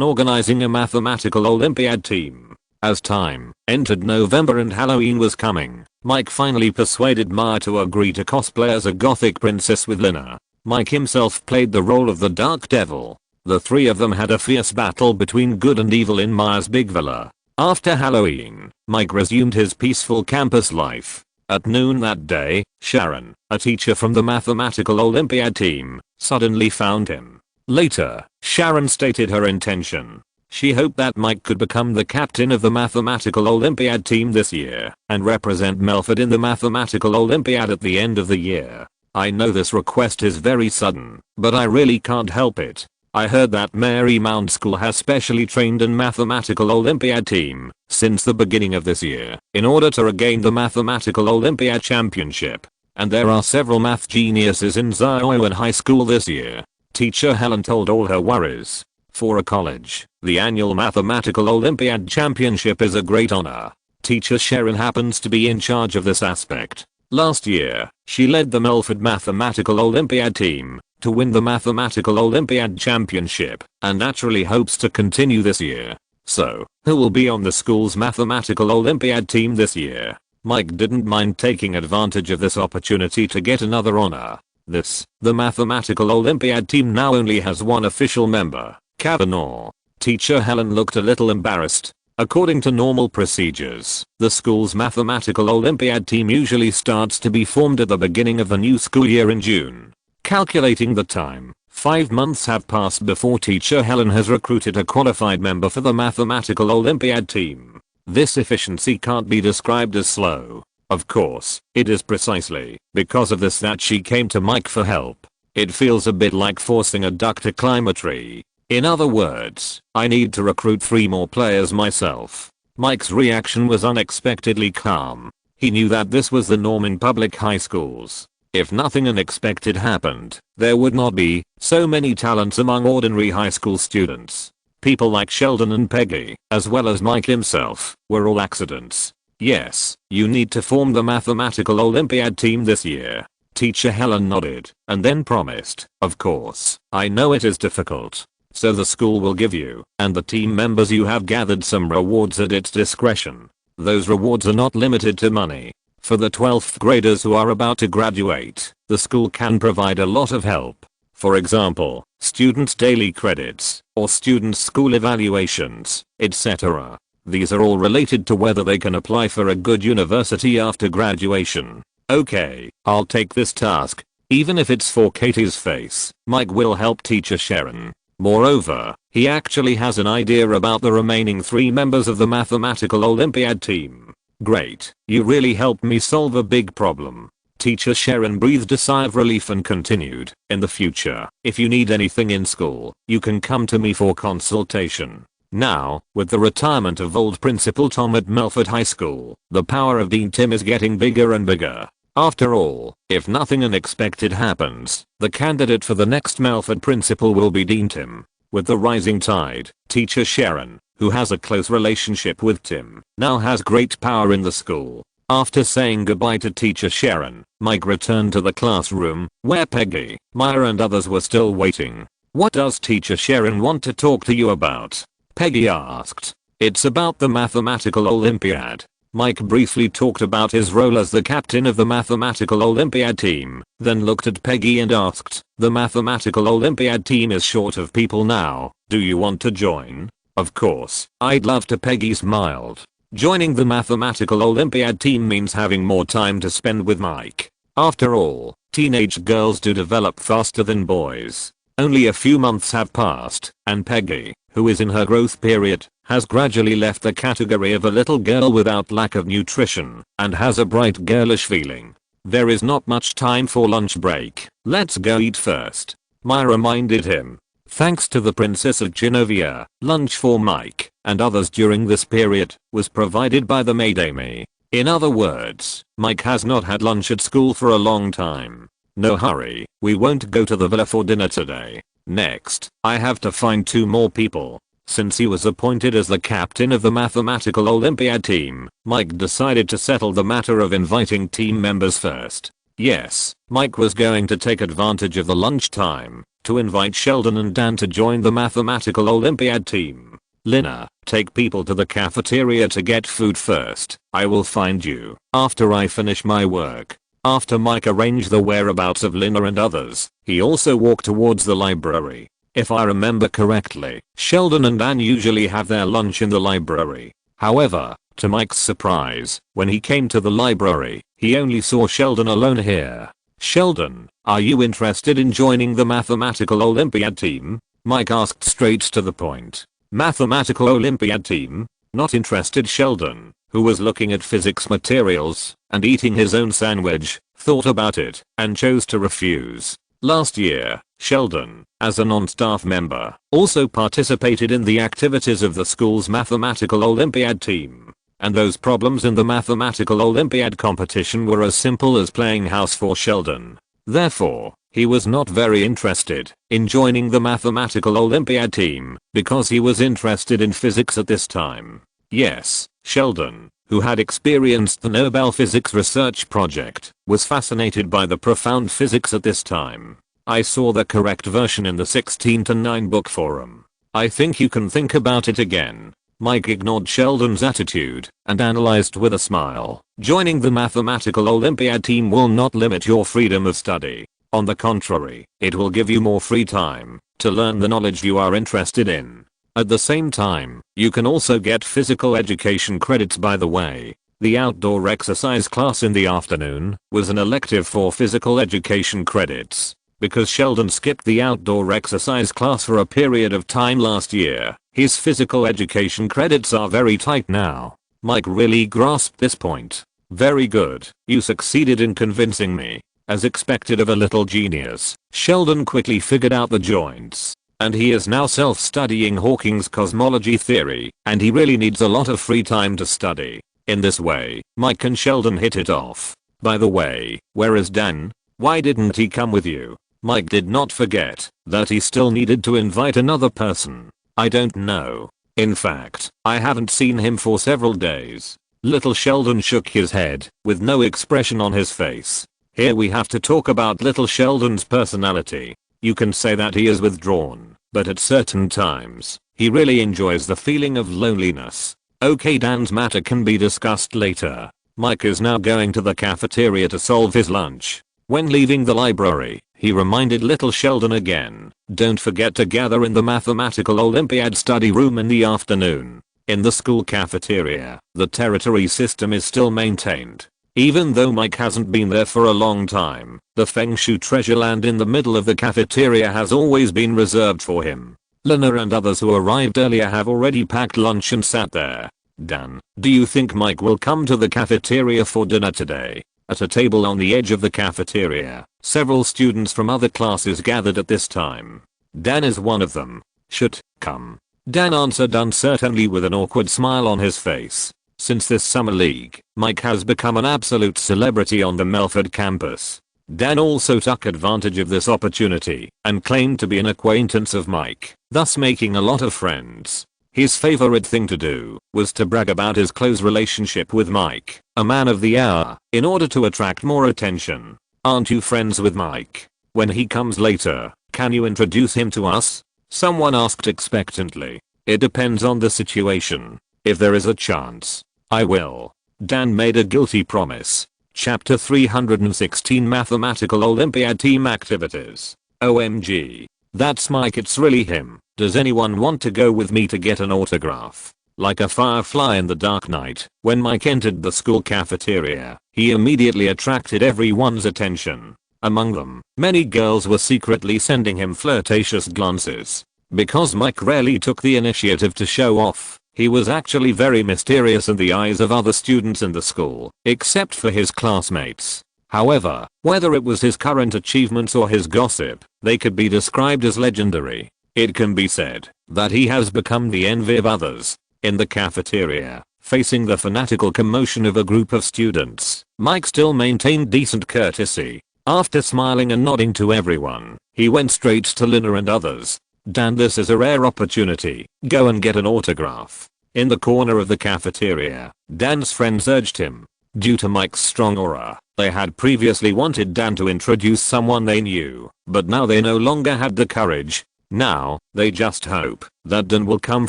Organizing a Mathematical Olympiad Team. As time entered November and Halloween was coming, Mike finally persuaded Maya to agree to cosplay as a gothic princess with Lina. Mike himself played the role of the Dark Devil. The three of them had a fierce battle between good and evil in Maya's big villa. After Halloween, Mike resumed his peaceful campus life. At noon that day, Sharon, a teacher from the Mathematical Olympiad team, suddenly found him. Later, Sharon stated her intention. She hoped that Mike could become the captain of the Mathematical Olympiad team this year and represent Melford in the Mathematical Olympiad at the end of the year. I know this request is very sudden, but I really can't help it. I heard that Marymount School has specially trained a Mathematical Olympiad team since the beginning of this year in order to regain the Mathematical Olympiad championship. And there are several math geniuses in Melford High School this year. Teacher Helen told all her worries. For a college, the annual Mathematical Olympiad championship is a great honor. Teacher Sharon happens to be in charge of this aspect. Last year, she led the Melford Mathematical Olympiad team to win the Mathematical Olympiad Championship and naturally hopes to continue this year. So, who will be on the school's Mathematical Olympiad team this year? Mike didn't mind taking advantage of this opportunity to get another honor. The Mathematical Olympiad team now only has one official member, Kavanaugh. Teacher Helen looked a little embarrassed. According to normal procedures, the school's Mathematical Olympiad team usually starts to be formed at the beginning of the new school year in June. Calculating the time, 5 months have passed before Teacher Helen has recruited a qualified member for the Mathematical Olympiad team. This efficiency can't be described as slow. Of course, it is precisely because of this that she came to Mike for help. It feels a bit like forcing a duck to climb a tree. In other words, I need to recruit 3 more players myself. Mike's reaction was unexpectedly calm. He knew that this was the norm in public high schools. If nothing unexpected happened, there would not be so many talents among ordinary high school students. People like Sheldon and Peggy, as well as Mike himself, were all accidents. Yes, you need to form the Mathematical Olympiad team this year. Teacher Helen nodded, and then promised, of course, I know it is difficult. So the school will give you, and the team members you have gathered, some rewards at its discretion. Those rewards are not limited to money. For the 12th graders who are about to graduate, the school can provide a lot of help. For example, students' daily credits, or students' school evaluations, etc. These are all related to whether they can apply for a good university after graduation. Okay, I'll take this task. Even if it's for Katie's face, Mike will help Teacher Sharon. Moreover, he actually has an idea about the remaining 3 members of the Mathematical Olympiad team. Great, you really helped me solve a big problem. Teacher Sharon breathed a sigh of relief and continued, in the future, if you need anything in school, you can come to me for consultation. Now, with the retirement of old Principal Tom at Melford High School, the power of Dean Tim is getting bigger and bigger. After all, if nothing unexpected happens, the candidate for the next Melford principal will be Dean Tim. With the rising tide, Teacher Sharon, who has a close relationship with Tim, now has great power in the school. After saying goodbye to Teacher Sharon, Mike returned to the classroom, where Peggy, Maya and others were still waiting. What does Teacher Sharon want to talk to you about? Peggy asked. It's about the Mathematical Olympiad. Mike briefly talked about his role as the captain of the Mathematical Olympiad team, then looked at Peggy and asked, the Mathematical Olympiad team is short of people now, do you want to join? Of course, I'd love to. Peggy smiled. Joining the Mathematical Olympiad team means having more time to spend with Mike. After all, teenage girls do develop faster than boys. Only a few months have passed, and Peggy, who is in her growth period, has gradually left the category of a little girl without lack of nutrition, and has a bright girlish feeling. There is not much time for lunch break. Let's go eat first. Maya reminded him. Thanks to the Princess of Genovia, lunch for Mike and others during this period was provided by the maid Amy. In other words, Mike has not had lunch at school for a long time. No hurry, we won't go to the villa for dinner today. Next, I have to find 2 more people. Since he was appointed as the captain of the Mathematical Olympiad team, Mike decided to settle the matter of inviting team members first. Yes, Mike was going to take advantage of the lunchtime to invite Sheldon and Dan to join the Mathematical Olympiad team. Lina, take people to the cafeteria to get food first. I will find you after I finish my work. After Mike arranged the whereabouts of Lina and others, he also walked towards the library. If I remember correctly, Sheldon and Dan usually have their lunch in the library. However, to Mike's surprise, when he came to the library, he only saw Sheldon alone here. Sheldon, are you interested in joining the Mathematical Olympiad team? Mike asked straight to the point. Mathematical Olympiad team? Not interested. Sheldon, who was looking at physics materials and eating his own sandwich, thought about it and chose to refuse. Last year, Sheldon, as a non-staff member, also participated in the activities of the school's Mathematical Olympiad team. And those problems in the Mathematical Olympiad competition were as simple as playing house for Sheldon. Therefore, he was not very interested in joining the Mathematical Olympiad team because he was interested in physics at this time. Yes, Sheldon, who had experienced the Nobel Physics Research Project, was fascinated by the profound physics at this time. I saw the correct version in the 16:9 book forum. I think you can think about it again. Mike ignored Sheldon's attitude and analyzed with a smile. Joining the mathematical Olympiad team will not limit your freedom of study. On the contrary, it will give you more free time to learn the knowledge you are interested in. At the same time, you can also get physical education credits. By the way, the outdoor exercise class in the afternoon was an elective for physical education credits. Because Sheldon skipped the outdoor exercise class for a period of time last year, his physical education credits are very tight now. Mike really grasped this point. Very good, you succeeded in convincing me. As expected of a little genius, Sheldon quickly figured out the joints. And he is now self-studying Hawking's cosmology theory, and he really needs a lot of free time to study. In this way, Mike and Sheldon hit it off. By the way, where is Dan? Why didn't he come with you? Mike did not forget that he still needed to invite another person. I don't know. In fact, I haven't seen him for several days. Little Sheldon shook his head, with no expression on his face. Here we have to talk about little Sheldon's personality. You can say that he is withdrawn, but at certain times, he really enjoys the feeling of loneliness. Okay, Dan's matter can be discussed later. Mike is now going to the cafeteria to solve his lunch. When leaving the library, he reminded little Sheldon again, don't forget to gather in the mathematical Olympiad study room in the afternoon. In the school cafeteria, the territory system is still maintained. Even though Mike hasn't been there for a long time, the Feng Shui treasure land in the middle of the cafeteria has always been reserved for him. Lena and others who arrived earlier have already packed lunch and sat there. Dan, do you think Mike will come to the cafeteria for dinner today? At a table on the edge of the cafeteria, several students from other classes gathered at this time. Dan is one of them. Should come. Dan answered uncertainly with an awkward smile on his face. Since this summer league, Mike has become an absolute celebrity on the Melford campus. Dan also took advantage of this opportunity and claimed to be an acquaintance of Mike, thus making a lot of friends. His favorite thing to do was to brag about his close relationship with Mike, a man of the hour, in order to attract more attention. Aren't you friends with Mike? When he comes later, can you introduce him to us? Someone asked expectantly. It depends on the situation. If there is a chance, I will. Dan made a guilty promise. Chapter 316 Mathematical Olympiad Team Activities. OMG. That's Mike, it's really him. Does anyone want to go with me to get an autograph? Like a firefly in the dark night, when Mike entered the school cafeteria, he immediately attracted everyone's attention. Among them, many girls were secretly sending him flirtatious glances. Because Mike rarely took the initiative to show off, he was actually very mysterious in the eyes of other students in the school, except for his classmates. However, whether it was his current achievements or his gossip, they could be described as legendary. It can be said that he has become the envy of others. In the cafeteria, facing the fanatical commotion of a group of students, Mike still maintained decent courtesy. After smiling and nodding to everyone, he went straight to Lena and others. Dan, this is a rare opportunity. Go and get an autograph. In the corner of the cafeteria, Dan's friends urged him. Due to Mike's strong aura, they had previously wanted Dan to introduce someone they knew, but now they no longer had the courage. Now, they just hope that Dan will come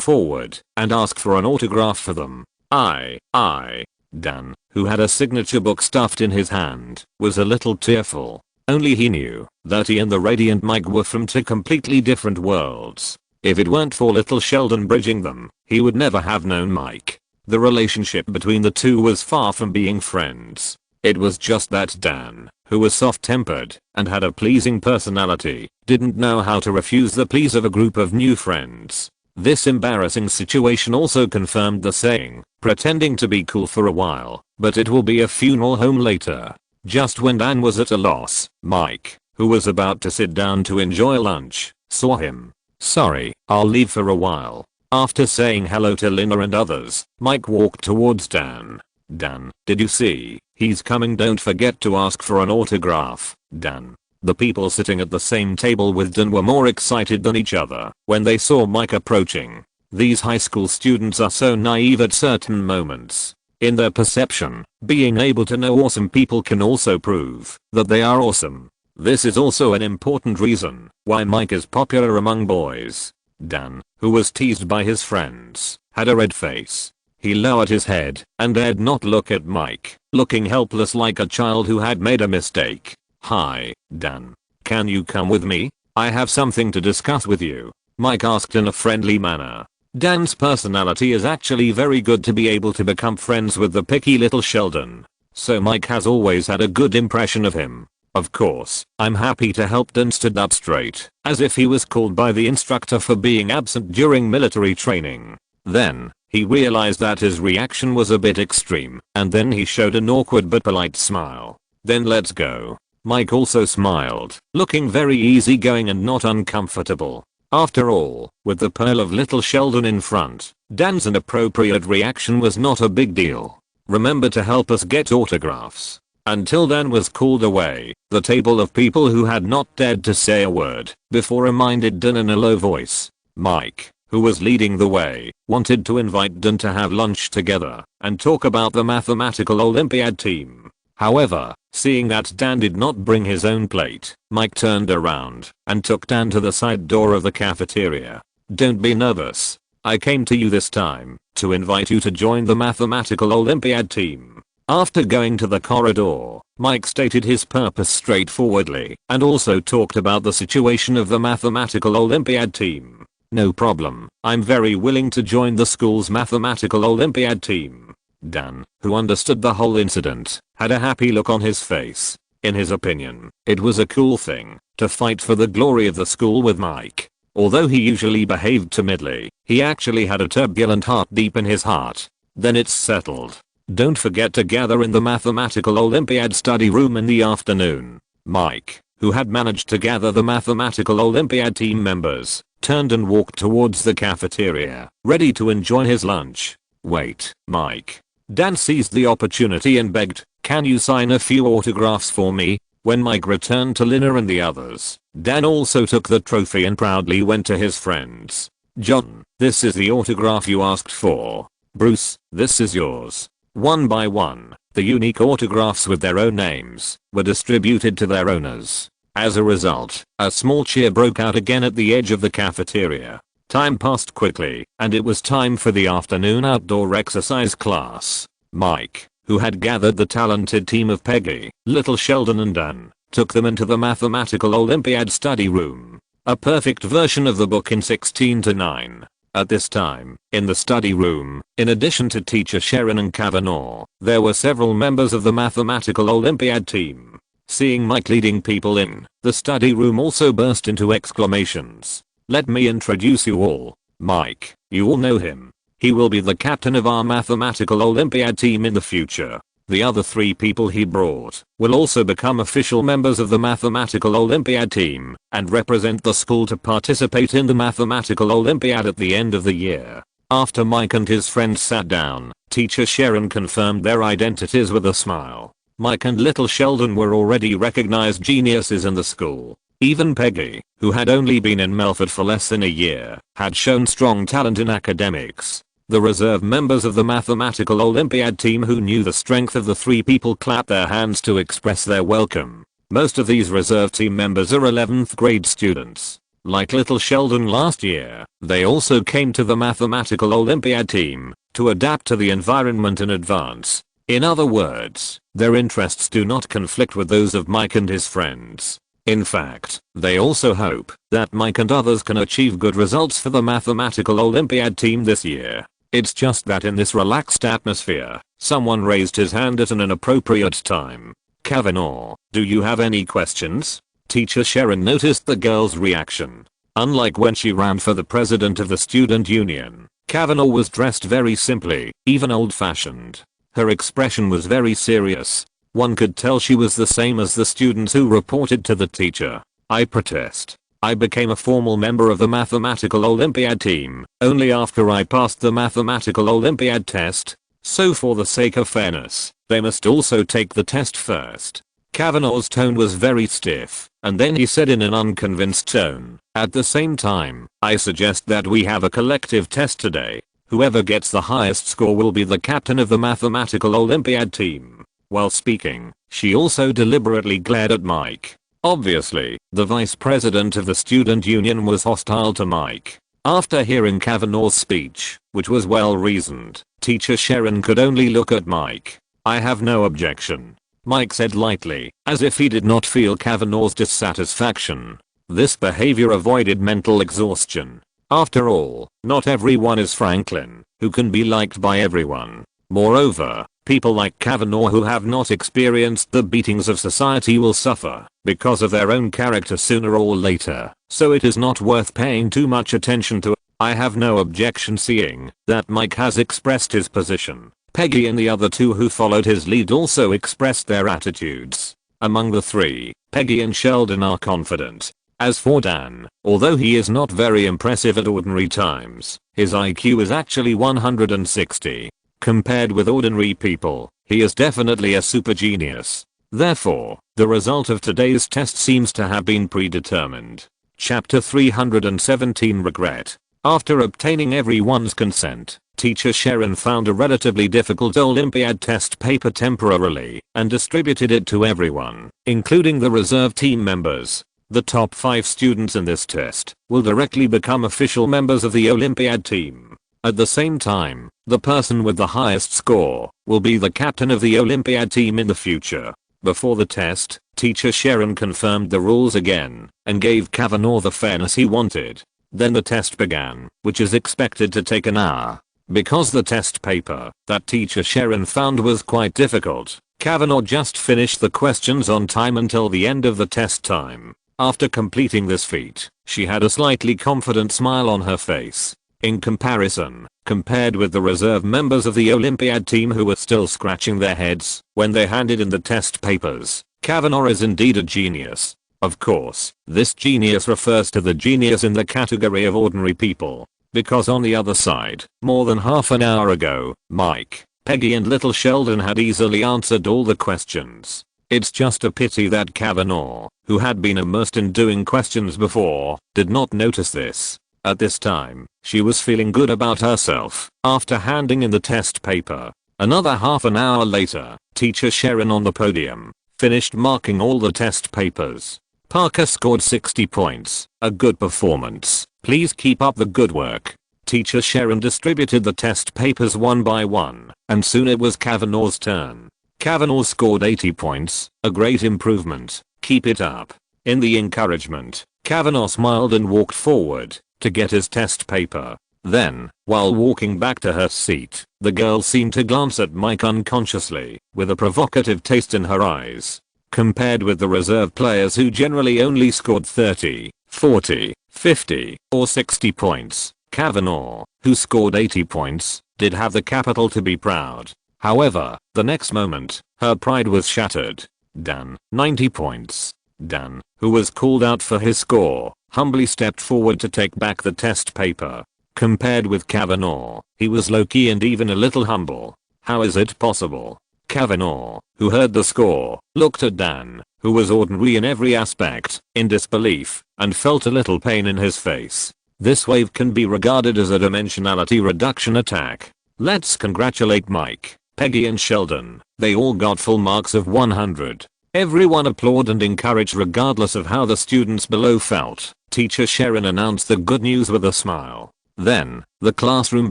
forward and ask for an autograph for them. Dan, who had a signature book stuffed in his hand, was a little tearful. Only he knew that he and the radiant Mike were from two completely different worlds. If it weren't for little Sheldon bridging them, he would never have known Mike. The relationship between the two was far from being friends. It was just that Dan, who was soft-tempered and had a pleasing personality, didn't know how to refuse the pleas of a group of new friends. This embarrassing situation also confirmed the saying, pretending to be cool for a while, but it will be a funeral home later. Just when Dan was at a loss, Mike, who was about to sit down to enjoy lunch, saw him. Sorry, I'll leave for a while. After saying hello to Lena and others, Mike walked towards Dan. Dan, did you see? He's coming, don't forget to ask for an autograph. Dan. The people sitting at the same table with Dan were more excited than each other when they saw Mike approaching. These high school students are so naive at certain moments. In their perception, being able to know awesome people can also prove that they are awesome. This is also an important reason why Mike is popular among boys. Dan, who was teased by his friends, had a red face. He lowered his head and dared not look at Mike, looking helpless like a child who had made a mistake. "Hi, Dan. Can you come with me? I have something to discuss with you," Mike asked in a friendly manner. Dan's personality is actually very good to be able to become friends with the picky little Sheldon. So Mike has always had a good impression of him. "Of course, I'm happy to help." Dan stood up straight, as if he was called by the instructor for being absent during military training. Then, he realized that his reaction was a bit extreme, and then he showed an awkward but polite smile. "Then let's go." Mike also smiled, looking very easygoing and not uncomfortable. After all, with the pearl of little Sheldon in front, Dan's inappropriate reaction was not a big deal. "Remember to help us get autographs." Until Dan was called away, the table of people who had not dared to say a word before reminded Dan in a low voice. Mike, who was leading the way, wanted to invite Dan to have lunch together and talk about the mathematical Olympiad team. However, seeing that Dan did not bring his own plate, Mike turned around and took Dan to the side door of the cafeteria. "Don't be nervous. I came to you this time to invite you to join the mathematical Olympiad team." After going to the corridor, Mike stated his purpose straightforwardly and also talked about the situation of the mathematical Olympiad team. "No problem. I'm very willing to join the school's mathematical Olympiad team." Dan, who understood the whole incident, had a happy look on his face. In his opinion, it was a cool thing to fight for the glory of the school with Mike. Although he usually behaved timidly, he actually had a turbulent heart deep in his heart. "Then it's settled. Don't forget to gather in the mathematical Olympiad study room in the afternoon." Mike, who had managed to gather the mathematical Olympiad team members, turned and walked towards the cafeteria, ready to enjoy his lunch. "Wait, Mike." Dan seized the opportunity and begged, "Can you sign a few autographs for me?" When Mike returned to Lina and the others, Dan also took the trophy and proudly went to his friends. "John, this is the autograph you asked for. Bruce, this is yours." One by one, the unique autographs with their own names were distributed to their owners. As a result, a small cheer broke out again at the edge of the cafeteria. Time passed quickly, and it was time for the afternoon outdoor exercise class. Mike, who had gathered the talented team of Peggy, little Sheldon and Dan, took them into the mathematical Olympiad study room. A perfect version of the book in 16:9. At this time, in the study room, in addition to teacher Sharon and Kavanaugh, there were several members of the mathematical Olympiad team. Seeing Mike leading people in, the study room also burst into exclamations. "Let me introduce you all. Mike, you all know him. He will be the captain of our mathematical Olympiad team in the future. The other 3 people he brought will also become official members of the mathematical Olympiad team and represent the school to participate in the mathematical Olympiad at the end of the year." After Mike and his friends sat down, teacher Sharon confirmed their identities with a smile. Mike and little Sheldon were already recognized geniuses in the school. Even Peggy, who had only been in Melford for less than a year, had shown strong talent in academics. The reserve members of the mathematical Olympiad team who knew the strength of the 3 people clapped their hands to express their welcome. Most of these reserve team members are 11th grade students. Like little Sheldon last year, they also came to the mathematical Olympiad team to adapt to the environment in advance. In other words, their interests do not conflict with those of Mike and his friends. In fact, they also hope that Mike and others can achieve good results for the mathematical Olympiad team this year. It's just that in this relaxed atmosphere, someone raised his hand at an inappropriate time. "Kavanaugh, do you have any questions?" Teacher Sharon noticed the girl's reaction. Unlike when she ran for the president of the student union, Kavanaugh was dressed very simply, even old-fashioned. Her expression was very serious. One could tell she was the same as the students who reported to the teacher. "I protest. I became a formal member of the mathematical Olympiad team only after I passed the mathematical Olympiad test. So for the sake of fairness, they must also take the test first." Kavanaugh's tone was very stiff, and then he said in an unconvinced tone, "At the same time, I suggest that we have a collective test today." Whoever gets the highest score will be the captain of the mathematical Olympiad team. While speaking, she also deliberately glared at Mike. Obviously, the vice president of the student union was hostile to Mike. After hearing Kavanaugh's speech, which was well reasoned, teacher Sharon could only look at Mike. "I have no objection," Mike said lightly, as if he did not feel Kavanaugh's dissatisfaction. This behavior avoided mental exhaustion. After all, not everyone is Franklin, who can be liked by everyone. Moreover, people like Kavanaugh who have not experienced the beatings of society will suffer because of their own character sooner or later, so it is not worth paying too much attention to. I have no objection seeing that Mike has expressed his position. Peggy and the other two who followed his lead also expressed their attitudes. Among the three, Peggy and Sheldon are confident. As for Dan, although he is not very impressive at ordinary times, his IQ is actually 160. Compared with ordinary people, he is definitely a super genius. Therefore, the result of today's test seems to have been predetermined. Chapter 317 Regret. After obtaining everyone's consent, teacher Sharon found a relatively difficult Olympiad test paper temporarily and distributed it to everyone, including the reserve team members. The top 5 students in this test will directly become official members of the Olympiad team. At the same time, the person with the highest score will be the captain of the Olympiad team in the future. Before the test, teacher Sharon confirmed the rules again and gave Kavanaugh the fairness he wanted. Then the test began, which is expected to take an hour. Because the test paper that teacher Sharon found was quite difficult, Kavanaugh just finished the questions on time until the end of the test time. After completing this feat, she had a slightly confident smile on her face. In comparison, compared with the reserve members of the Olympiad team who were still scratching their heads when they handed in the test papers, Kavanaugh is indeed a genius. Of course, this genius refers to the genius in the category of ordinary people, because on the other side, more than half an hour ago, Mike, Peggy and little Sheldon had easily answered all the questions. It's just a pity that Kavanaugh, who had been immersed in doing questions before, did not notice this. At this time, she was feeling good about herself after handing in the test paper. Another half an hour later, teacher Sharon on the podium finished marking all the test papers. Parker scored 60 points, a good performance. Please keep up the good work. Teacher Sharon distributed the test papers one by one, and soon it was Kavanaugh's turn. Kavanaugh scored 80 points, a great improvement. Keep it up. In the encouragement, Kavanaugh smiled and walked forward to get his test paper. Then, while walking back to her seat, the girl seemed to glance at Mike unconsciously, with a provocative taste in her eyes. Compared with the reserve players who generally only scored 30, 40, 50, or 60 points, Kavanaugh, who scored 80 points, did have the capital to be proud. However, the next moment, her pride was shattered. Dan, 90 points. Dan, who was called out for his score, humbly stepped forward to take back the test paper. Compared with Kavanaugh, he was low-key and even a little humble. How is it possible? Kavanaugh, who heard the score, looked at Dan, who was ordinary in every aspect, in disbelief, and felt a little pain in his face. This wave can be regarded as a dimensionality reduction attack. Let's congratulate Mike, Peggy and Sheldon. They all got full marks of 100. Everyone applauded and encouraged regardless of how the students below felt. Teacher Sharon announced the good news with a smile. Then, the classroom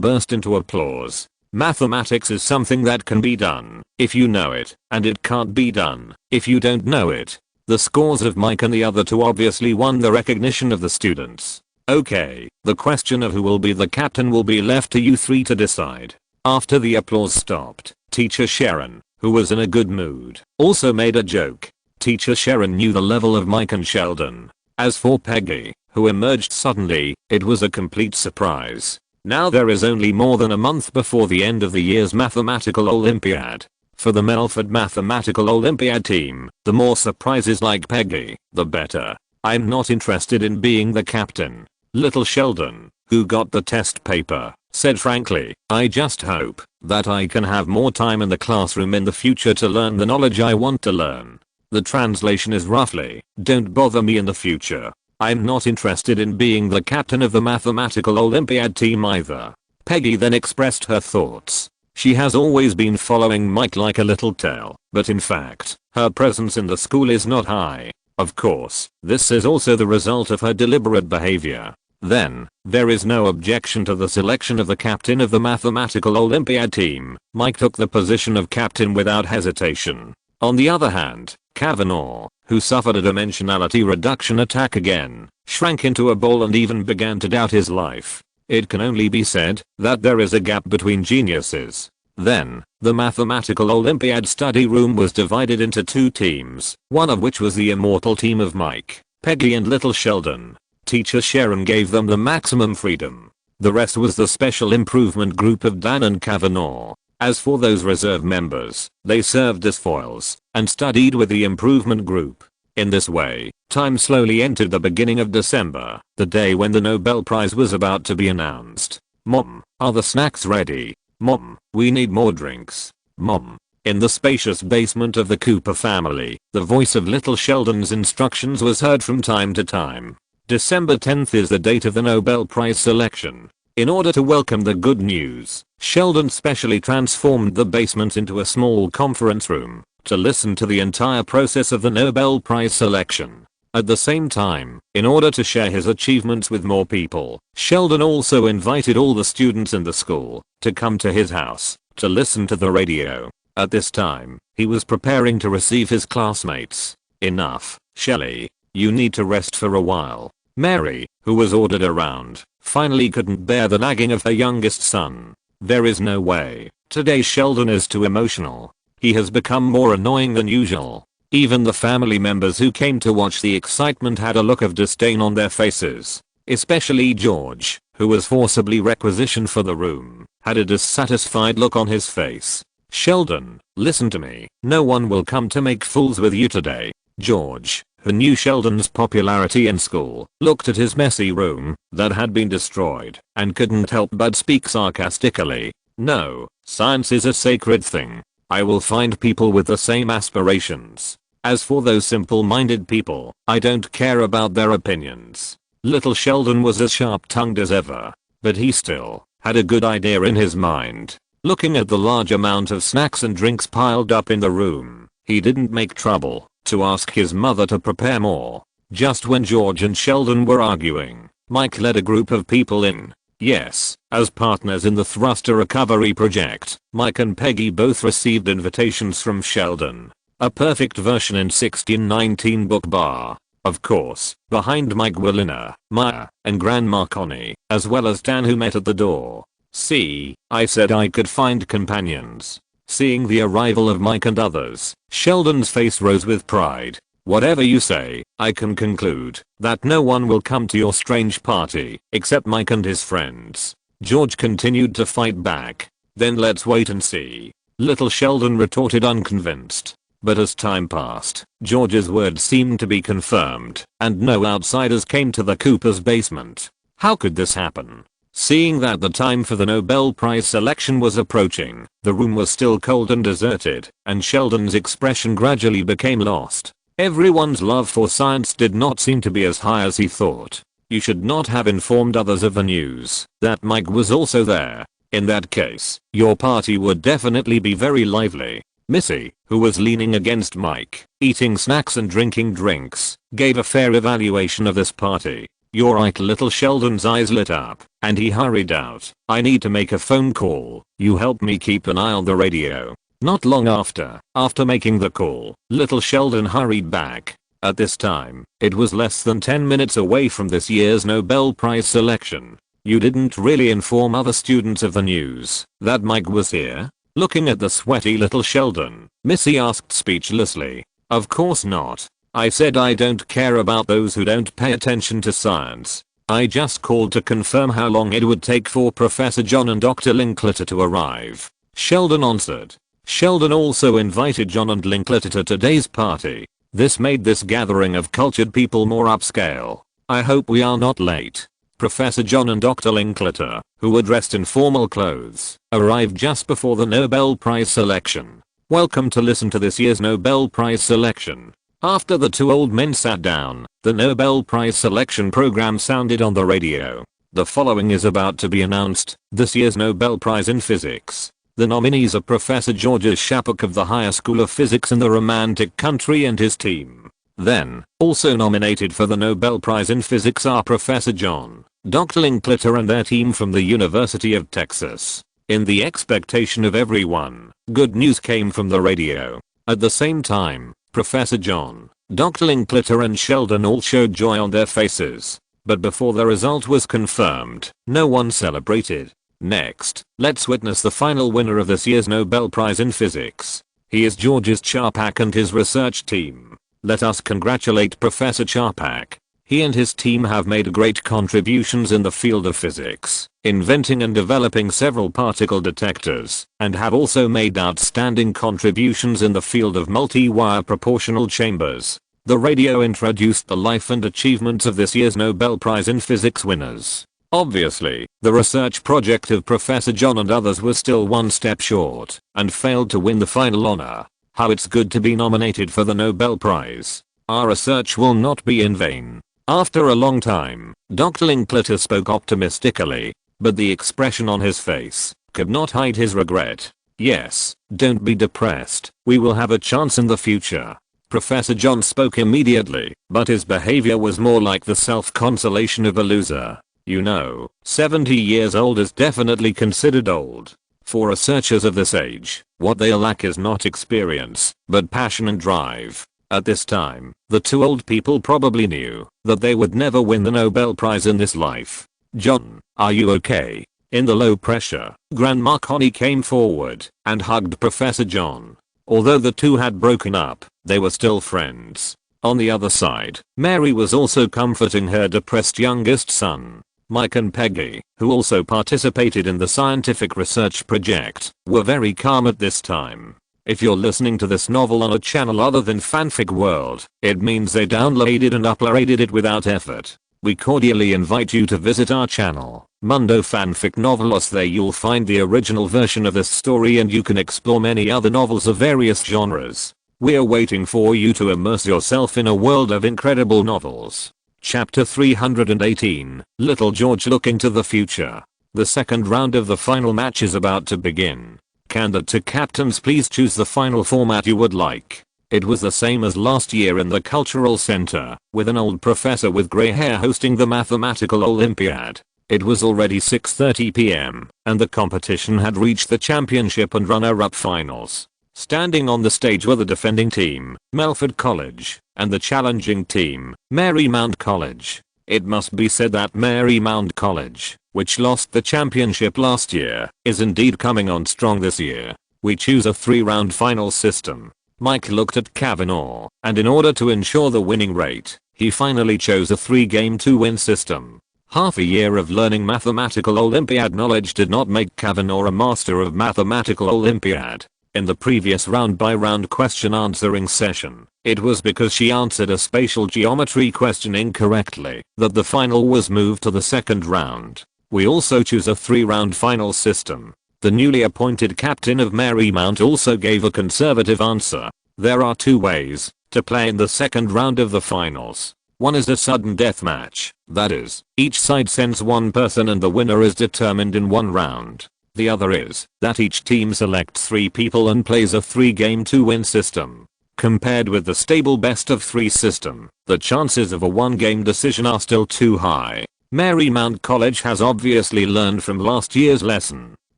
burst into applause. Mathematics is something that can be done if you know it, and it can't be done if you don't know it. The scores of Mike and the other two obviously won the recognition of the students. Okay, the question of who will be the captain will be left to you three to decide. After the applause stopped, teacher Sharon, who was in a good mood, also made a joke. Teacher Sharon knew the level of Mike and Sheldon. As for Peggy, who emerged suddenly, it was a complete surprise. Now there is only more than a month before the end of the year's mathematical Olympiad. For the Melford Mathematical Olympiad team, the more surprises like Peggy, the better. I'm not interested in being the captain. Little Sheldon, who got the test paper, said frankly, I just hope that I can have more time in the classroom in the future to learn the knowledge I want to learn. The translation is roughly, don't bother me in the future. I'm not interested in being the captain of the mathematical Olympiad team either. Peggy then expressed her thoughts. She has always been following Mike like a little tail, but in fact, her presence in the school is not high. Of course, this is also the result of her deliberate behavior. Then, there is no objection to the selection of the captain of the mathematical Olympiad team. Mike took the position of captain without hesitation. On the other hand, Kavanaugh, who suffered a dimensionality reduction attack again, shrank into a ball and even began to doubt his life. It can only be said that there is a gap between geniuses. Then, the mathematical Olympiad study room was divided into two teams, one of which was the immortal team of Mike, Peggy and little Sheldon. Teacher Sharon gave them the maximum freedom. The rest was the special improvement group of Dan and Kavanaugh. As for those reserve members, they served as foils and studied with the improvement group. In this way, time slowly entered the beginning of December, the day when the Nobel Prize was about to be announced. Mom, are the snacks ready? Mom, we need more drinks. Mom. In the spacious basement of the Cooper family, the voice of little Sheldon's instructions was heard from time to time. December 10th is the date of the Nobel Prize selection. In order to welcome the good news, Sheldon specially transformed the basement into a small conference room to listen to the entire process of the Nobel Prize selection. At the same time, in order to share his achievements with more people, Sheldon also invited all the students in the school to come to his house to listen to the radio. At this time, he was preparing to receive his classmates. Enough, Shelley. You need to rest for a while. Mary, who was ordered around, finally couldn't bear the nagging of her youngest son. There is no way. Today Sheldon is too emotional. He has become more annoying than usual. Even the family members who came to watch the excitement had a look of disdain on their faces. Especially George, who was forcibly requisitioned for the room, had a dissatisfied look on his face. Sheldon, listen to me. No one will come to make fools with you today. George, who knew Sheldon's popularity in school, looked at his messy room that had been destroyed and couldn't help but speak sarcastically. No, science is a sacred thing. I will find people with the same aspirations. As for those simple-minded people, I don't care about their opinions. Little Sheldon was as sharp-tongued as ever, but he still had a good idea in his mind. Looking at the large amount of snacks and drinks piled up in the room, he didn't make trouble to ask his mother to prepare more. Just when George and Sheldon were arguing, Mike led a group of people in. Yes, as partners in the thruster recovery project, Mike and Peggy both received invitations from Sheldon. A perfect version in 1619 book bar. Of course, behind Mike were Lina, Maya, and Grandma Connie, as well as Dan, who met at the door. See, I said I could find companions. Seeing the arrival of Mike and others, Sheldon's face rose with pride. Whatever you say, I can conclude that no one will come to your strange party except Mike and his friends. George continued to fight back. Then let's wait and see. Little Sheldon retorted, unconvinced. But as time passed, George's words seemed to be confirmed, and no outsiders came to the Cooper's basement. How could this happen? Seeing that the time for the Nobel Prize selection was approaching, the room was still cold and deserted, and Sheldon's expression gradually became lost. Everyone's love for science did not seem to be as high as he thought. You should not have informed others of the news that Mike was also there. In that case, your party would definitely be very lively. Missy, who was leaning against Mike, eating snacks and drinking drinks, gave a fair evaluation of this party. You're right. Little Sheldon's eyes lit up, and he hurried out. I need to make a phone call. You help me keep an eye on the radio. Not long after making the call, little Sheldon hurried back. At this time, it was less than 10 minutes away from this year's Nobel Prize selection. You didn't really inform other students of the news that Mike was here? Looking at the sweaty little Sheldon, Missy asked speechlessly. Of course not. I said I don't care about those who don't pay attention to science. I just called to confirm how long it would take for Professor John and Dr. Linkletter to arrive. Sheldon answered. Sheldon also invited John and Linkletter to today's party. This made this gathering of cultured people more upscale. I hope we are not late. Professor John and Dr. Linkletter, who were dressed in formal clothes, arrived just before the Nobel Prize selection. Welcome to listen to this year's Nobel Prize selection. After the two old men sat down, the Nobel Prize selection program sounded on the radio. The following is about to be announced, this year's Nobel Prize in Physics. The nominees are Professor Georges Chapuk of the Higher School of Physics in the Romantic Country and his team. Then, also nominated for the Nobel Prize in Physics are Professor John, Dr. Linkletter and their team from the University of Texas. In the expectation of everyone, good news came from the radio. At the same time, Professor John, Dr. Linkletter and Sheldon all showed joy on their faces. But before the result was confirmed, no one celebrated. Next, let's witness the final winner of this year's Nobel Prize in Physics. He is Georges Chapuk and his research team. Let us congratulate Professor Chapuk. He and his team have made great contributions in the field of physics, inventing and developing several particle detectors, and have also made outstanding contributions in the field of multi-wire proportional chambers. The radio introduced the life and achievements of this year's Nobel Prize in Physics winners. Obviously, the research project of Professor John and others was still one step short, and failed to win the final honor. How it's good to be nominated for the Nobel Prize. Our research will not be in vain. After a long time, Dr. Linkletter spoke optimistically, but the expression on his face could not hide his regret. Yes, don't be depressed, we will have a chance in the future. Professor John spoke immediately, but his behavior was more like the self-consolation of a loser. You know, 70 years old is definitely considered old. For researchers of this age, what they lack is not experience, but passion and drive. At this time, the two old people probably knew that they would never win the Nobel Prize in this life. John, are you okay? In the low pressure, Grandma Connie came forward and hugged Professor John. Although the two had broken up, they were still friends. On the other side, Mary was also comforting her depressed youngest son. Mike and Peggy, who also participated in the scientific research project, were very calm at this time. If you're listening to this novel on a channel other than Fanfic World, it means they downloaded and uploaded it without effort. We cordially invite you to visit our channel, Mundo Fanfic Novelos. There you'll find the original version of this story and you can explore many other novels of various genres. We're waiting for you to immerse yourself in a world of incredible novels. Chapter 318, Little George Looking to the Future. The second round of the final match is about to begin. Can the two captains please choose the final format you would like? It was the same as last year in the Cultural Center, with an old professor with grey hair hosting the Mathematical Olympiad. It was already 6:30 p.m., and the competition had reached the championship and runner-up finals. Standing on the stage were the defending team, Melford College, and the challenging team, Marymount College. It must be said that Marymount College, which lost the championship last year, is indeed coming on strong this year. We choose a 3-round final system. Mike looked at Kavanaugh, and in order to ensure the winning rate, he finally chose a 3-game 2-win system. Half a year of learning Mathematical Olympiad knowledge did not make Kavanaugh a master of Mathematical Olympiad. In the previous round-by-round question answering session, it was because she answered a spatial geometry question incorrectly that the final was moved to the second round. We also choose a 3-round final system. The newly appointed captain of Marymount also gave a conservative answer. There are 2 ways to play in the second round of the finals. One is a sudden death match, that is, each side sends one person and the winner is determined in 1 round. The other is that each team selects 3 people and plays a 3-game 2-win system. Compared with the stable best of 3 system, the chances of a 1-game decision are still too high. Marymount College has obviously learned from last year's lesson.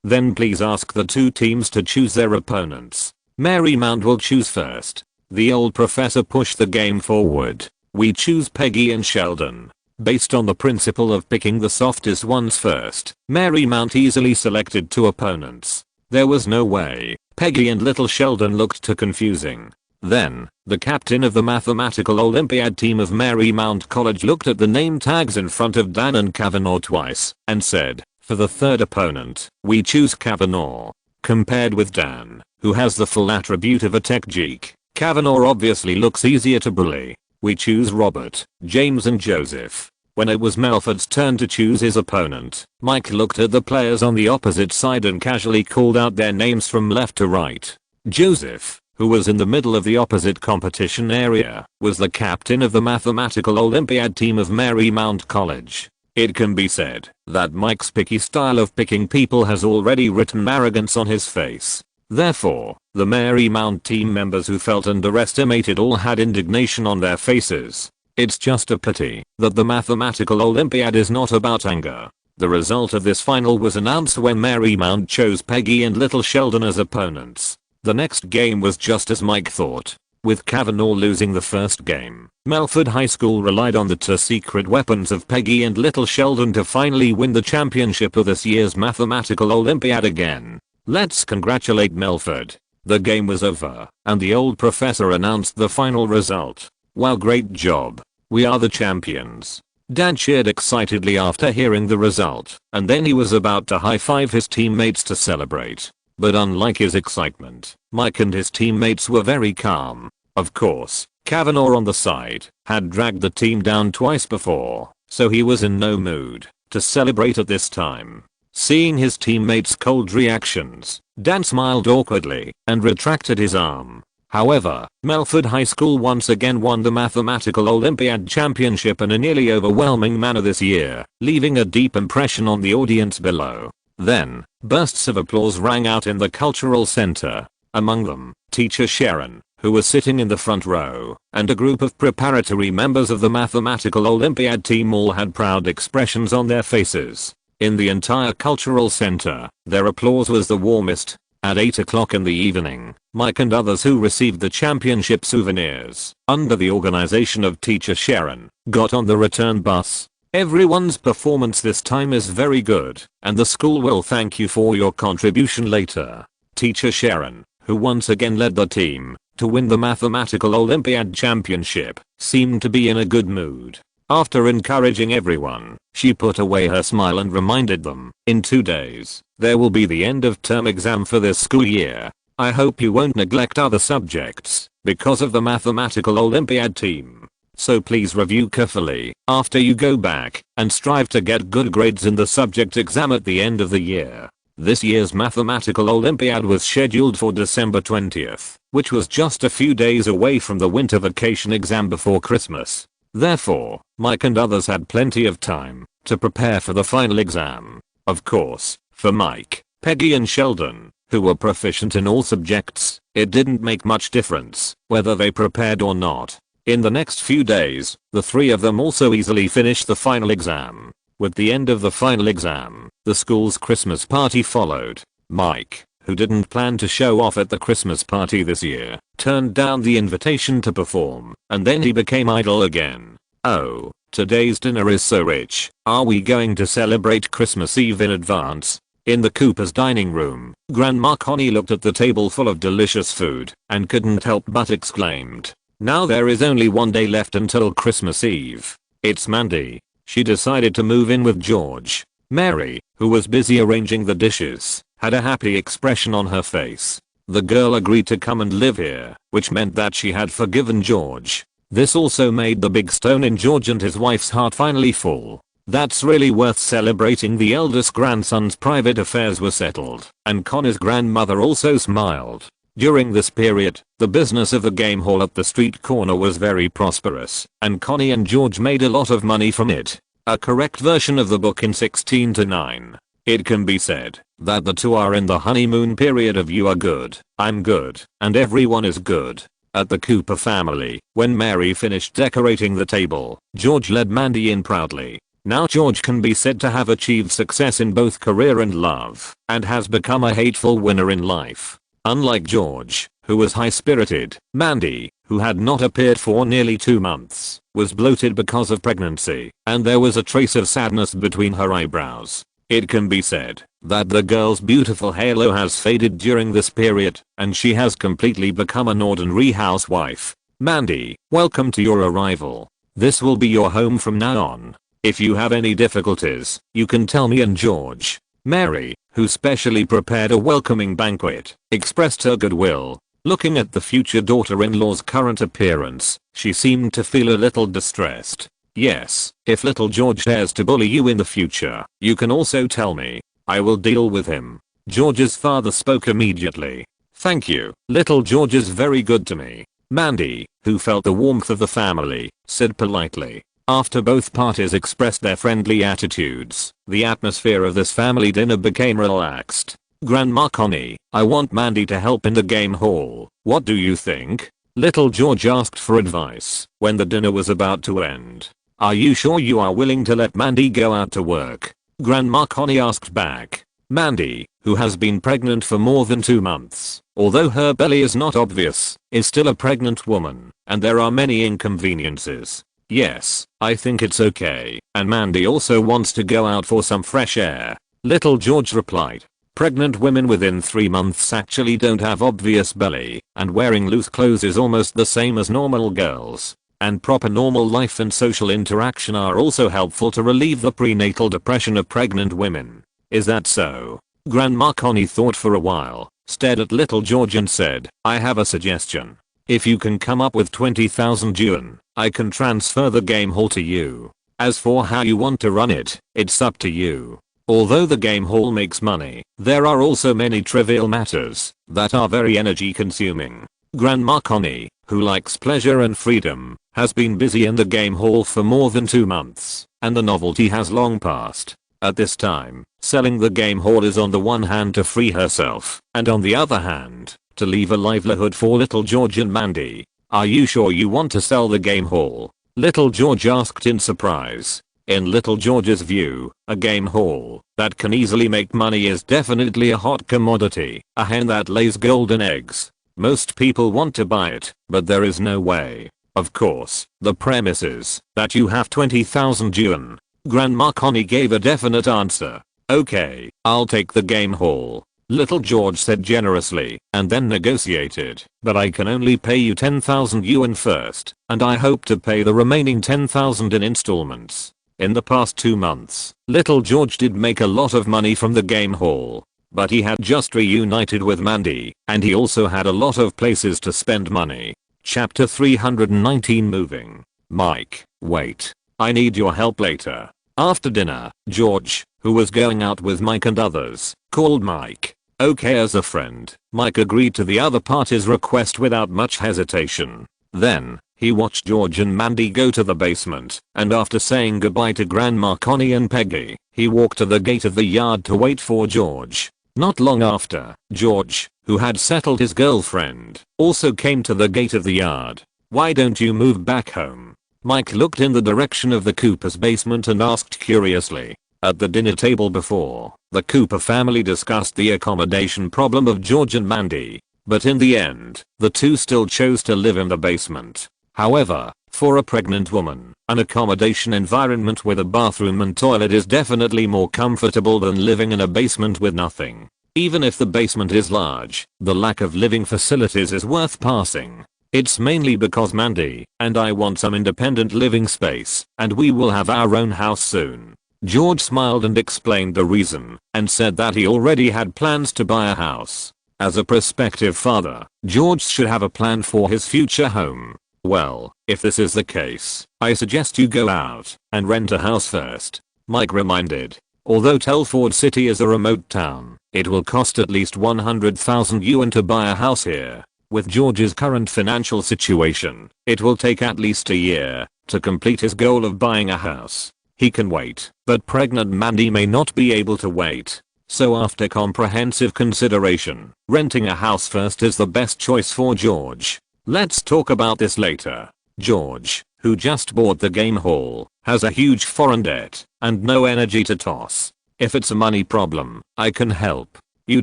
Then please ask the 2 teams to choose their opponents. Marymount will choose first. The old professor pushed the game forward. We choose Peggy and Sheldon. Based on the principle of picking the softest ones first, Marymount easily selected 2 opponents. There was no way. Peggy and little Sheldon looked too confusing. Then, the captain of the Mathematical Olympiad team of Marymount College looked at the name tags in front of Dan and Kavanaugh twice, and said, for the third opponent, we choose Kavanaugh. Compared with Dan, who has the full attribute of a tech geek, Kavanaugh obviously looks easier to bully. We choose Robert, James and Joseph. When it was Melford's turn to choose his opponent, Mike looked at the players on the opposite side and casually called out their names from left to right. Joseph, who was in the middle of the opposite competition area, was the captain of the Mathematical Olympiad team of Marymount College. It can be said that Mike's picky style of picking people has already written arrogance on his face. Therefore, the Marymount team members who felt underestimated all had indignation on their faces. It's just a pity that the mathematical Olympiad is not about anger. The result of this final was announced when Marymount chose Peggy and little Sheldon as opponents. The next game was just as Mike thought. With Kavanaugh losing the first game, Melford High School relied on the two secret weapons of Peggy and little Sheldon to finally win the championship of this year's mathematical Olympiad again. Let's congratulate Melford. The game was over, and the old professor announced the final result. Wow, great job. We are the champions. Dad cheered excitedly after hearing the result, and then he was about to high-five his teammates to celebrate. But unlike his excitement, Mike and his teammates were very calm. Of course, Kavanaugh on the side had dragged the team down twice before, so he was in no mood to celebrate at this time. Seeing his teammates' cold reactions, Dan smiled awkwardly and retracted his arm. However, Melford High School once again won the Mathematical Olympiad Championship in a nearly overwhelming manner this year, leaving a deep impression on the audience below. Then, bursts of applause rang out in the cultural center. Among them, teacher Sharon, who was sitting in the front row, and a group of preparatory members of the Mathematical Olympiad team all had proud expressions on their faces. In the entire cultural center, their applause was the warmest. At 8 o'clock in the evening, Mike and others who received the championship souvenirs, under the organization of teacher Sharon, got on the return bus. Everyone's performance this time is very good, and the school will thank you for your contribution later. Teacher Sharon, who once again led the team to win the Mathematical Olympiad Championship, seemed to be in a good mood. After encouraging everyone, she put away her smile and reminded them, in 2 days, there will be the end of term exam for this school year. I hope you won't neglect other subjects because of the Mathematical Olympiad team. So please review carefully after you go back and strive to get good grades in the subject exam at the end of the year. This year's Mathematical Olympiad was scheduled for December 20th, which was just a few days away from the winter vacation exam before Christmas. Therefore, Mike and others had plenty of time to prepare for the final exam. Of course, for Mike, Peggy and Sheldon, who were proficient in all subjects, it didn't make much difference whether they prepared or not. In the next few days, the three of them also easily finished the final exam. With the end of the final exam, the school's Christmas party followed. Mike, who didn't plan to show off at the Christmas party this year, turned down the invitation to perform, and then he became idle again. Oh, today's dinner is so rich. Are we going to celebrate Christmas Eve in advance? In the Cooper's dining room, Grandma Connie looked at the table full of delicious food and couldn't help but exclaimed, "Now there is only one day left until Christmas Eve. It's Mandy." She decided to move in with George. Mary, who was busy arranging the dishes, had a happy expression on her face. The girl agreed to come and live here, which meant that she had forgiven George. This also made the big stone in George and his wife's heart finally fall. That's really worth celebrating. The eldest grandson's private affairs were settled, and Connor's grandmother also smiled. During this period, the business of the game hall at the street corner was very prosperous, and Connie and George made a lot of money from it. A correct version of the book in 16:9. It can be said that the two are in the honeymoon period of you are good, I'm good, and everyone is good. At the Cooper family, when Mary finished decorating the table, George led Mandy in proudly. Now George can be said to have achieved success in both career and love, and has become a hateful winner in life. Unlike George, who was high-spirited, Mandy, who had not appeared for nearly 2 months, was bloated because of pregnancy, and there was a trace of sadness between her eyebrows. It can be said that the girl's beautiful halo has faded during this period, and she has completely become an ordinary housewife. Mandy, welcome to your arrival. This will be your home from now on. If you have any difficulties, you can tell me and George. Mary, who specially prepared a welcoming banquet, expressed her goodwill. Looking at the future daughter-in-law's current appearance, she seemed to feel a little distressed. Yes, if little George dares to bully you in the future, you can also tell me. I will deal with him. George's father spoke immediately. Thank you, little George is very good to me. Mandy, who felt the warmth of the family, said politely. After both parties expressed their friendly attitudes, the atmosphere of this family dinner became relaxed. Grandma Connie, I want Mandy to help in the game hall. What do you think? Little George asked for advice when the dinner was about to end. Are you sure you are willing to let Mandy go out to work? Grandma Connie asked back. Mandy, who has been pregnant for more than 2 months, although her belly is not obvious, is still a pregnant woman, and there are many inconveniences. Yes, I think it's okay, and Mandy also wants to go out for some fresh air. Little George replied. Pregnant women within 3 months actually don't have obvious belly, and wearing loose clothes is almost the same as normal girls. And proper normal life and social interaction are also helpful to relieve the prenatal depression of pregnant women. Is that so? Grandma Connie thought for a while, stared at Little George and said, I have a suggestion. If you can come up with 20,000 yuan, I can transfer the game hall to you. As for how you want to run it, it's up to you. Although the game hall makes money, there are also many trivial matters that are very energy consuming. Grandma Connie, who likes pleasure and freedom, has been busy in the game hall for more than 2 months, and the novelty has long passed. At this time, selling the game hall is on the one hand to free herself, and on the other hand, to leave a livelihood for Little George and Mandy. Are you sure you want to sell the game hall? Little George asked in surprise. In Little George's view, a game hall that can easily make money is definitely a hot commodity, a hen that lays golden eggs. Most people want to buy it, but there is no way. Of course, the premise is that you have 20,000 yuan. Grandma Connie gave a definite answer. Okay, I'll take the game hall. Little George said generously, and then negotiated, but I can only pay you 10,000 yuan first, and I hope to pay the remaining 10,000 in installments. In the past 2 months, Little George did make a lot of money from the game hall, but he had just reunited with Mandy, and he also had a lot of places to spend money. Chapter 319 Moving. Mike, wait. I need your help later. After dinner, George, who was going out with Mike and others, called Mike. Okay, as a friend, Mike agreed to the other party's request without much hesitation. Then, he watched George and Mandy go to the basement, and after saying goodbye to Grandma Connie and Peggy, he walked to the gate of the yard to wait for George. Not long after, George, who had settled his girlfriend, also came to the gate of the yard. Why don't you move back home? Mike looked in the direction of the Cooper's basement and asked curiously. At the dinner table before, the Cooper family discussed the accommodation problem of George and Mandy, but in the end, the two still chose to live in the basement. However, for a pregnant woman, an accommodation environment with a bathroom and toilet is definitely more comfortable than living in a basement with nothing. Even if the basement is large, the lack of living facilities is worth passing. It's mainly because Mandy and I want some independent living space, and we will have our own house soon. George smiled and explained the reason, and said that he already had plans to buy a house. As a prospective father, George should have a plan for his future home. Well, if this is the case, I suggest you go out and rent a house first, Mike reminded. Although Telford City is a remote town, it will cost at least 100,000 yuan to buy a house here. With George's current financial situation, it will take at least a year to complete his goal of buying a house. He can wait, but pregnant Mandy may not be able to wait. So after comprehensive consideration, renting a house first is the best choice for George. Let's talk about this later. George, who just bought the game hall, has a huge foreign debt and no energy to toss. If it's a money problem, I can help. You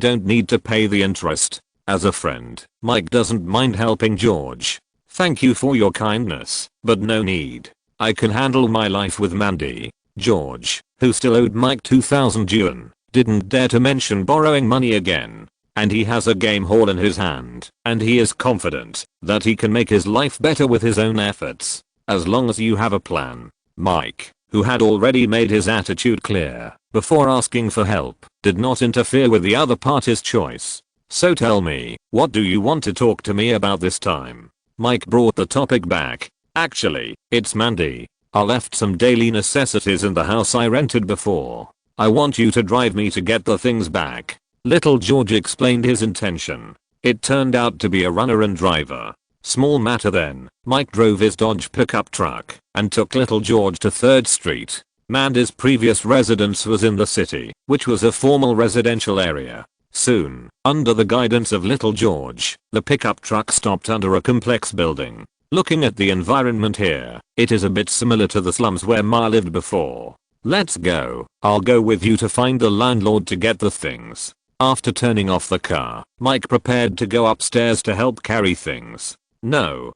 don't need to pay the interest. As a friend, Mike doesn't mind helping George. Thank you for your kindness, but no need. I can handle my life with Mandy. George, who still owed Mike 2,000 yuan, didn't dare to mention borrowing money again. And he has a game hall in his hand, and he is confident that he can make his life better with his own efforts. As long as you have a plan. Mike, who had already made his attitude clear before asking for help, did not interfere with the other party's choice. So tell me, what do you want to talk to me about this time? Mike brought the topic back. Actually, it's Mandy. I left some daily necessities in the house I rented before. I want you to drive me to get the things back. Little George explained his intention. It turned out to be a runner and driver. Small matter then, Mike drove his Dodge pickup truck and took little George to 3rd Street. Mandy's previous residence was in the city, which was a formal residential area. Soon, under the guidance of little George, the pickup truck stopped under a complex building. Looking at the environment here, it is a bit similar to the slums where Ma lived before. Let's go. I'll go with you to find the landlord to get the things. After turning off the car, Mike prepared to go upstairs to help carry things. No,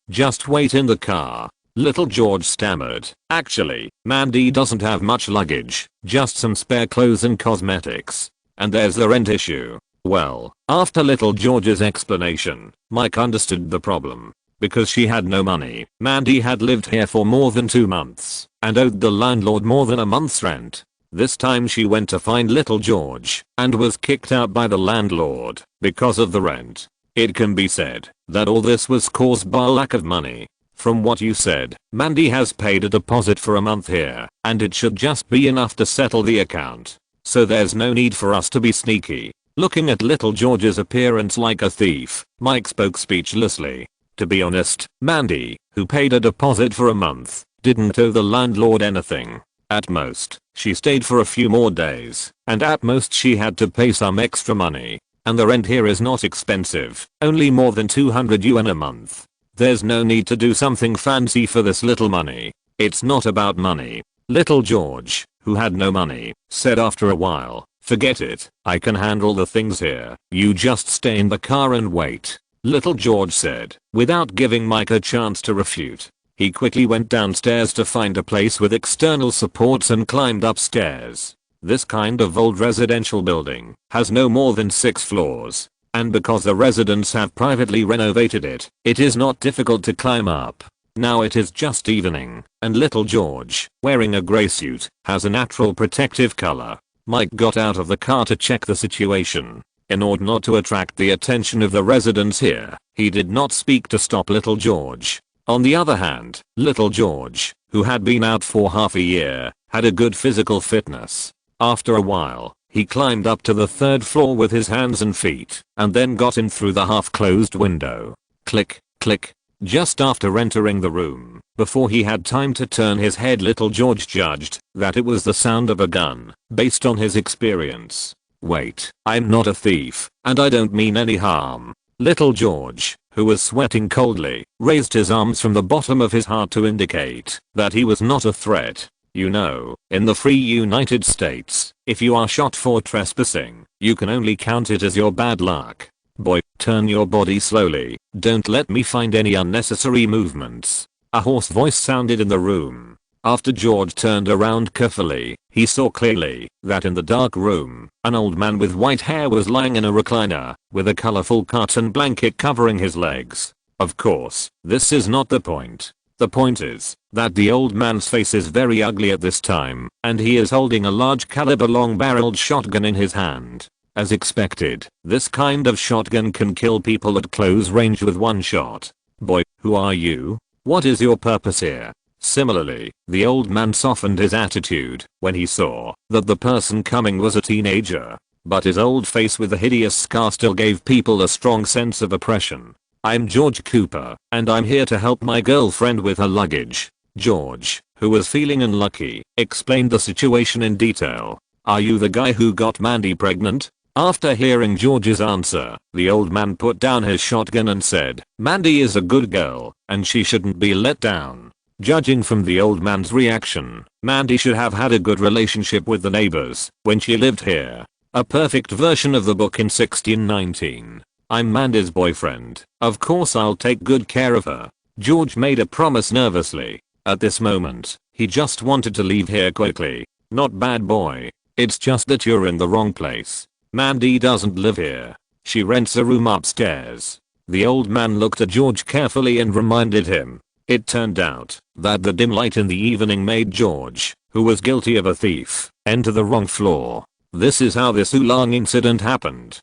just wait in the car. Little George stammered. Actually, Mandy doesn't have much luggage, just some spare clothes and cosmetics. And there's the rent issue. Well, after little George's explanation, Mike understood the problem. Because she had no money, Mandy had lived here for more than 2 months and owed the landlord more than a month's rent. This time she went to find little George and was kicked out by the landlord because of the rent. It can be said that all this was caused by a lack of money. From what you said, Mandy has paid a deposit for a month here, and it should just be enough to settle the account. So there's no need for us to be sneaky. Looking at little George's appearance like a thief, Mike spoke speechlessly. To be honest, Mandy, who paid a deposit for a month, didn't owe the landlord anything. At most, she stayed for a few more days, and at most she had to pay some extra money. And the rent here is not expensive, only more than 200 yuan a month. There's no need to do something fancy for this little money. It's not about money. Little George, who had no money, said after a while, forget it, I can handle the things here, you just stay in the car and wait. Little George said, without giving Mike a chance to refute. He quickly went downstairs to find a place with external supports and climbed upstairs. This kind of old residential building has no more than 6 floors, and because the residents have privately renovated it, it is not difficult to climb up. Now it is just evening, and little George, wearing a grey suit, has a natural protective color. Mike got out of the car to check the situation. In order not to attract the attention of the residents here, he did not speak to stop little George. On the other hand, little George, who had been out for half a year, had a good physical fitness. After a while, he climbed up to the 3rd floor with his hands and feet, and then got in through the half-closed window. Click, click. Just after entering the room, before he had time to turn his head, little George judged that it was the sound of a gun, based on his experience. Wait, I'm not a thief, and I don't mean any harm. Little George, who was sweating coldly, raised his arms from the bottom of his heart to indicate that he was not a threat. You know, in the free United States, if you are shot for trespassing, you can only count it as your bad luck. Boy, turn your body slowly, don't let me find any unnecessary movements. A hoarse voice sounded in the room. After George turned around carefully, he saw clearly that in the dark room, an old man with white hair was lying in a recliner, with a colorful cotton blanket covering his legs. Of course, this is not the point. The point is that the old man's face is very ugly at this time, and he is holding a large caliber long-barreled shotgun in his hand. As expected, this kind of shotgun can kill people at close range with one shot. Boy, who are you? What is your purpose here? Similarly, the old man softened his attitude when he saw that the person coming was a teenager. But his old face with the hideous scar still gave people a strong sense of oppression. I'm George Cooper, and I'm here to help my girlfriend with her luggage. George, who was feeling unlucky, explained the situation in detail. Are you the guy who got Mandy pregnant? After hearing George's answer, the old man put down his shotgun and said, Mandy is a good girl, and she shouldn't be let down. Judging from the old man's reaction, Mandy should have had a good relationship with the neighbors when she lived here. A perfect version of the book in 1619. I'm Mandy's boyfriend. Of course I'll take good care of her. George made a promise nervously. At this moment, he just wanted to leave here quickly. Not bad boy. It's just that you're in the wrong place. Mandy doesn't live here. She rents a room upstairs. The old man looked at George carefully and reminded him. It turned out that the dim light in the evening made George, who was guilty of a thief, enter the wrong floor. This is how this oolong incident happened.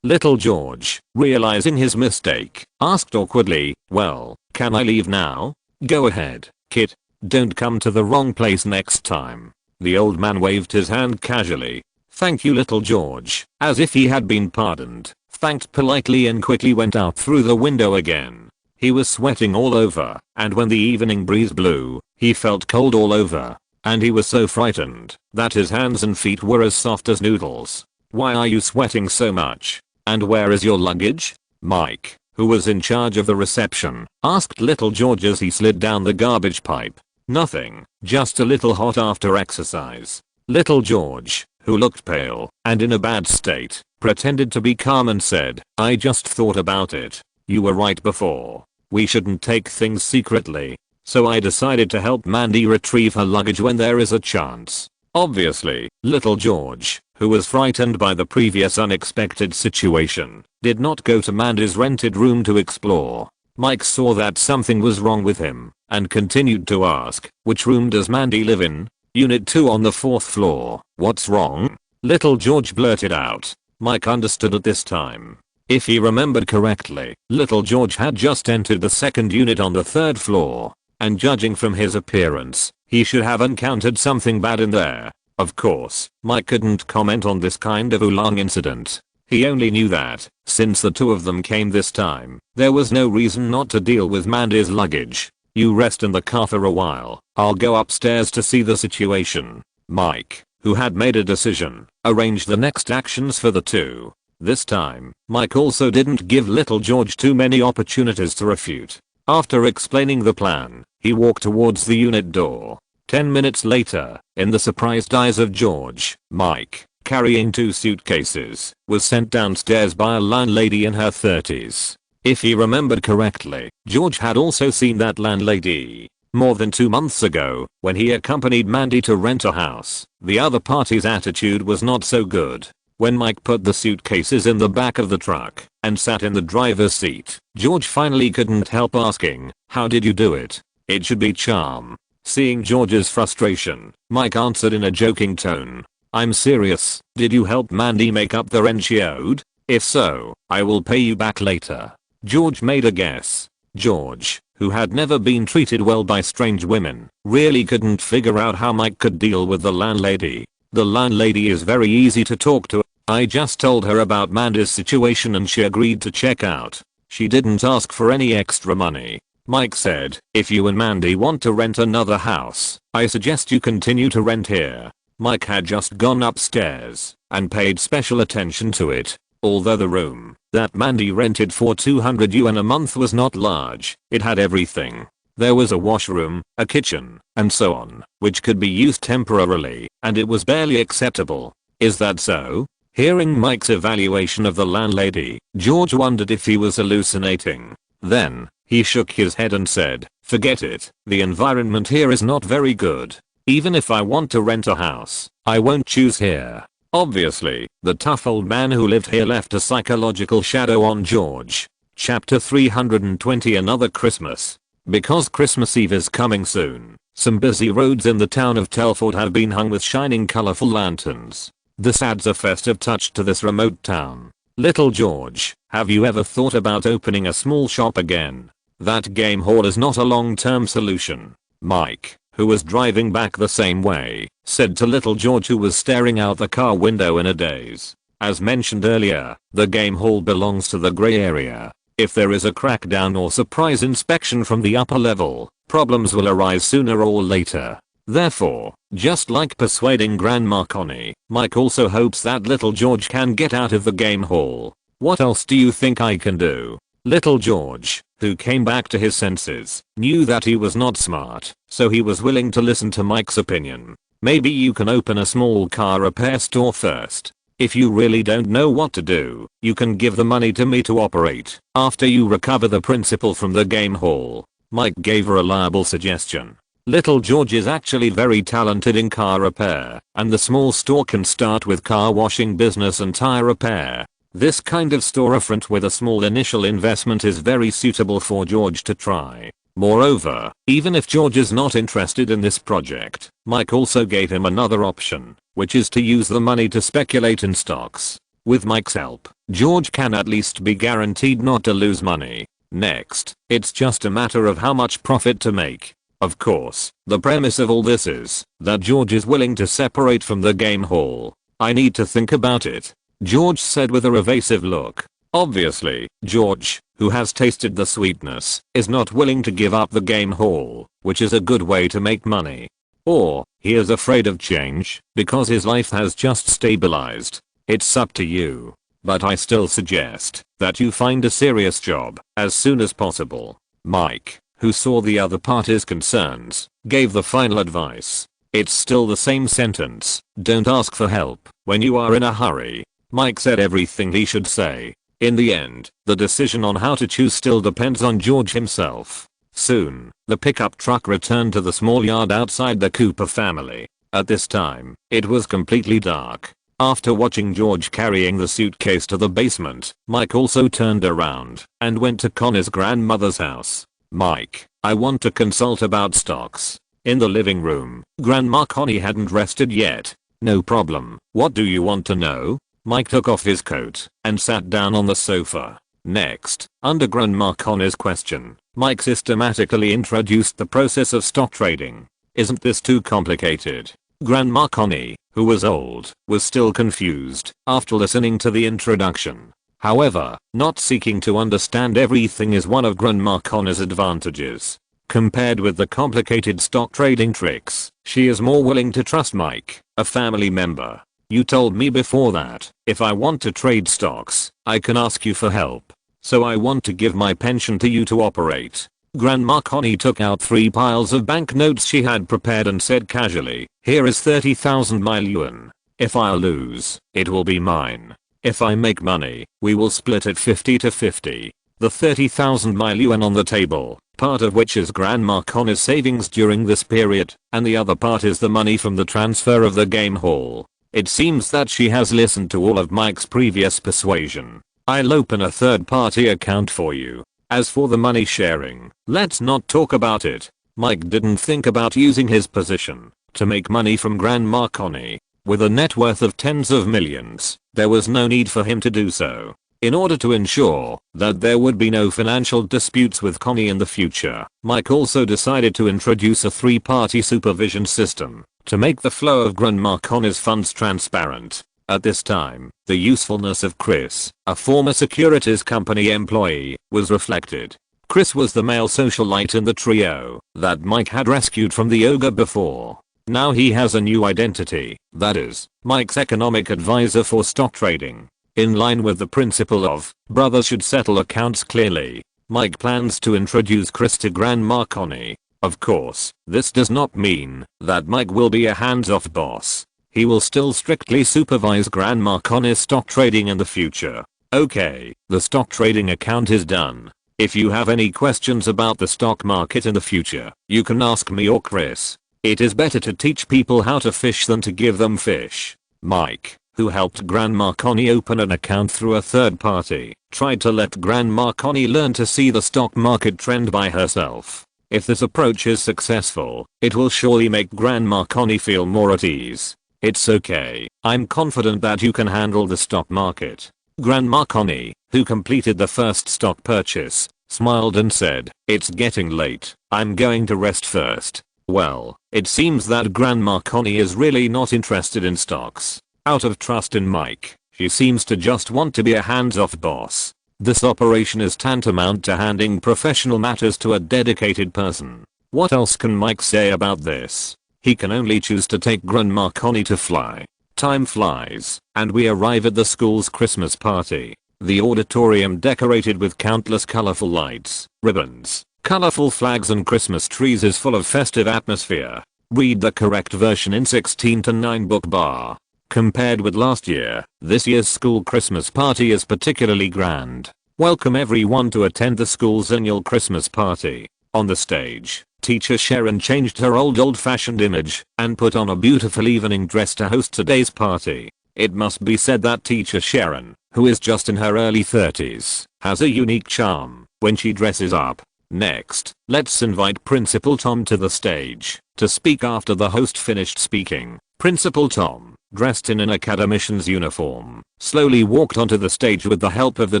Little George, realizing his mistake, asked awkwardly, well, can I leave now? Go ahead, kid. Don't come to the wrong place next time. The old man waved his hand casually. Thank you, little George, as if he had been pardoned, thanked politely and quickly went out through the window again. He was sweating all over, and when the evening breeze blew, he felt cold all over. And he was so frightened that his hands and feet were as soft as noodles. "Why are you sweating so much? And where is your luggage?" Mike, who was in charge of the reception, asked little George as he slid down the garbage pipe. "Nothing, just a little hot after exercise." Little George, who looked pale and in a bad state, pretended to be calm and said, "I just thought about it. You were right before. We shouldn't take things secretly. So I decided to help Mandy retrieve her luggage when there is a chance." Obviously, little George, who was frightened by the previous unexpected situation, did not go to Mandy's rented room to explore. Mike saw that something was wrong with him and continued to ask, "Which room does Mandy live in?" "Unit 2 on the 4th floor." "What's wrong?" Little George blurted out. Mike understood at this time. If he remembered correctly, little George had just entered the second unit on the 3rd floor, and judging from his appearance, he should have encountered something bad in there. Of course, Mike couldn't comment on this kind of oolong incident. He only knew that, since the two of them came this time, there was no reason not to deal with Mandy's luggage. "You rest in the car for a while. I'll go upstairs to see the situation." Mike, who had made a decision, arranged the next actions for the two. This time, Mike also didn't give little George too many opportunities to refute. After explaining the plan, he walked towards the unit door. 10 minutes later, in the surprised eyes of George, Mike, carrying 2 suitcases, was sent downstairs by a landlady in her 30s. If he remembered correctly, George had also seen that landlady more than 2 months ago when he accompanied Mandy to rent a house. The other party's attitude was not so good. When Mike put the suitcases in the back of the truck and sat in the driver's seat, George finally couldn't help asking, "How did you do it?" "It should be charm." Seeing George's frustration, Mike answered in a joking tone, "I'm serious. Did you help Mandy make up the rent she owed? If so, I will pay you back later." George made a guess. George, who had never been treated well by strange women, really couldn't figure out how Mike could deal with the landlady. The landlady is very easy to talk to. "I just told her about Mandy's situation and she agreed to check out. She didn't ask for any extra money." Mike said, "If you and Mandy want to rent another house, I suggest you continue to rent here." Mike had just gone upstairs and paid special attention to it. Although the room that Mandy rented for 200 yuan a month was not large, it had everything. There was a washroom, a kitchen, and so on, which could be used temporarily, and it was barely acceptable. Is that so? Hearing Mike's evaluation of the landlady, George wondered if he was hallucinating. Then, he shook his head and said, "Forget it. The environment here is not very good. Even if I want to rent a house, I won't choose here." Obviously, the tough old man who lived here left a psychological shadow on George. Chapter 320 Another Christmas. Because Christmas Eve is coming soon, some busy roads in the town of Telford have been hung with shining colorful lanterns. This adds a festive touch to this remote town. Little George, have you ever thought about opening a small shop again? That game hall is not a long-term solution. Mike, who was driving back the same way, said to little George, who was staring out the car window in a daze. As mentioned earlier, the game hall belongs to the gray area. If there is a crackdown or surprise inspection from the upper level, problems will arise sooner or later. Therefore, just like persuading Grandma Connie, Mike also hopes that little George can get out of the game hall. "What else do you think I can do?" Little George, who came back to his senses, knew that he was not smart, so he was willing to listen to Mike's opinion. "Maybe you can open a small car repair store first. If you really don't know what to do, you can give the money to me to operate after you recover the principal from the game hall." Mike gave a reliable suggestion. Little George is actually very talented in car repair, and the small store can start with car washing business and tire repair. This kind of storefront with a small initial investment is very suitable for George to try. Moreover, even if George is not interested in this project, Mike also gave him another option, which is to use the money to speculate in stocks. With Mike's help, George can at least be guaranteed not to lose money. Next, it's just a matter of how much profit to make. Of course, the premise of all this is that George is willing to separate from the game hall. "I need to think about it," George said with a evasive look. Obviously, George, who has tasted the sweetness, is not willing to give up the game hall, which is a good way to make money. Or, he is afraid of change, because his life has just stabilized. It's up to you. But I still suggest that you find a serious job as soon as possible. Mike, who saw the other party's concerns, gave the final advice. It's still the same sentence, don't ask for help when you are in a hurry. Mike said everything he should say. In the end, the decision on how to choose still depends on George himself. Soon, the pickup truck returned to the small yard outside the Cooper family. At this time, it was completely dark. After watching George carrying the suitcase to the basement, Mike also turned around and went to Connie's grandmother's house. Mike, I want to consult about stocks. In the living room, Grandma Connie hadn't rested yet. No problem, what do you want to know? Mike took off his coat and sat down on the sofa. Next, under Grandma Connie's question, Mike systematically introduced the process of stock trading. Isn't this too complicated? Grandma Connie, who was old, was still confused after listening to the introduction. However, not seeking to understand everything is one of Grandma Connie's advantages. Compared with the complicated stock trading tricks, she is more willing to trust Mike, a family member. You told me before that, if I want to trade stocks, I can ask you for help. So I want to give my pension to you to operate. Grandma Connie took out 3 piles of banknotes she had prepared and said casually, here is 30,000 my yuan. If I lose, it will be mine. If I make money, we will split it 50-50. The 30,000 my yuan on the table, part of which is Grandma Connie's savings during this period, and the other part is the money from the transfer of the game hall. It seems that she has listened to all of Mike's previous persuasion. I'll open a third-party account for you. As for the money sharing, let's not talk about it. Mike didn't think about using his position to make money from Grandma Connie. With a net worth of tens of millions, there was no need for him to do so. In order to ensure that there would be no financial disputes with Connie in the future, Mike also decided to introduce a 3-party supervision system to make the flow of Grandma Connie's funds transparent. At this time, the usefulness of Chris, a former securities company employee, was reflected. Chris was the male socialite in the trio that Mike had rescued from the ogre before. Now he has a new identity, that is, Mike's economic advisor for stock trading. In line with the principle of, brothers should settle accounts clearly, Mike plans to introduce Chris to Grandma Connie. Of course, this does not mean that Mike will be a hands-off boss. He will still strictly supervise Grandma Connie's stock trading in the future. Okay, the stock trading account is done. If you have any questions about the stock market in the future, you can ask me or Chris. It is better to teach people how to fish than to give them fish. Mike, who helped Grandma Connie open an account through a third party, tried to let Grandma Connie learn to see the stock market trend by herself. If this approach is successful, it will surely make Grandma Connie feel more at ease. It's okay, I'm confident that you can handle the stock market. Grandma Connie, who completed the first stock purchase, smiled and said, it's getting late, I'm going to rest first. Well, it seems that Grandma Connie is really not interested in stocks. Out of trust in Mike, she seems to just want to be a hands-off boss. This operation is tantamount to handing professional matters to a dedicated person. What else can Mike say about this? He can only choose to take Grandma Connie to fly. Time flies, and we arrive at the school's Christmas party. The auditorium decorated with countless colorful lights, ribbons, colorful flags and Christmas trees is full of festive atmosphere. Read the correct version in 16:9 book bar. Compared with last year, this year's school Christmas party is particularly grand. Welcome everyone to attend the school's annual Christmas party. On the stage, teacher Sharon changed her old-fashioned image and put on a beautiful evening dress to host today's party. It must be said that teacher Sharon, who is just in her early 30s, has a unique charm when she dresses up. Next, let's invite Principal Tom to the stage to speak after the host finished speaking. Principal Tom, dressed in an academician's uniform, slowly walked onto the stage with the help of the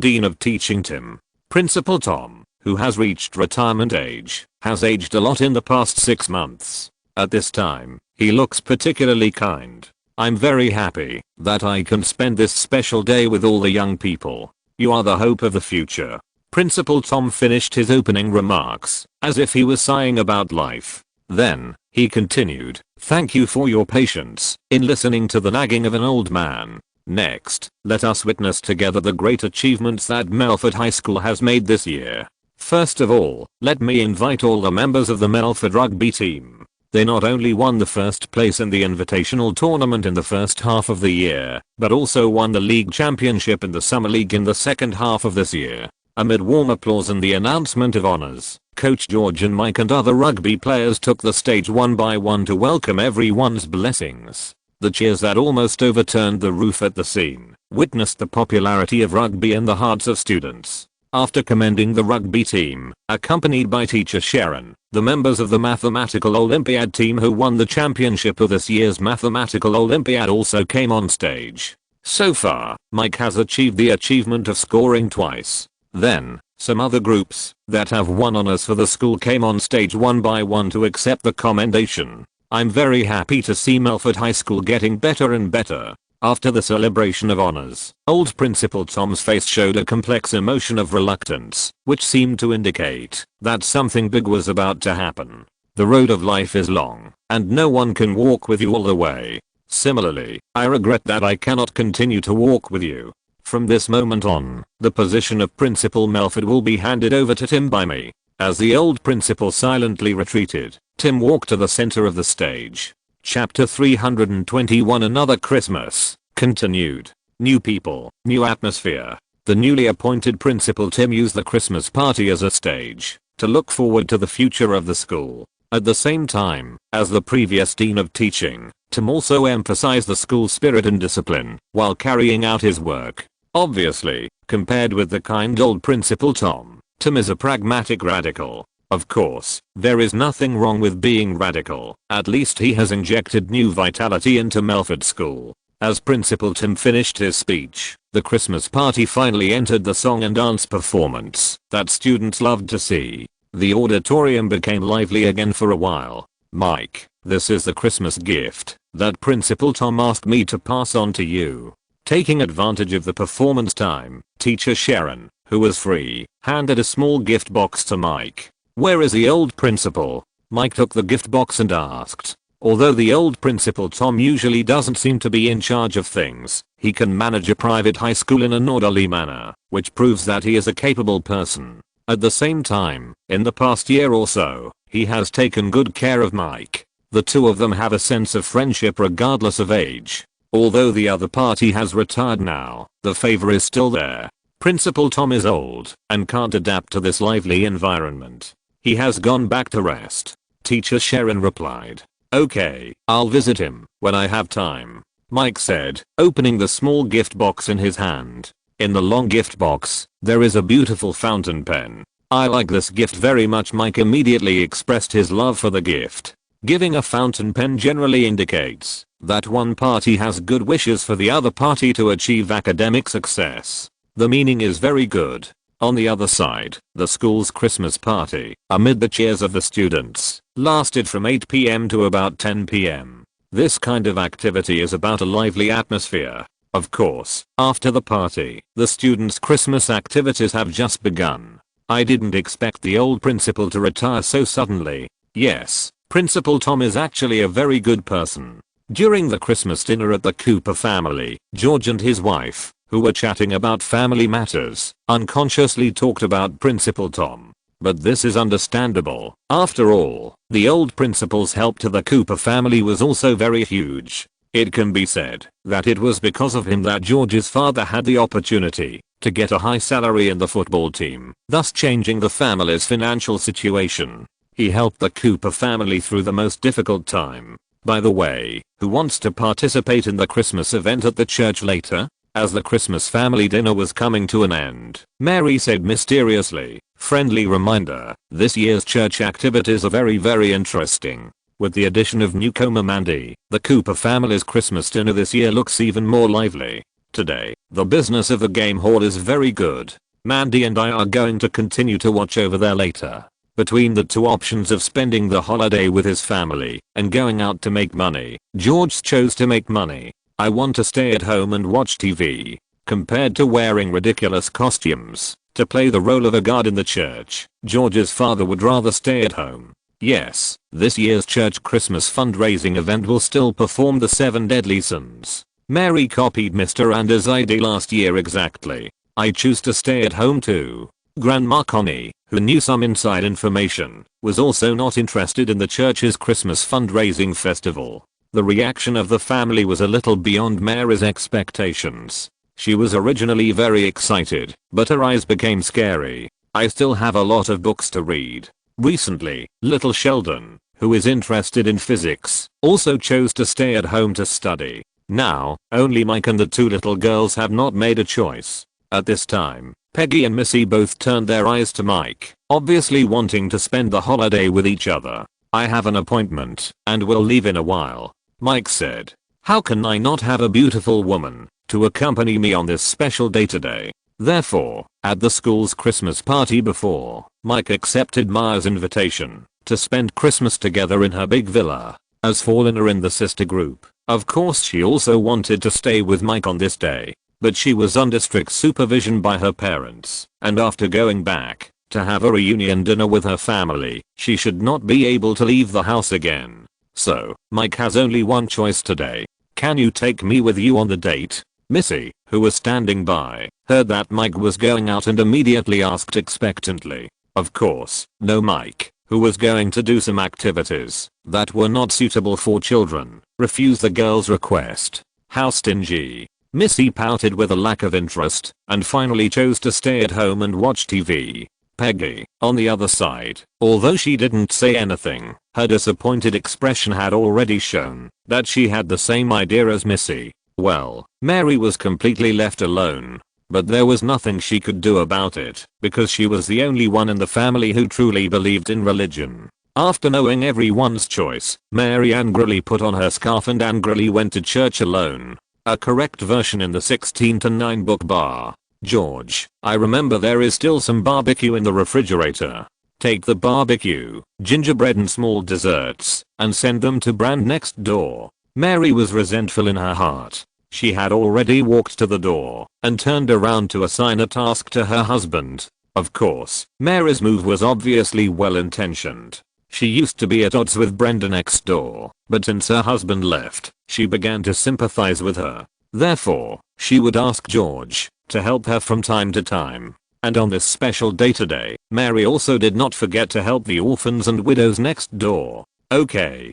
Dean of Teaching Tim. Principal Tom, who has reached retirement age, has aged a lot in the past 6 months. At this time, he looks particularly kind. I'm very happy that I can spend this special day with all the young people. You are the hope of the future. Principal Tom finished his opening remarks, as if he was sighing about life. Then, he continued, "Thank you for your patience in listening to the nagging of an old man. Next, let us witness together the great achievements that Melford High School has made this year. First of all, let me invite all the members of the Melford rugby team. They not only won the first place in the invitational tournament in the first half of the year, but also won the league championship in the summer league in the second half of this year." Amid warm applause and the announcement of honors, Coach George and Mike and other rugby players took the stage one by one to welcome everyone's blessings. The cheers that almost overturned the roof at the scene witnessed the popularity of rugby in the hearts of students. After commending the rugby team, accompanied by teacher Sharon, the members of the Mathematical Olympiad team who won the championship of this year's Mathematical Olympiad also came on stage. So far, Mike has achieved the achievement of scoring twice. Then, some other groups that have won honors for the school came on stage one by one to accept the commendation. I'm very happy to see Melford High School getting better and better. After the celebration of honors, old Principal Tom's face showed a complex emotion of reluctance, which seemed to indicate that something big was about to happen. The road of life is long, and no one can walk with you all the way. Similarly, I regret that I cannot continue to walk with you. From this moment on, the position of Principal Melford will be handed over to Tim by me. As the old principal silently retreated, Tim walked to the center of the stage. Chapter 321 Another Christmas continued. New people, new atmosphere. The newly appointed Principal Tim used the Christmas party as a stage to look forward to the future of the school. At the same time, as the previous Dean of Teaching, Tim also emphasized the school's spirit and discipline while carrying out his work. Obviously, compared with the kind old Principal Tom, Tim is a pragmatic radical. Of course, there is nothing wrong with being radical. At least he has injected new vitality into Melford School. As Principal Tim finished his speech, the Christmas party finally entered the song and dance performance that students loved to see. The auditorium became lively again for a while. "Mike, this is the Christmas gift that Principal Tom asked me to pass on to you." Taking advantage of the performance time, teacher Sharon, who was free, handed a small gift box to Mike. "Where is the old principal?" Mike took the gift box and asked. Although the old Principal Tom usually doesn't seem to be in charge of things, he can manage a private high school in an orderly manner, which proves that he is a capable person. At the same time, in the past year or so, he has taken good care of Mike. The two of them have a sense of friendship regardless of age. Although the other party has retired now, the favor is still there. Principal Tom is old and can't adapt to this lively environment. He has gone back to rest. Teacher Sharon replied, "Okay, I'll visit him when I have time," Mike said, opening the small gift box in his hand. In the long gift box, there is a beautiful fountain pen. "I like this gift very much." Mike immediately expressed his love for the gift. Giving a fountain pen generally indicates that one party has good wishes for the other party to achieve academic success. The meaning is very good. On the other side, the school's Christmas party, amid the cheers of the students, lasted from 8 p.m. to about 10 p.m. This kind of activity is about a lively atmosphere. Of course, after the party, the students' Christmas activities have just begun. I didn't expect the old principal to retire so suddenly. Yes, Principal Tom is actually a very good person. During the Christmas dinner at the Cooper family, George and his wife, who were chatting about family matters, unconsciously talked about Principal Tom. But this is understandable. After all, the old principal's help to the Cooper family was also very huge. It can be said that it was because of him that George's father had the opportunity to get a high salary in the football team, thus changing the family's financial situation. He helped the Cooper family through the most difficult time. By the way, who wants to participate in the Christmas event at the church later? As the Christmas family dinner was coming to an end, Mary said mysteriously, "Friendly reminder, this year's church activities are very interesting." With the addition of newcomer Mandy, the Cooper family's Christmas dinner this year looks even more lively. Today, the business of the game hall is very good. Mandy and I are going to continue to watch over there later. Between the two options of spending the holiday with his family and going out to make money, George chose to make money. "I want to stay at home and watch TV. Compared to wearing ridiculous costumes, To play the role of a guard in the church, George's father would rather stay at home. Yes, this year's church Christmas fundraising event will still perform the 7 deadly sins. Mary copied Mr. Anders' idea last year exactly. I choose to stay at home too. Grandma Connie, who knew some inside information, was also not interested in the church's Christmas fundraising festival. The reaction of the family was a little beyond Mary's expectations. She was originally very excited, but her eyes became scary. I still have a lot of books to read. Recently, little Sheldon, who is interested in physics, also chose to stay at home to study. Now, only Mike and the 2 little girls have not made a choice. At this time, Peggy and Missy both turned their eyes to Mike, obviously wanting to spend the holiday with each other. I have an appointment, and will leave in a while, Mike said. How can I not have a beautiful woman to accompany me on this special day today? Therefore, at the school's Christmas party before, Mike accepted Maya's invitation to spend Christmas together in her big villa. As foreigner in the sister group, of course she also wanted to stay with Mike on this day, but she was under strict supervision by her parents, and after going back to have a reunion dinner with her family, she should not be able to leave the house again. So, Mike has only one choice today. Can you take me with you on the date? Missy, who was standing by, heard that Mike was going out and immediately asked expectantly. Of course, no. Mike, who was going to do some activities that were not suitable for children, refused the girl's request. How stingy. Missy pouted with a lack of interest, and finally chose to stay at home and watch TV. Peggy, on the other side, although she didn't say anything, her disappointed expression had already shown that she had the same idea as Missy. Well, Mary was completely left alone. But there was nothing she could do about it, because she was the only one in the family who truly believed in religion. After knowing everyone's choice, Mary angrily put on her scarf and angrily went to church alone. A correct version in the 16-9 book bar. George, I remember there is still some barbecue in the refrigerator. Take the barbecue, gingerbread and small desserts, and send them to Brand next door. Mary was resentful in her heart. She had already walked to the door and turned around to assign a task to her husband. Of course, Mary's move was obviously well intentioned. She used to be at odds with Brenda next door, but since her husband left, she began to sympathize with her. Therefore, she would ask George to help her from time to time. And on this special day today, Mary also did not forget to help the orphans and widows next door. Okay,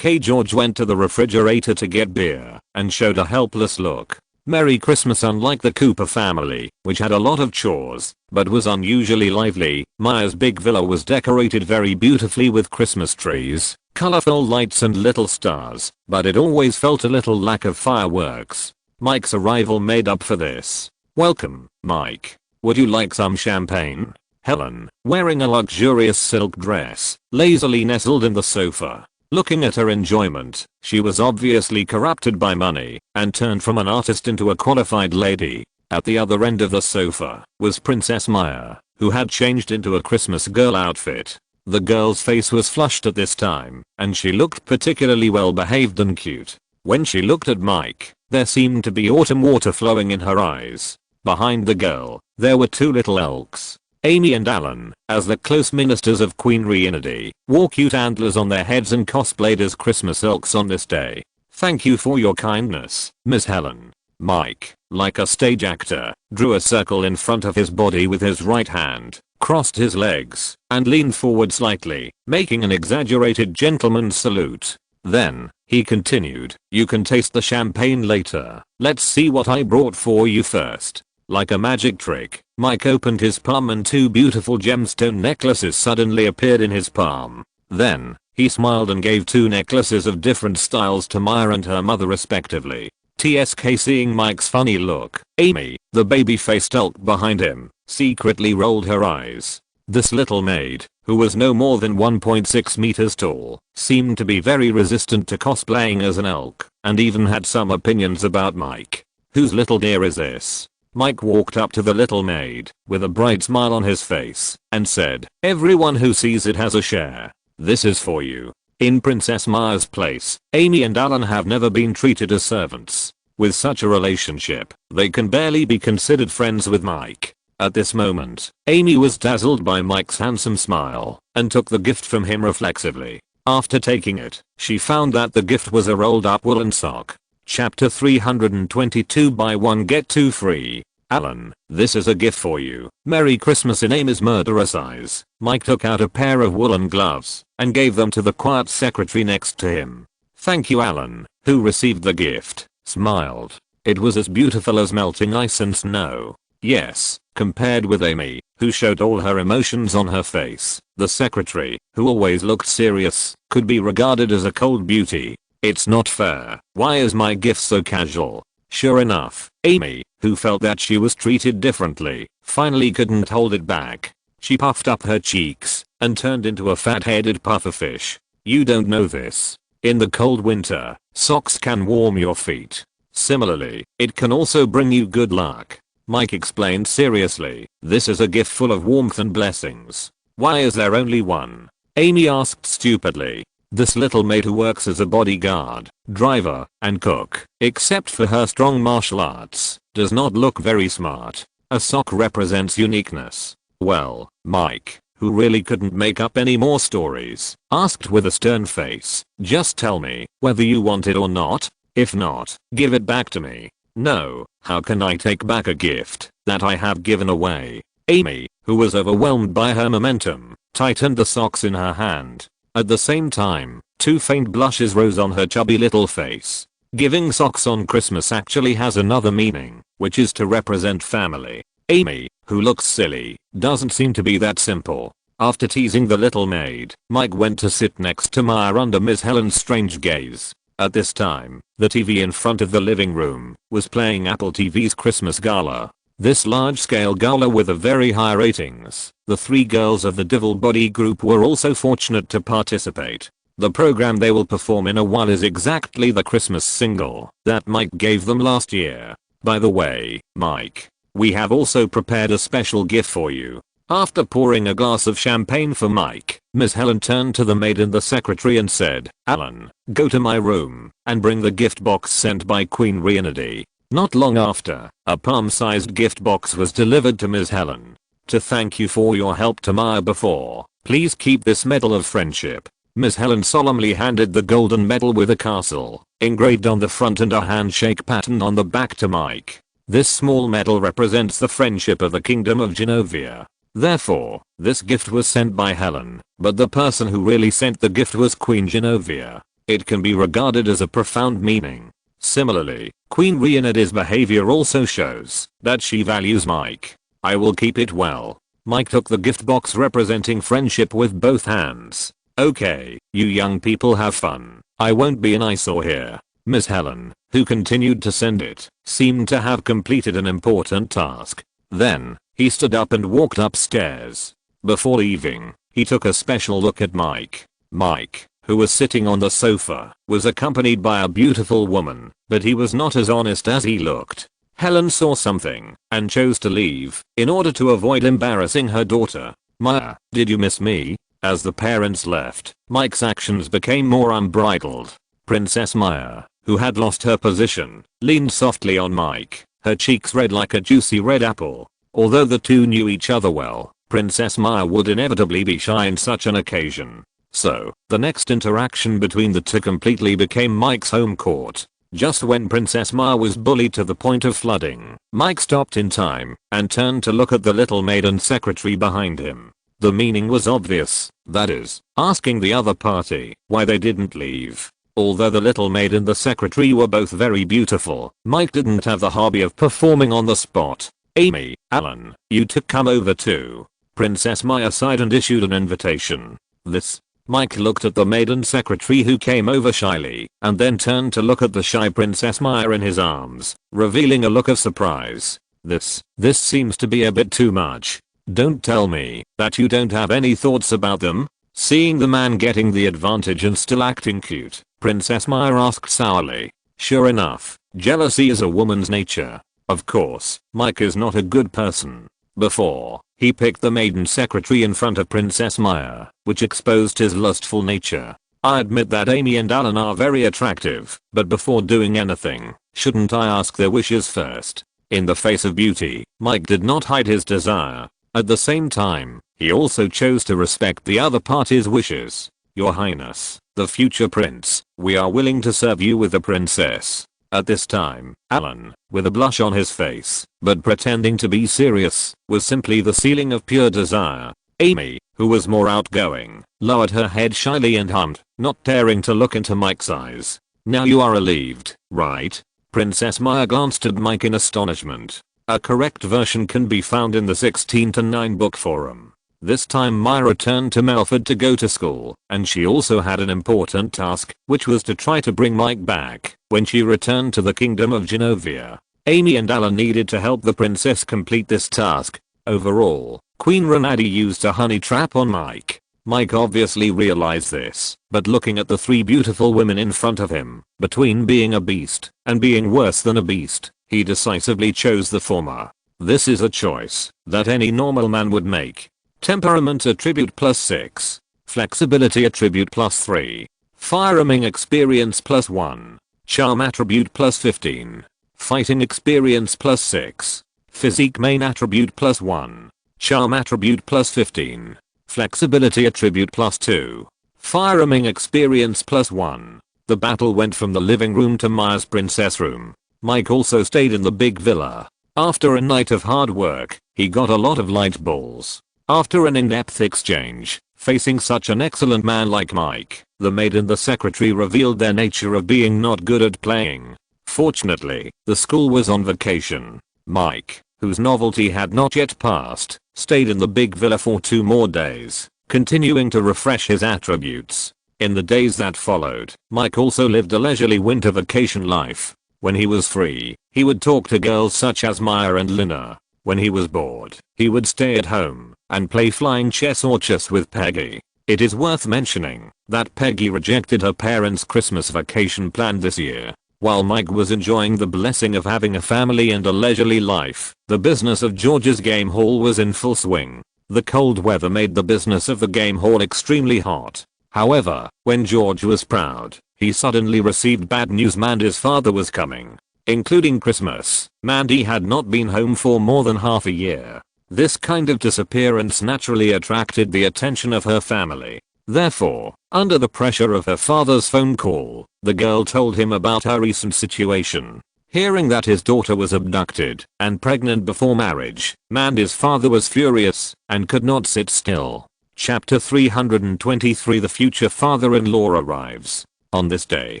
George went to the refrigerator to get beer and showed a helpless look. Merry Christmas. Unlike the Cooper family, which had a lot of chores, but was unusually lively, Maya's big villa was decorated very beautifully with Christmas trees, colorful lights and little stars, but it always felt a little lack of fireworks. Mike's arrival made up for this. Welcome, Mike. Would you like some champagne? Helen, wearing a luxurious silk dress, lazily nestled in the sofa. Looking at her enjoyment, she was obviously corrupted by money, and turned from an artist into a qualified lady. At the other end of the sofa was Princess Maya, who had changed into a Christmas girl outfit. The girl's face was flushed at this time, and she looked particularly well behaved and cute. When she looked at Mike, there seemed to be autumn water flowing in her eyes. Behind the girl, there were 2 little elks. Amy and Alan, as the close ministers of Queen Regina, wore cute antlers on their heads and cosplayed as Christmas elks on this day. Thank you for your kindness, Miss Helen. Mike, like a stage actor, drew a circle in front of his body with his right hand, crossed his legs, and leaned forward slightly, making an exaggerated gentleman's salute. Then, he continued, you can taste the champagne later. Let's see what I brought for you first. Like a magic trick, Mike opened his palm and 2 beautiful gemstone necklaces suddenly appeared in his palm. Then, he smiled and gave 2 necklaces of different styles to Maya and her mother respectively. TSK. Seeing Mike's funny look, Amy, the baby-faced elk behind him, secretly rolled her eyes. This little maid, who was no more than 1.6 meters tall, seemed to be very resistant to cosplaying as an elk, and even had some opinions about Mike. Whose little dear is this? Mike walked up to the little maid, with a bright smile on his face, and said, everyone who sees it has a share. This is for you. In Princess Maya's place, Amy and Alan have never been treated as servants. With such a relationship, they can barely be considered friends with Mike. At this moment, Amy was dazzled by Mike's handsome smile and took the gift from him reflexively. After taking it, she found that the gift was a rolled up woolen sock. Chapter 322 Buy one get two free. Alan, this is a gift for you. Merry Christmas in Amy's murderous eyes. Mike took out a pair of woolen gloves and gave them to the quiet secretary next to him. Thank you, Alan, who received the gift, smiled. It was as beautiful as melting ice and snow. Yes, compared with Amy, who showed all her emotions on her face, the secretary, who always looked serious, could be regarded as a cold beauty. It's not fair. Why is my gift so casual? Sure enough, Amy, who felt that she was treated differently, finally couldn't hold it back. She puffed up her cheeks and turned into a fat-headed pufferfish. You don't know this. In the cold winter, socks can warm your feet. Similarly, it can also bring you good luck. Mike explained seriously, this is a gift full of warmth and blessings. Why is there only one? Amy asked stupidly. This little maid who works as a bodyguard, driver, and cook, except for her strong martial arts, does not look very smart. A sock represents uniqueness. Well, Mike, who really couldn't make up any more stories, asked with a stern face, just tell me whether you want it or not. If not, give it back to me. No, how can I take back a gift that I have given away? Amy, who was overwhelmed by her momentum, tightened the socks in her hand. At the same time, two faint blushes rose on her chubby little face. Giving socks on Christmas actually has another meaning, which is to represent family. Amy, who looks silly, doesn't seem to be that simple. After teasing the little maid, Mike went to sit next to Maya under Miss Helen's strange gaze. At this time, the TV in front of the living room was playing Apple TV's Christmas Gala. This large-scale gala with a very high ratings. The three girls of the Devil Body group were also fortunate to participate. The program they will perform in a while is exactly the Christmas single that Mike gave them last year. By the way, Mike, we have also prepared a special gift for you. After pouring a glass of champagne for Mike, Miss Helen turned to the maid and the secretary and said, Alan, go to my room and bring the gift box sent by Queen Regina. Not long after, a palm-sized gift box was delivered to Ms. Helen. To thank you for your help to Maya before, please keep this medal of friendship. Ms. Helen solemnly handed the golden medal with a castle engraved on the front and a handshake pattern on the back to Mike. This small medal represents the friendship of the Kingdom of Genovia. Therefore, this gift was sent by Helen, but the person who really sent the gift was Queen Genovia. It can be regarded as a profound meaning. Similarly, Queen Reneda's behavior also shows that she values Mike. I will keep it well. Mike took the gift box representing friendship with both hands. Okay, you young people have fun. I won't be an eyesore here. Miss Helen, who continued to send it, seemed to have completed an important task. Then, he stood up and walked upstairs. Before leaving, he took a special look at Mike. Mike, who was sitting on the sofa, was accompanied by a beautiful woman, but he was not as honest as he looked. Helen saw something and chose to leave in order to avoid embarrassing her daughter. Maya, did you miss me? As the parents left, Mike's actions became more unbridled. Princess Maya, who had lost her position, leaned softly on Mike, her cheeks red like a juicy red apple. Although the two knew each other well, Princess Maya would inevitably be shy on such an occasion. So, the next interaction between the two completely became Mike's home court. Just when Princess Maya was bullied to the point of flooding, Mike stopped in time and turned to look at the little maid and secretary behind him. The meaning was obvious, that is, asking the other party why they didn't leave. Although the little maid and the secretary were both very beautiful, Mike didn't have the hobby of performing on the spot. Amy, Alan, you two come over too. Princess Maya sighed and issued an invitation. This. Mike looked at the maid and secretary who came over shyly, and then turned to look at the shy Princess Maya in his arms, revealing a look of surprise. This seems to be a bit too much. Don't tell me that you don't have any thoughts about them? Seeing the man getting the advantage and still acting cute, Princess Maya asked sourly. Sure enough, jealousy is a woman's nature. Of course, Mike is not a good person. Before, he picked the maiden secretary in front of Princess Maya, which exposed his lustful nature. I admit that Amy and Alan are very attractive, but before doing anything, shouldn't I ask their wishes first? In the face of beauty, Mike did not hide his desire. At the same time, he also chose to respect the other party's wishes. "Your Highness, the future prince, we are willing to serve you with the princess." At this time, Alan, with a blush on his face, but pretending to be serious, was simply the ceiling of pure desire. Amy, who was more outgoing, lowered her head shyly and hummed, not daring to look into Mike's eyes. "Now you are relieved, right?" Princess Maya glanced at Mike in astonishment. A correct version can be found in the 16:9 book forum. This time Maya returned to Melford to go to school, and she also had an important task, which was to try to bring Mike back when she returned to the Kingdom of Genovia. Amy and Alan needed to help the princess complete this task. Overall, Queen Renadi used a honey trap on Mike. Mike obviously realized this, but looking at the three beautiful women in front of him, between being a beast and being worse than a beast, he decisively chose the former. This is a choice that any normal man would make. Temperament attribute +6. Flexibility attribute +3. Firearming experience +1. Charm attribute +15. Fighting experience +6. Physique main attribute +1. Charm attribute +15. Flexibility attribute +2. Firearming experience +1. The battle went from the living room to Maya's princess room. Mike also stayed in the big villa. After a night of hard work, he got a lot of light balls. After an in-depth exchange, facing such an excellent man like Mike, the maid and the secretary revealed their nature of being not good at playing. Fortunately, the school was on vacation. Mike, whose novelty had not yet passed, stayed in the big villa for 2 more days, continuing to refresh his attributes. In the days that followed, Mike also lived a leisurely winter vacation life. When he was free, he would talk to girls such as Maya and Lina. When he was bored, he would stay at home and play flying chess or chess with Peggy. It is worth mentioning that Peggy rejected her parents' Christmas vacation plan this year. While Mike was enjoying the blessing of having a family and a leisurely life, the business of George's game hall was in full swing. The cold weather made the business of the game hall extremely hot. However, when George was proud, he suddenly received bad news. Mandy's father was coming. Including Christmas, Mandy had not been home for more than half a year. This kind of disappearance naturally attracted the attention of her family. Therefore, under the pressure of her father's phone call, the girl told him about her recent situation. Hearing that his daughter was abducted and pregnant before marriage, Mandy's father was furious and could not sit still. Chapter 323. The future father-in-law arrives. On this day,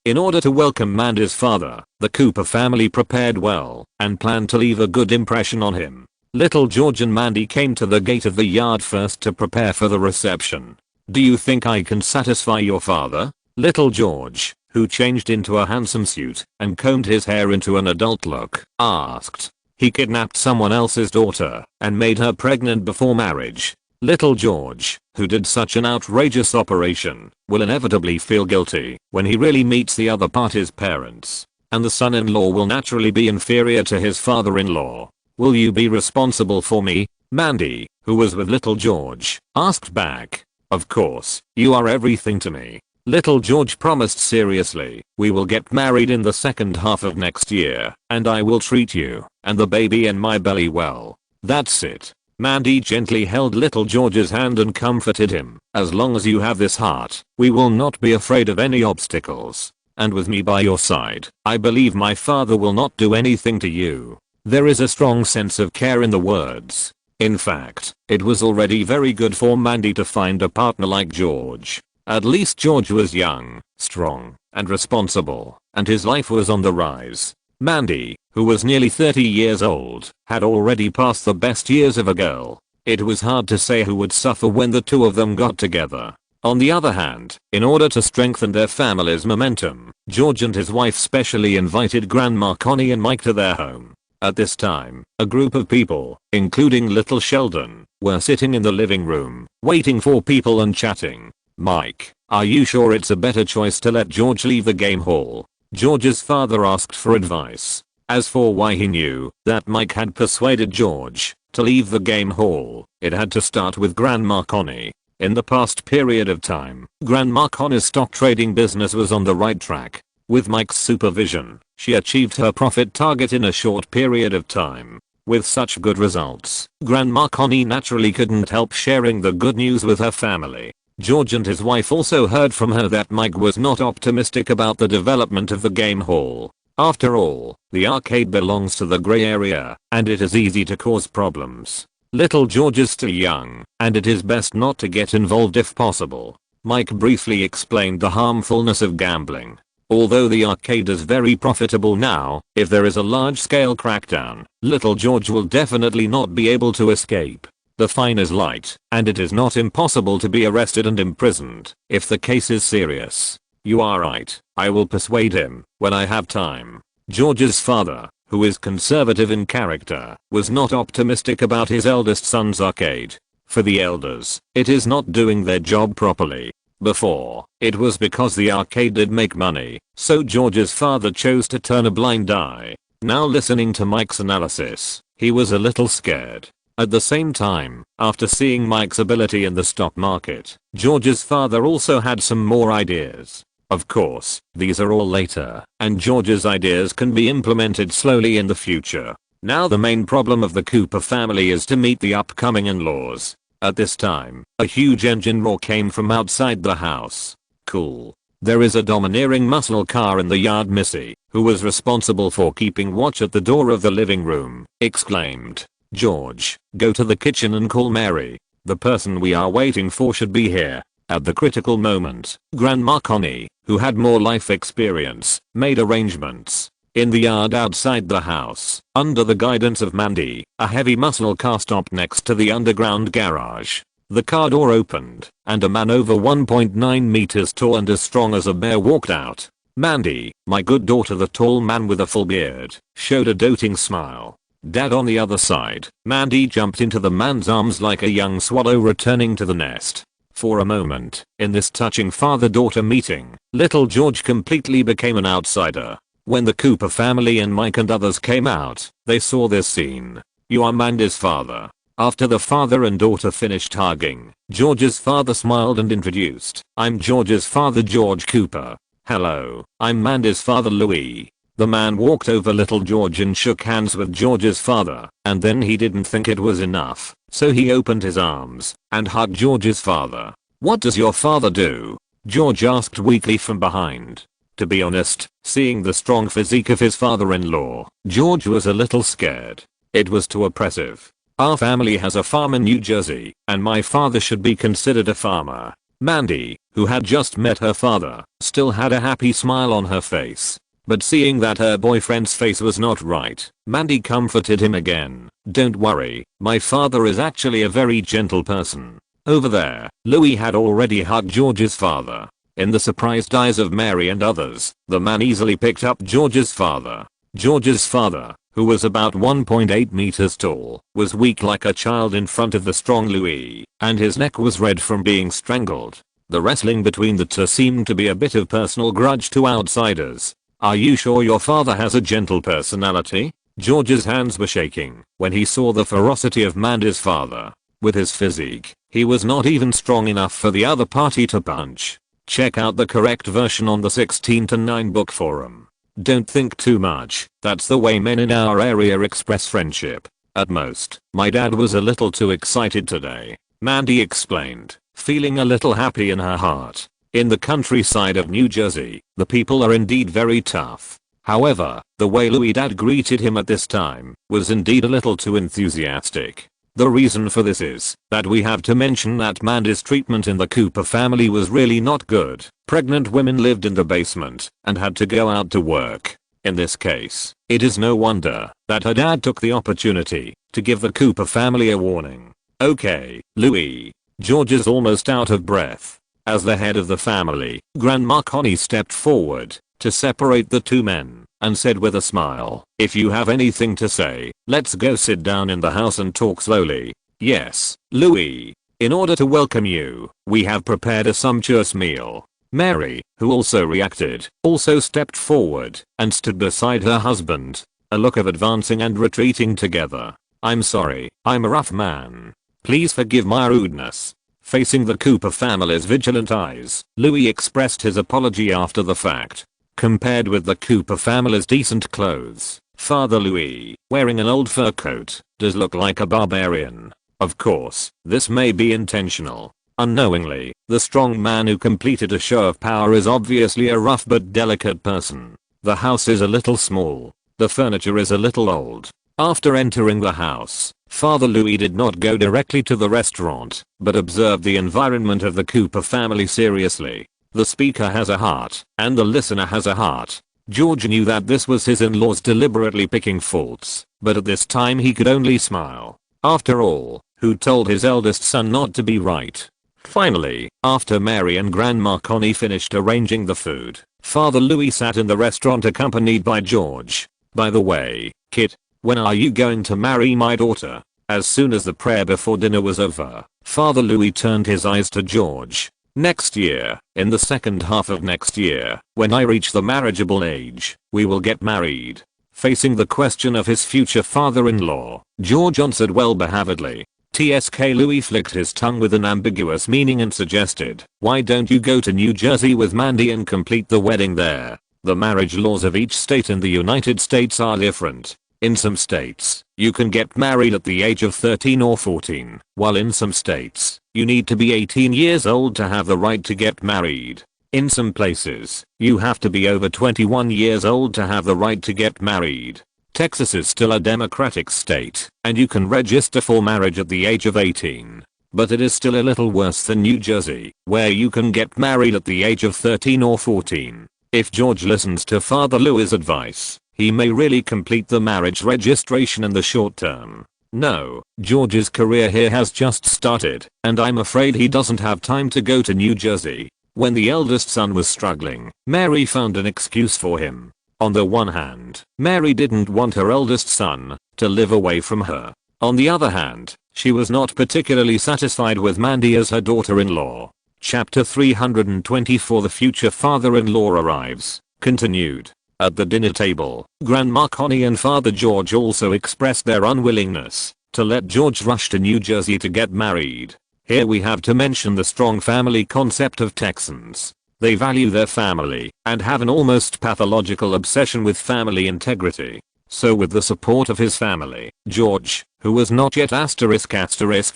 in order to welcome Mandy's father, the Cooper family prepared well and planned to leave a good impression on him. Little George and Mandy came to the gate of the yard first to prepare for the reception. "Do you think I can satisfy your father?" Little George, who changed into a handsome suit and combed his hair into an adult look, asked. "He kidnapped someone else's daughter and made her pregnant before marriage. Little George, who did such an outrageous operation, will inevitably feel guilty when he really meets the other party's parents. And the son-in-law will naturally be inferior to his father-in-law. Will you be responsible for me?" Mandy, who was with Little George, asked back. "Of course, you are everything to me." Little George promised seriously. "We will get married in the second half of next year, and I will treat you and the baby in my belly well. That's it." Mandy gently held Little George's hand and comforted him. "As long as you have this heart, we will not be afraid of any obstacles. And with me by your side, I believe my father will not do anything to you." There is a strong sense of care in the words. In fact, it was already very good for Mandy to find a partner like George. At least George was young, strong, and responsible, and his life was on the rise. Mandy, who was nearly 30 years old, had already passed the best years of a girl. It was hard to say who would suffer when the two of them got together. On the other hand, in order to strengthen their family's momentum, George and his wife specially invited Grandma Connie and Mike to their home. At this time, a group of people, including little Sheldon, were sitting in the living room, waiting for people and chatting. "Mike, are you sure it's a better choice to let George leave the game hall?" George's father asked for advice. As for why he knew that Mike had persuaded George to leave the game hall, it had to start with Grandma Connie. In the past period of time, Grandma Connie's stock trading business was on the right track. With Mike's supervision, she achieved her profit target in a short period of time. With such good results, Grandma Connie naturally couldn't help sharing the good news with her family. George and his wife also heard from her that Mike was not optimistic about the development of the game hall. After all, the arcade belongs to the grey area, and it is easy to cause problems. Little George is still young, and it is best not to get involved if possible. Mike briefly explained the harmfulness of gambling. Although the arcade is very profitable now, if there is a large-scale crackdown, little George will definitely not be able to escape. The fine is light, and it is not impossible to be arrested and imprisoned if the case is serious. You are right, I will persuade him when I have time. George's father, who is conservative in character, was not optimistic about his eldest son's arcade. For the elders, it is not doing their job properly. Before, it was because the arcade did make money, so George's father chose to turn a blind eye. Now listening to Mike's analysis, he was a little scared. At the same time, after seeing Mike's ability in the stock market, George's father also had some more ideas. Of course, these are all later, and George's ideas can be implemented slowly in the future. Now the main problem of the Cooper family is to meet the upcoming in-laws. At this time, a huge engine roar came from outside the house. Cool. There is a domineering muscle car in the yard. Missy, who was responsible for keeping watch at the door of the living room, exclaimed, "George, go to the kitchen and call Mary. The person we are waiting for should be here." At the critical moment, Grandma Connie, who had more life experience, made arrangements. In the yard outside the house, under the guidance of Mandy, a heavy muscle car stopped next to the underground garage. The car door opened, and a man over 1.9 meters tall and as strong as a bear walked out. Mandy, my good daughter, the tall man with a full beard, showed a doting smile. Dad on the other side. Mandy jumped into the man's arms like a young swallow returning to the nest. For a moment, in this touching father-daughter meeting, little George completely became an outsider. When the Cooper family and Mike and others came out, they saw this scene. "You are Mandy's father." After the father and daughter finished hugging, George's father smiled and introduced, "I'm George's father, George Cooper. Hello, I'm Mandy's father, Louis." The man walked over little George and shook hands with George's father, and then he didn't think it was enough, so he opened his arms and hugged George's father. "What does your father do?" George asked weakly from behind. To be honest, seeing the strong physique of his father-in-law, George was a little scared. It was too oppressive. "Our family has a farm in New Jersey, and my father should be considered a farmer." Mandy, who had just met her father, still had a happy smile on her face. But seeing that her boyfriend's face was not right, Mandy comforted him again. "Don't worry, my father is actually a very gentle person." Over there, Louis had already hugged George's father. In the surprised eyes of Mary and others, the man easily picked up George's father. George's father, who was about 1.8 meters tall, was weak like a child in front of the strong Louis, and his neck was red from being strangled. The wrestling between the two seemed to be a bit of personal grudge to outsiders. "Are you sure your father has a gentle personality?" George's hands were shaking when he saw the ferocity of Mandy's father. With his physique, he was not even strong enough for the other party to punch. Check out the correct version on the 16:9 book forum. Don't think too much, that's the way men in our area express friendship. At most, my dad was a little too excited today, Mandy explained, feeling a little happy in her heart. In the countryside of New Jersey, the people are indeed very tough. However, the way Louis' dad greeted him at this time was indeed a little too enthusiastic. The reason for this is that we have to mention that Mandy's treatment in the Cooper family was really not good. Pregnant women lived in the basement and had to go out to work. In this case, it is no wonder that her dad took the opportunity to give the Cooper family a warning. "Okay, Louis." George is almost out of breath. As the head of the family, Grandma Connie stepped forward to separate the two men and said with a smile, "If you have anything to say, let's go sit down in the house and talk slowly." "Yes, Louis. In order to welcome you, we have prepared a sumptuous meal." Mary, who also reacted, also stepped forward and stood beside her husband, a look of advancing and retreating together. "I'm sorry, I'm a rough man. Please forgive my rudeness." Facing the Cooper family's vigilant eyes, Louis expressed his apology after the fact. Compared with the Cooper family's decent clothes, Father Louis, wearing an old fur coat, does look like a barbarian. Of course, this may be intentional. Unknowingly, the strong man who completed a show of power is obviously a rough but delicate person. The house is a little small. The furniture is a little old. After entering the house, Father Louis did not go directly to the restaurant, but observed the environment of the Cooper family seriously. The speaker has a heart, and the listener has a heart. George knew that this was his in-laws deliberately picking faults, but at this time he could only smile. After all, who told his eldest son not to be right? Finally, after Mary and Grandma Connie finished arranging the food, Father Louis sat in the restaurant accompanied by George. By the way, Kit, when are you going to marry my daughter? As soon as the prayer before dinner was over, Father Louis turned his eyes to George. Next year, in the second half of next year, when I reach the marriageable age, we will get married. Facing the question of his future father-in-law, George answered well-behavedly. TSK Louis flicked his tongue with an ambiguous meaning and suggested, why don't you go to New Jersey with Mandy and complete the wedding there? The marriage laws of each state in the United States are different. In some states, you can get married at the age of 13 or 14, while in some states, you need to be 18 years old to have the right to get married. In some places, you have to be over 21 years old to have the right to get married. Texas is still a Democratic state, and you can register for marriage at the age of 18. But it is still a little worse than New Jersey, where you can get married at the age of 13 or 14. If George listens to Father Louis' advice, he may really complete the marriage registration in the short term. No, George's career here has just started, and I'm afraid he doesn't have time to go to New Jersey. When the eldest son was struggling, Mary found an excuse for him. On the one hand, Mary didn't want her eldest son to live away from her. On the other hand, she was not particularly satisfied with Mandy as her daughter-in-law. Chapter 324 The future father-in-law arrives. Continued. At the dinner table, Grandma Connie and Father George also expressed their unwillingness to let George rush to New Jersey to get married. Here we have to mention the strong family concept of Texans. They value their family and have an almost pathological obsession with family integrity. So with the support of his family, George, who was not yet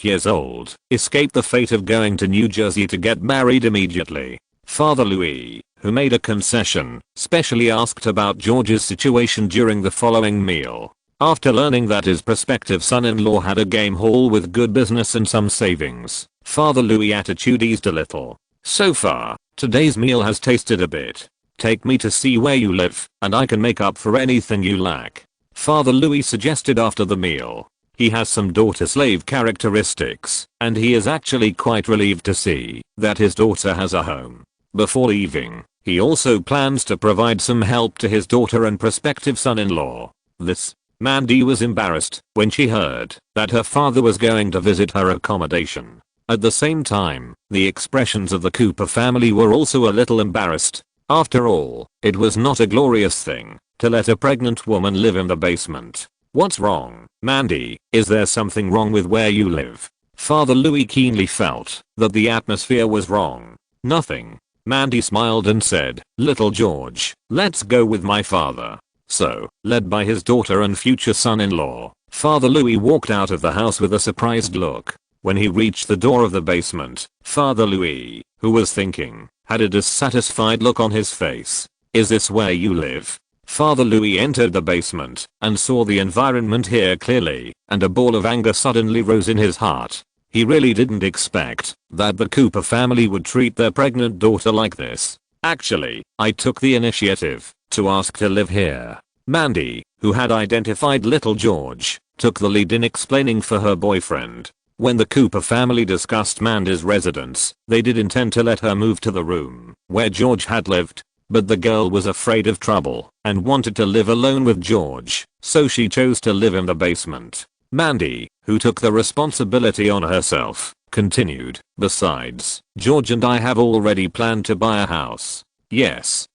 years old, escaped the fate of going to New Jersey to get married immediately. Father Louis, who made a concession, specially asked about George's situation during the following meal. After learning that his prospective son-in-law had a game haul with good business and some savings, Father Louis' attitude eased a little. So far, today's meal has tasted a bit. Take me to see where you live, and I can make up for anything you lack. Father Louis suggested after the meal. He has some daughter-slave characteristics, and he is actually quite relieved to see that his daughter has a home. Before leaving, he also plans to provide some help to his daughter and prospective son-in-law. Mandy was embarrassed when she heard that her father was going to visit her accommodation. At the same time, the expressions of the Cooper family were also a little embarrassed. After all, it was not a glorious thing to let a pregnant woman live in the basement. What's wrong, Mandy? Is there something wrong with where you live? Father Louis keenly felt that the atmosphere was wrong. Nothing. Mandy smiled and said, "Little George, let's go with my father." So, led by his daughter and future son-in-law, Father Louis walked out of the house with a surprised look. When he reached the door of the basement, Father Louis, who was thinking, had a dissatisfied look on his face. "Is this where you live?" Father Louis entered the basement and saw the environment here clearly, and a ball of anger suddenly rose in his heart. He really didn't expect that the Cooper family would treat their pregnant daughter like this. "Actually, I took the initiative to ask to live here." Mandy, who had identified little George, took the lead in explaining for her boyfriend. When the Cooper family discussed Mandy's residence, they did intend to let her move to the room where George had lived. But the girl was afraid of trouble and wanted to live alone with George, so she chose to live in the basement. Mandy, who took the responsibility on herself, continued, "Besides, George and I have already planned to buy a house. Yes,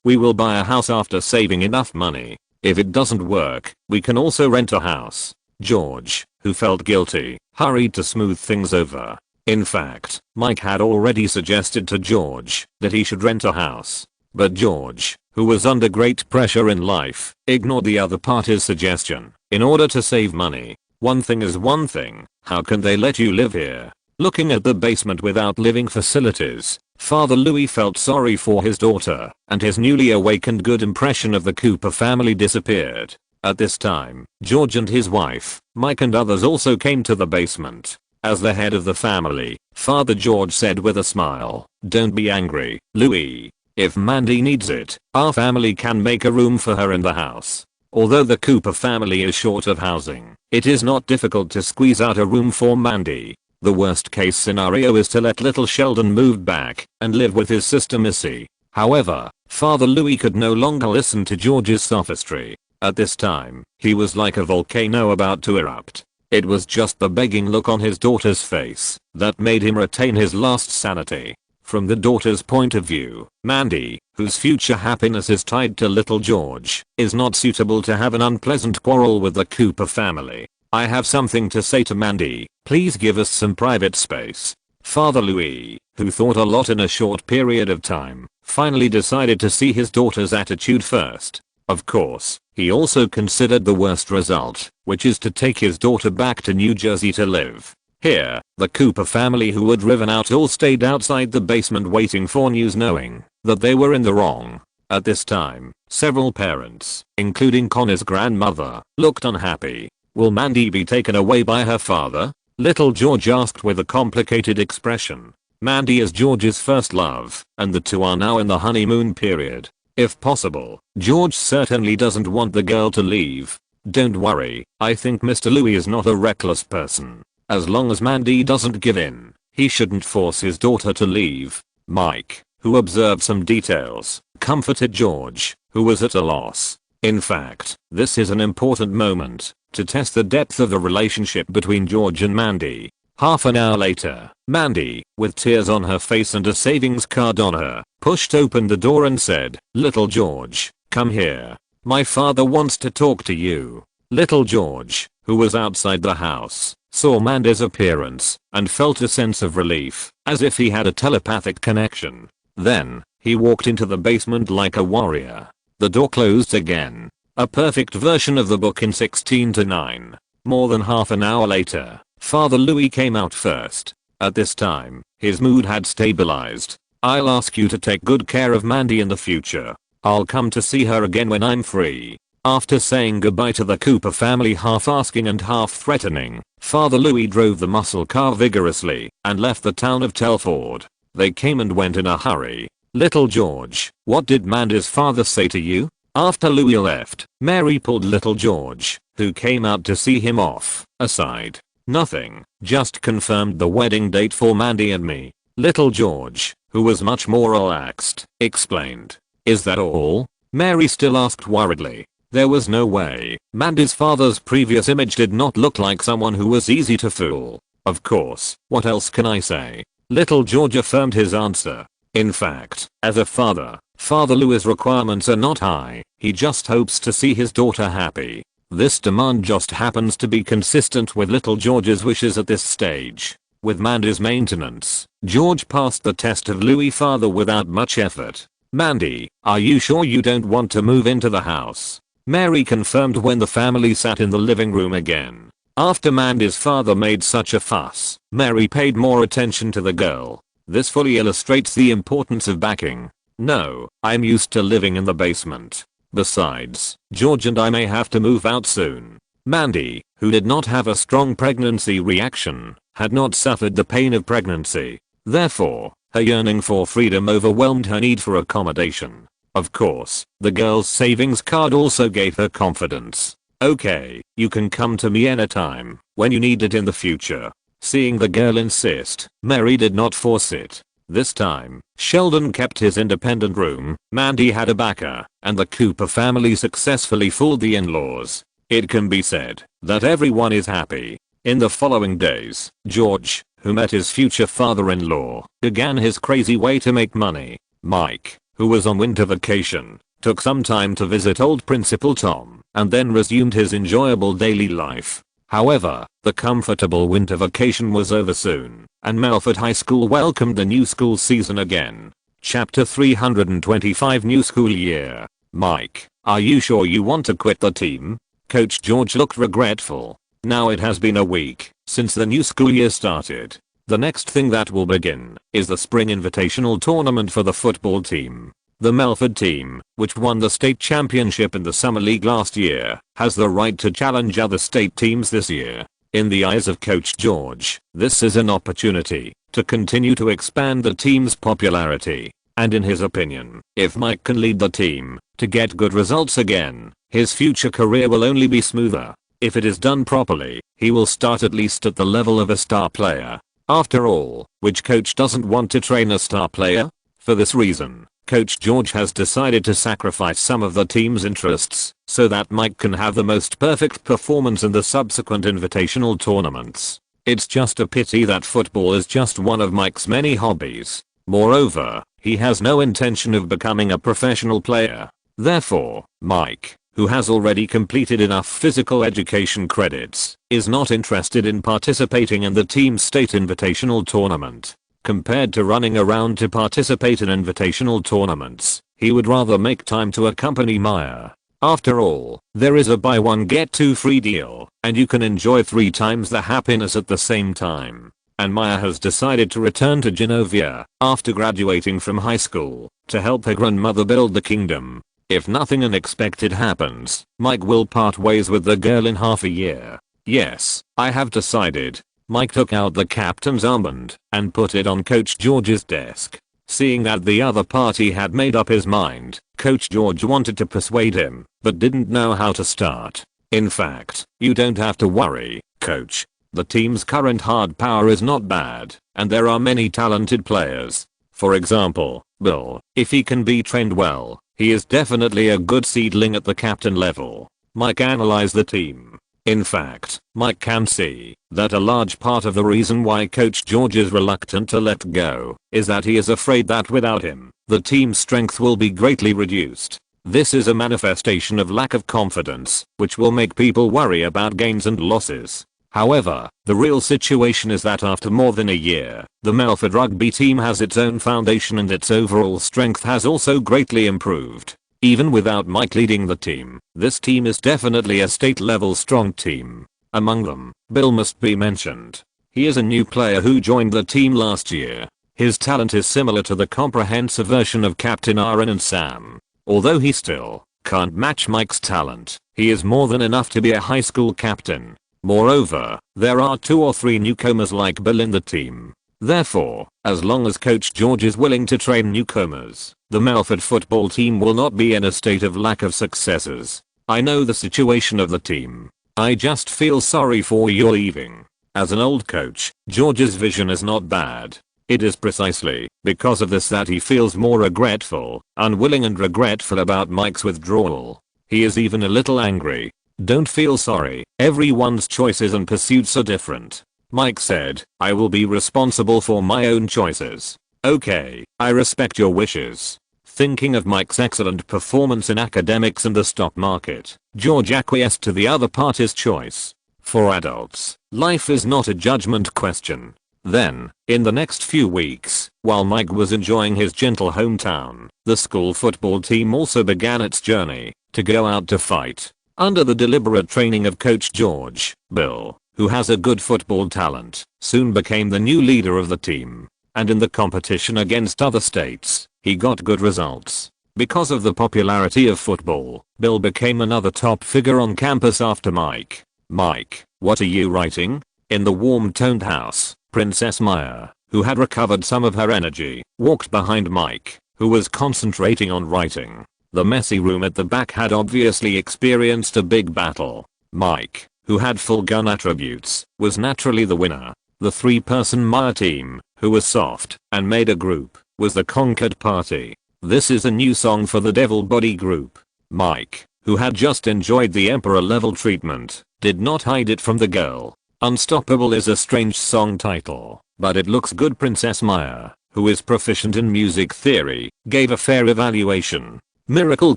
we will buy a house after saving enough money. If it doesn't work, we can also rent a house." George, who felt guilty, hurried to smooth things over. In fact, Mike had already suggested to George that he should rent a house. But George, who was under great pressure in life, ignored the other party's suggestion in order to save money. One thing is one thing, how can they let you live here? Looking at the basement without living facilities, Father Louis felt sorry for his daughter, and his newly awakened good impression of the Cooper family disappeared. At this time, George and his wife, Mike and others also came to the basement. As the head of the family, Father George said with a smile, "Don't be angry, Louis. If Mandy needs it, our family can make a room for her in the house. Although the Cooper family is short of housing, it is not difficult to squeeze out a room for Mandy. The worst case scenario is to let little Sheldon move back and live with his sister Missy." However, Father Louis could no longer listen to George's sophistry. At this time, he was like a volcano about to erupt. It was just the begging look on his daughter's face that made him retain his last sanity. From the daughter's point of view, Mandy, whose future happiness is tied to little George, is not suitable to have an unpleasant quarrel with the Cooper family. "I have something to say to Mandy, please give us some private space." Father Louis, who thought a lot in a short period of time, finally decided to see his daughter's attitude first. Of course, he also considered the worst result, which is to take his daughter back to New Jersey to live. Here, the Cooper family who had driven out all stayed outside the basement waiting for news, knowing that they were in the wrong. At this time, several parents, including Connor's grandmother, looked unhappy. "Will Mandy be taken away by her father?" little George asked with a complicated expression. Mandy is George's first love, and the two are now in the honeymoon period. If possible, George certainly doesn't want the girl to leave. "Don't worry, I think Mr. Louis is not a reckless person. As long as Mandy doesn't give in, he shouldn't force his daughter to leave." Mike, who observed some details, comforted George, who was at a loss. In fact, this is an important moment to test the depth of the relationship between George and Mandy. Half an hour later, Mandy, with tears on her face and a savings card on her, pushed open the door and said, "Little George, come here. My father wants to talk to you." Little George, who was outside the house, saw Mandy's appearance and felt a sense of relief, as if he had a telepathic connection. Then, he walked into the basement like a warrior. The door closed again. A perfect version of the book in 16:9. More than half an hour later, Father Louis came out first. At this time, his mood had stabilized. "I'll ask you to take good care of Mandy in the future. I'll come to see her again when I'm free." After saying goodbye to the Cooper family, half asking and half threatening, Father Louis drove the muscle car vigorously and left the town of Telford. They came and went in a hurry. "Little George, what did Mandy's father say to you?" After Louis left, Mary pulled little George, who came out to see him off, aside. "Nothing, just confirmed the wedding date for Mandy and me." Little George, who was much more relaxed, explained. "Is that all?" Mary still asked worriedly. There was no way. Mandy's father's previous image did not look like someone who was easy to fool. "Of course, what else can I say?" Little George affirmed his answer. In fact, as a father, Father Louis' requirements are not high. He just hopes to see his daughter happy. This demand just happens to be consistent with little George's wishes at this stage. With Mandy's maintenance, George passed the test of Louis' father without much effort. "Mandy, are you sure you don't want to move into the house?" Mary confirmed when the family sat in the living room again. After Mandy's father made such a fuss, Mary paid more attention to the girl. This fully illustrates the importance of backing. "No, I'm used to living in the basement. Besides, George and I may have to move out soon." Mandy, who did not have a strong pregnancy reaction, had not suffered the pain of pregnancy. Therefore, her yearning for freedom overwhelmed her need for accommodation. Of course, the girl's savings card also gave her confidence. "Okay, you can come to me anytime, when you need it in the future." Seeing the girl insist, Mary did not force it. This time, Sheldon kept his independent room, Mandy had a backer, and the Cooper family successfully fooled the in-laws. It can be said that everyone is happy. In the following days, George, who met his future father-in-law, began his crazy way to make money. Mike, who was on winter vacation, took some time to visit old Principal Tom, and then resumed his enjoyable daily life. However, the comfortable winter vacation was over soon, and Melford High School welcomed the new school season again. Chapter 325 New School Year. Mike, are you sure you want to quit the team? Coach George looked regretful. Now it has been a week since the new school year started. The next thing that will begin is the spring invitational tournament for the football team. The Melford team, which won the state championship in the summer league last year, has the right to challenge other state teams this year. In the eyes of Coach George, this is an opportunity to continue to expand the team's popularity. And in his opinion, if Mike can lead the team to get good results again, his future career will only be smoother. If it is done properly, he will start at least at the level of a star player. After all, which coach doesn't want to train a star player? For this reason, Coach George has decided to sacrifice some of the team's interests so that Mike can have the most perfect performance in the subsequent invitational tournaments. It's just a pity that football is just one of Mike's many hobbies. Moreover, he has no intention of becoming a professional player. Therefore, Mike, who has already completed enough physical education credits, is not interested in participating in the team's state invitational tournament. Compared to running around to participate in invitational tournaments, he would rather make time to accompany Maya. After all, there is a buy one get two free deal, and you can enjoy 3 times the happiness at the same time. And Maya has decided to return to Genovia after graduating from high school to help her grandmother build the kingdom. If nothing unexpected happens, Mike will part ways with the girl in half a year. Yes, I have decided. Mike took out the captain's armband and put it on Coach George's desk. Seeing that the other party had made up his mind, Coach George wanted to persuade him, but didn't know how to start. In fact, you don't have to worry, Coach. The team's current hard power is not bad, and there are many talented players. For example, Bill, if he can be trained well, he is definitely a good seedling at the captain level. Mike analyzed the team. In fact, Mike can see that a large part of the reason why Coach George is reluctant to let go is that he is afraid that without him, the team's strength will be greatly reduced. This is a manifestation of lack of confidence, which will make people worry about gains and losses. However, the real situation is that after more than a year, the Melford rugby team has its own foundation and its overall strength has also greatly improved. Even without Mike leading the team, this team is definitely a state-level strong team. Among them, Bill must be mentioned. He is a new player who joined the team last year. His talent is similar to the comprehensive version of Captain Aaron and Sam. Although he still can't match Mike's talent, he is more than enough to be a high school captain. Moreover, there are 2 or 3 newcomers like Bill in the team. Therefore, as long as Coach George is willing to train newcomers, the Melford football team will not be in a state of lack of successes. I know the situation of the team. I just feel sorry for you leaving. As an old coach, George's vision is not bad. It is precisely because of this that he feels more regretful, unwilling and regretful about Mike's withdrawal. He is even a little angry. Don't feel sorry, everyone's choices and pursuits are different. Mike said, I will be responsible for my own choices. Okay, I respect your wishes. Thinking of Mike's excellent performance in academics and the stock market, George acquiesced to the other party's choice. For adults, life is not a judgment question. Then, in the next few weeks, while Mike was enjoying his gentle hometown, the school football team also began its journey to go out to fight. Under the deliberate training of Coach George, Bill, who has a good football talent, soon became the new leader of the team. And in the competition against other states, he got good results. Because of the popularity of football, Bill became another top figure on campus after Mike. Mike, what are you writing? In the warm-toned house, Princess Maya, who had recovered some of her energy, walked behind Mike, who was concentrating on writing. The messy room at the back had obviously experienced a big battle. Mike, who had full gun attributes, was naturally the winner. The 3-person Maya team, who was soft and made a group, was the conquered party. This is a new song for the Devil Body group. Mike, who had just enjoyed the Emperor level treatment, did not hide it from the girl. Unstoppable is a strange song title, but it looks good. Princess Maya, who is proficient in music theory, gave a fair evaluation. Miracle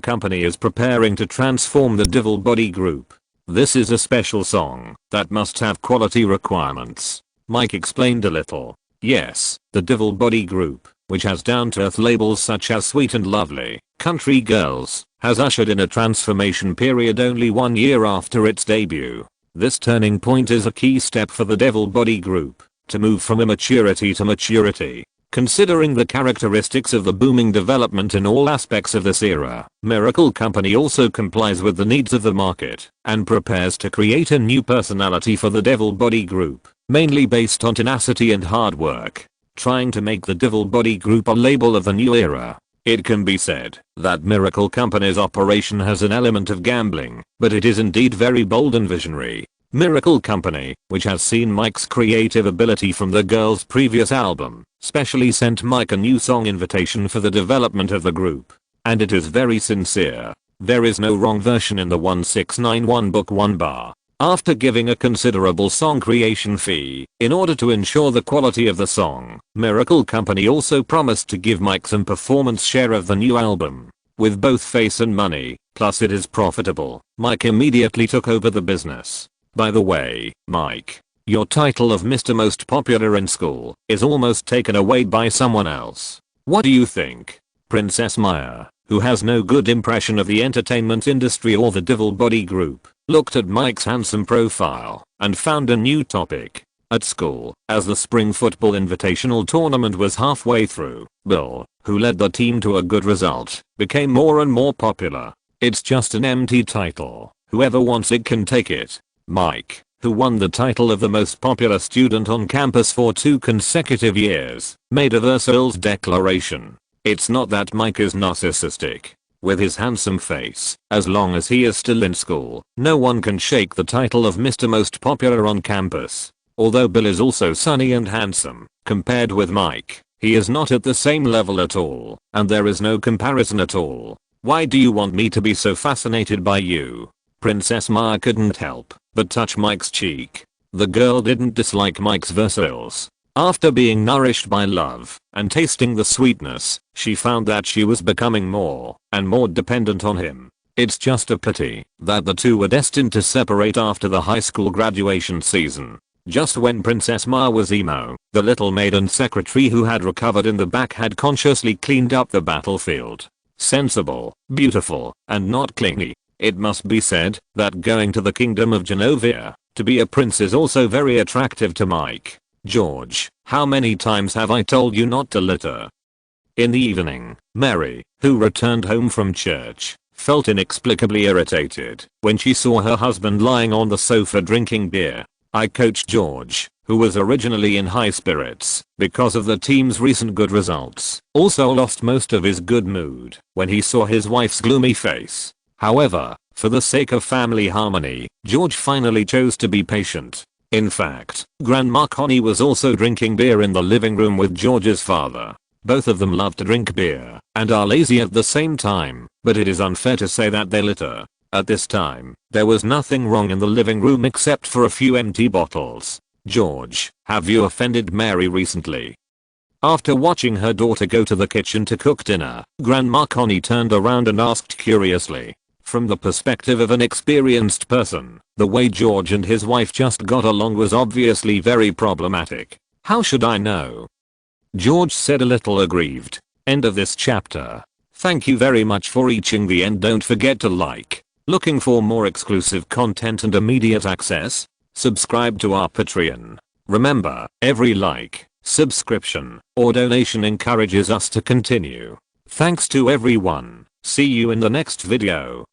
Company is preparing to transform the Devil Body group. This is a special song that must have quality requirements. Mike explained a little. Yes, the Devil Body group which has down-to-earth labels such as Sweet and Lovely, Country Girls, has ushered in a transformation period only 1 year after its debut. This turning point is a key step for the Devil Body Group to move from immaturity to maturity. Considering the characteristics of the booming development in all aspects of this era, Miracle Company also complies with the needs of the market and prepares to create a new personality for the Devil Body Group, mainly based on tenacity and hard work, trying to make the Devil Body Group a label of the new era. It can be said that Miracle Company's operation has an element of gambling, but it is indeed very bold and visionary. Miracle Company, which has seen Mike's creative ability from the girls' previous album, specially sent Mike a new song invitation for the development of the group. And it is very sincere. There is no wrong version in the 1691 book 1 bar. After giving a considerable song creation fee, in order to ensure the quality of the song, Miracle Company also promised to give Mike some performance share of the new album. With both face and money, plus it is profitable, Mike immediately took over the business. By the way, Mike, your title of Mr. Most Popular in School is almost taken away by someone else. What do you think? Princess Maya, who has no good impression of the entertainment industry or the Devil Body Group, looked at Mike's handsome profile and found a new topic. At school, as the spring football invitational tournament was halfway through, Bill, who led the team to a good result, became more and more popular. It's just an empty title. Whoever wants it can take it. Mike, who won the title of the most popular student on campus for 2 consecutive years, made a versatile declaration. It's not that Mike is narcissistic. With his handsome face, as long as he is still in school, no one can shake the title of Mr. Most Popular on campus. Although Bill is also sunny and handsome, compared with Mike, he is not at the same level at all, and there is no comparison at all. Why do you want me to be so fascinated by you? Princess Maya couldn't help but touch Mike's cheek. The girl didn't dislike Mike's versatiles. After being nourished by love and tasting the sweetness, she found that she was becoming more and more dependent on him. It's just a pity that the two were destined to separate after the high school graduation season. Just when Princess Maya was emo, the little maiden secretary who had recovered in the back had consciously cleaned up the battlefield. Sensible, beautiful, and not clingy. It must be said that going to the kingdom of Genovia to be a prince is also very attractive to Mike. George, how many times have I told you not to litter? In the evening, Mary, who returned home from church, felt inexplicably irritated when she saw her husband lying on the sofa drinking beer. I coached George, who was originally in high spirits because of the team's recent good results, also lost most of his good mood when he saw his wife's gloomy face. However, for the sake of family harmony, George finally chose to be patient. In fact, Grandma Connie was also drinking beer in the living room with George's father. Both of them love to drink beer and are lazy at the same time, but it is unfair to say that they litter. At this time, there was nothing wrong in the living room except for a few empty bottles. George, have you offended Mary recently? After watching her daughter go to the kitchen to cook dinner, Grandma Connie turned around and asked curiously. From the perspective of an experienced person, the way George and his wife just got along was obviously very problematic. How should I know? George said a little aggrieved. End of this chapter. Thank you very much for reaching the end. Don't forget to like. Looking for more exclusive content and immediate access? Subscribe to our Patreon. Remember, every like, subscription, or donation encourages us to continue. Thanks to everyone. See you in the next video.